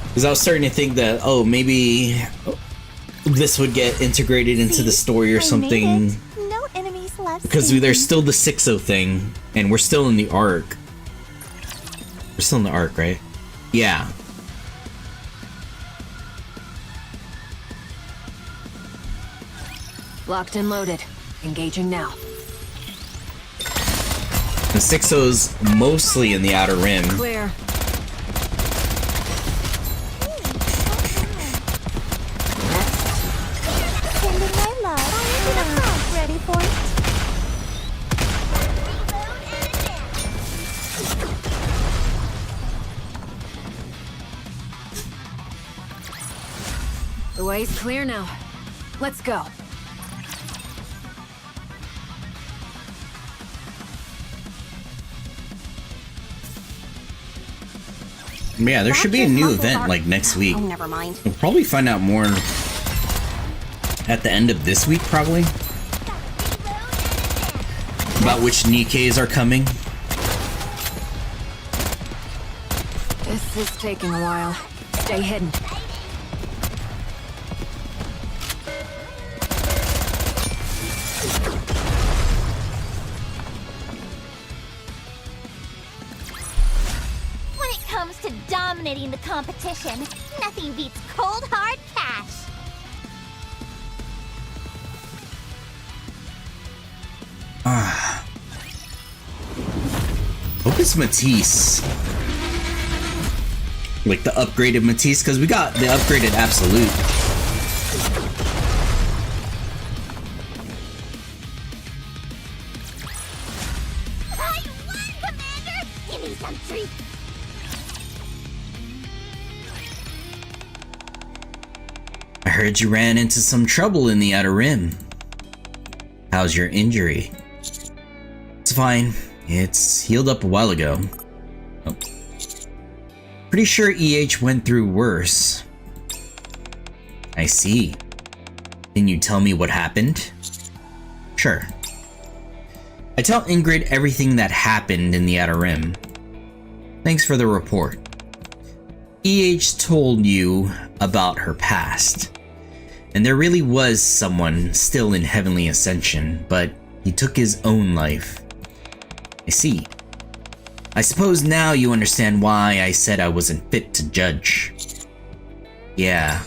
Because I was starting to think that, oh, maybe this would get integrated into the story or something. No enemies left. Because there's still the 6-0 thing, and we're still in the arc. We're still in the arc, right? Yeah. Locked and loaded. Engaging now. The 6-0's mostly in the Outer Rim. Clear. Sending my love. Ready for it? The way's clear now. Let's go. Yeah, there should be a new event like next week. Oh, never mind. We'll probably find out more at the end of this week, probably. About which NIKKEs are coming. This is taking a while. Stay hidden. When it comes to dominating the competition, nothing beats cold hard cash. Hope it's Matisse. Like the upgraded Matisse, because we got the upgraded Absolute. I won, Commander! Give me some treats! I heard you ran into some trouble in the Outer Rim. How's your injury? It's fine. It's healed up a while ago. Oh. Pretty sure EH went through worse. I see. Can you tell me what happened? Sure. I tell Ingrid everything that happened in the Outer Rim. Thanks for the report. EH told you about her past. And there really was someone still in Heavenly Ascension, but he took his own life. I see. I suppose now you understand why I said I wasn't fit to judge. Yeah.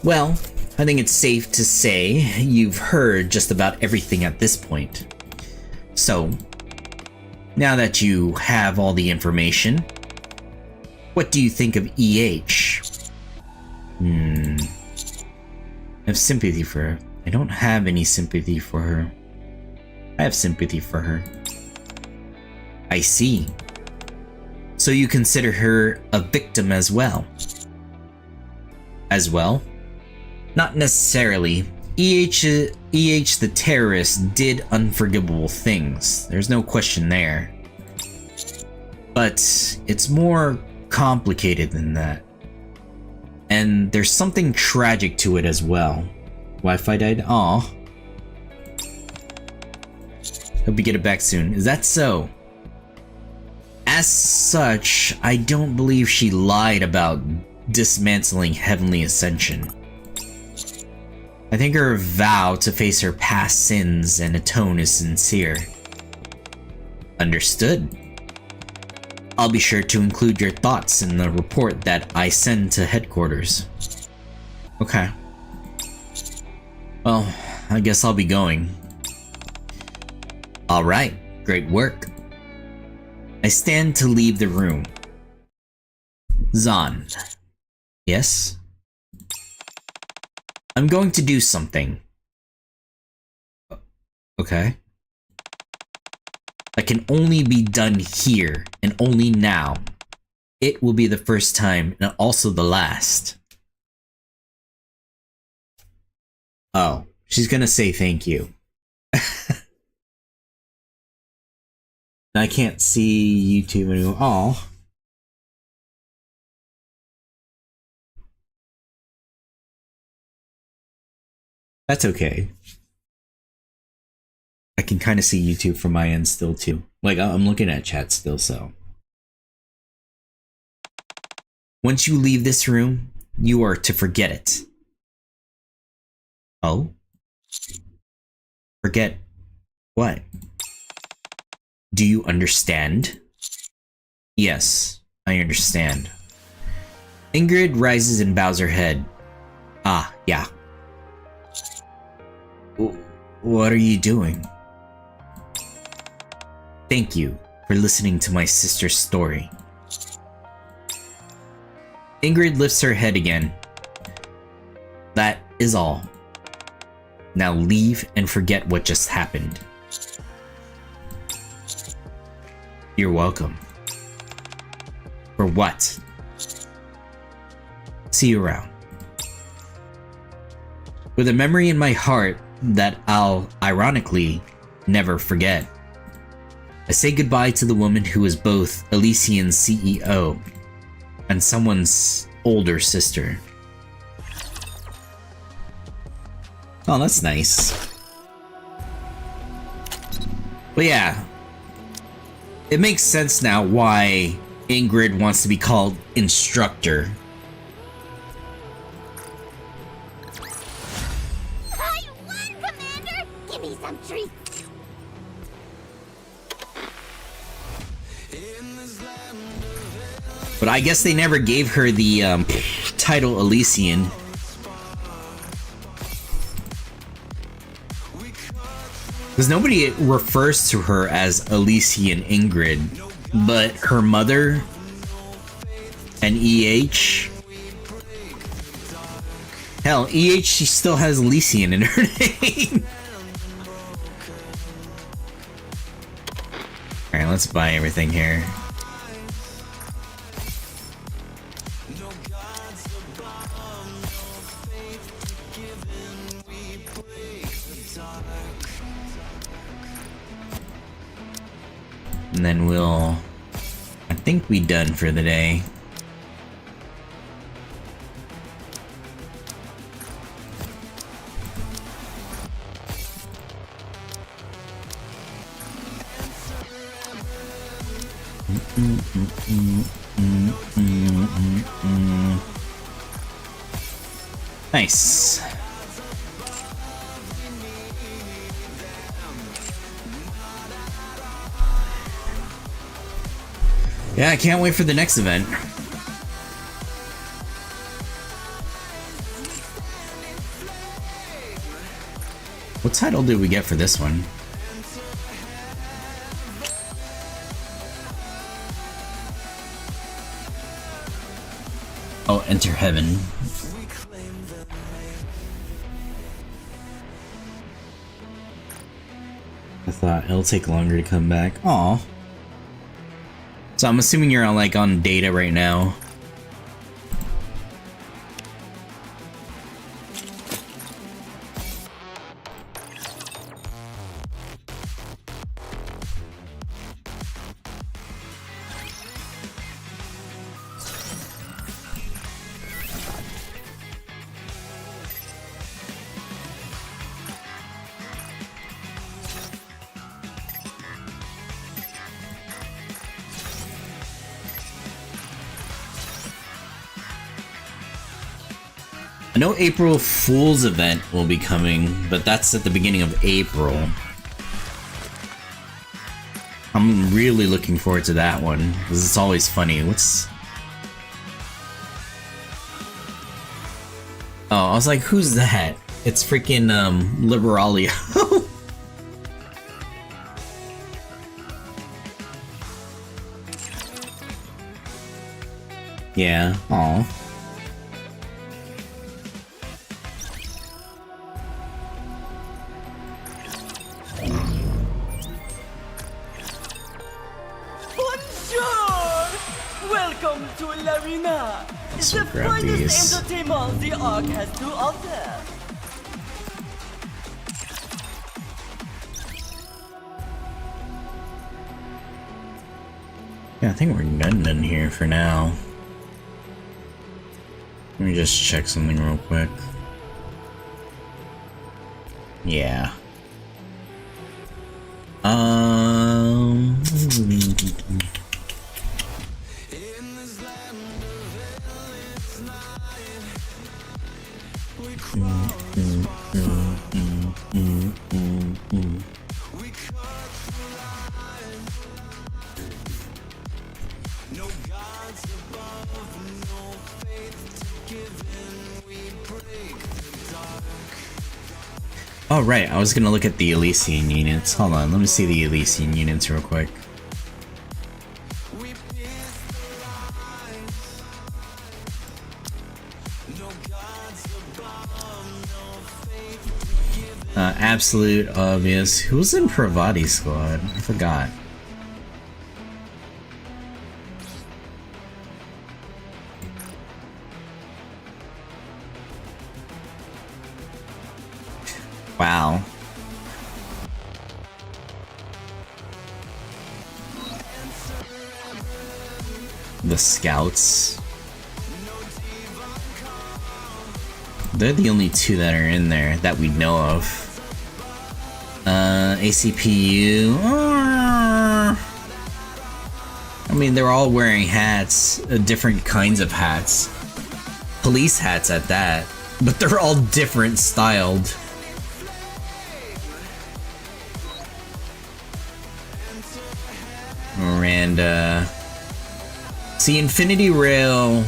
Well, I think it's safe to say you've heard just about everything at this point. So, now that you have all the information, what do you think of EH? I have sympathy for her. I don't have any sympathy for her. I have sympathy for her. I see. So you consider her a victim as well? As well? Not necessarily. EH the terrorist did unforgivable things. There's no question there. But it's more complicated than that. And there's something tragic to it as well. Wi-Fi died? Aw. Hope you get it back soon. Is that so? As such, I don't believe she lied about dismantling Heavenly Ascension. I think her vow to face her past sins and atone is sincere. Understood. I'll be sure to include your thoughts in the report that I send to headquarters. Okay. Well, I guess I'll be going. Alright, great work. I stand to leave the room. Zahn. Yes? I'm going to do something. Okay. That can only be done here, and only now. It will be the first time, and also the last. Oh, she's gonna say thank you. I can't see YouTube anymore. Oh. That's okay. I can kind of see YouTube from my end still too. Like I'm looking at chat still, so. Once you leave this room, you are to forget it. Oh? Forget what? Do you understand? Yes, I understand. Ingrid rises and bows her head. Ah, yeah. What are you doing? Thank you for listening to my sister's story. Ingrid lifts her head again. That is all. Now leave and forget what just happened. You're welcome. For what? See you around. With a memory in my heart that I'll, ironically, never forget, I say goodbye to the woman who is both Elysion's CEO and someone's older sister. Oh, that's nice. But yeah, it makes sense now why Ingrid wants to be called instructor. I won, Commander! Give me some treats! But I guess they never gave her the title Elysion. Because nobody refers to her as Elysion Ingrid, but her mother and EH. Hell, EH, she still has Elysion in her name. Alright, let's buy everything here. And then we'll... I think we done for the day. Nice. Yeah, I can't wait for the next event. What title did we get for this one? Oh, Enter Heaven. I thought it'll take longer to come back. Aw. So I'm assuming you're on, like, on data right now. I know April Fool's event will be coming, but that's at the beginning of April. I'm really looking forward to that one, because it's always funny. What's... Oh, I was like, who's that? It's freaking, Liberalia. Yeah, aw. Welcome to Larina! It's So the grab these. finest entertainment the Ark has to offer! Yeah, I think we're done here for now. Let me just check something real quick. Yeah. Oh right, I was gonna look at the Elysion units. Hold on, let me see the Elysion units real quick. Absolute obvious. Who's in Pravati squad? I forgot. Wow. The scouts. They're the only two that are in there that we know of. ACPU. I mean, they're all wearing hats, different kinds of hats. Police hats at that. But they're all different styled. Miranda. See, Infinity Rail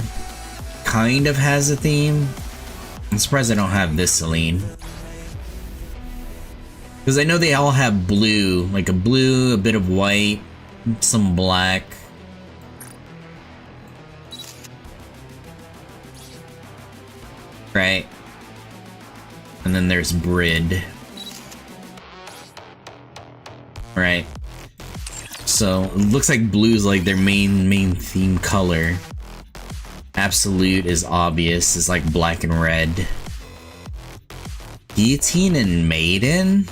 kind of has a theme. I'm surprised I don't have this Celine. Because I know they all have blue, like a blue, a bit of white, some black. Right? And then there's Brid. Right? So, it looks like blue's like their main theme color. Absolute is obvious, it's like black and red. Guillotine and Maiden?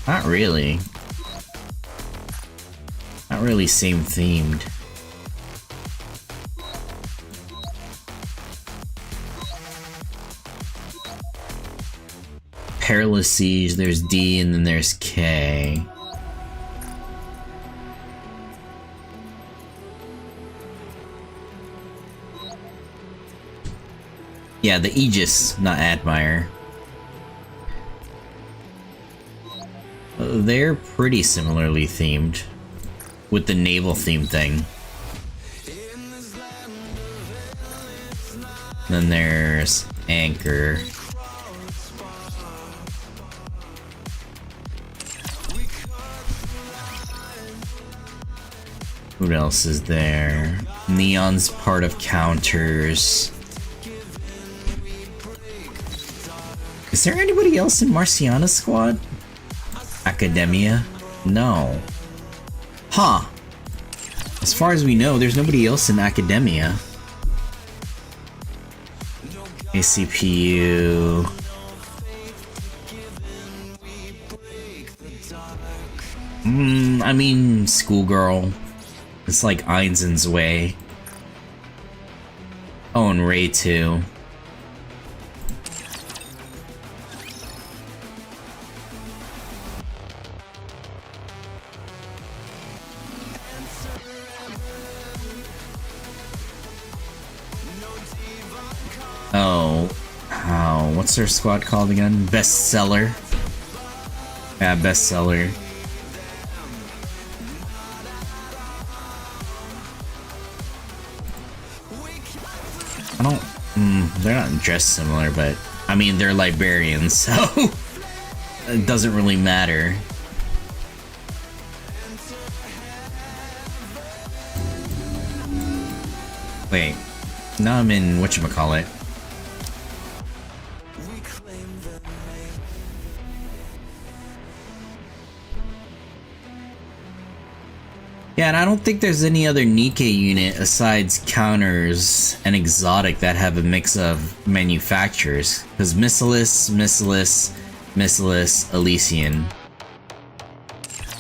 Not really. Not really same themed. Perilous Siege, there's D, and then there's K. Yeah, the Aegis, not Admire. They're pretty similarly themed, with the naval theme thing. Then there's Anchor. What else is there? Neon's part of Counters. Is there anybody else in Marciana's squad? Academia? No. Huh. As far as we know, there's nobody else in Academia. ACPU. I mean, Schoolgirl. It's like Einstein's way. Oh, and Ray too. Oh, what's their squad called again? Bestseller. Yeah, Bestseller. I don't, they're not dressed similar, but, I mean, they're librarians, so it doesn't really matter. Wait, now I'm in whatchamacallit. Yeah, and I don't think there's any other NIKKE unit asides Counters and Exotic that have a mix of manufacturers. Because Missilus, Elysion.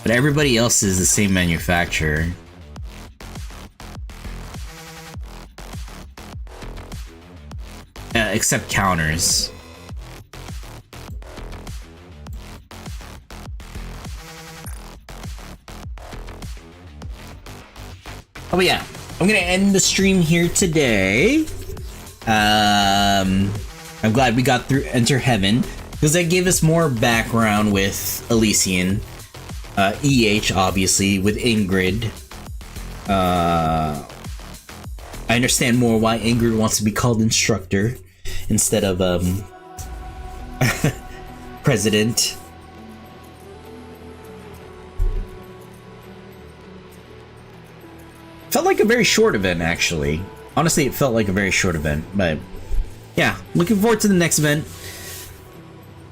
But everybody else is the same manufacturer. Except Counters. Oh yeah, I'm gonna end the stream here today. I'm glad we got through Enter Heaven because that gave us more background with Elysion, EH obviously with Ingrid. I understand more why Ingrid wants to be called instructor instead of president. Felt like a very short event, actually. Honestly, it felt like a very short event, but yeah, looking forward to the next event.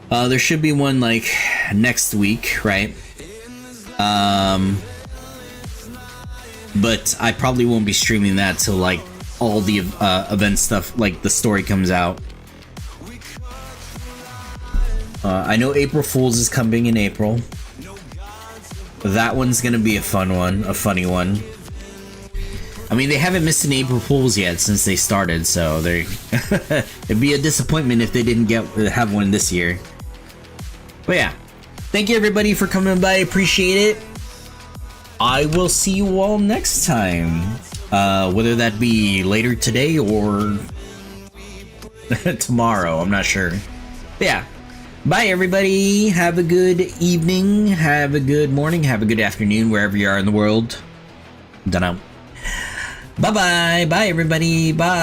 There should be one like next week, right? But I probably won't be streaming that till like all the event stuff, like the story comes out. I know April Fool's is coming in April. That one's gonna be a fun one, a funny one. I mean, they haven't missed an April Fool's yet since they started, so they it'd be a disappointment if they didn't have one this year. But yeah, thank you everybody for coming by. Appreciate it. I will see you all next time, whether that be later today or tomorrow. I'm not sure. But yeah, bye everybody. Have a good evening. Have a good morning. Have a good afternoon wherever you are in the world. Dunno. Bye-bye. Bye, everybody. Bye.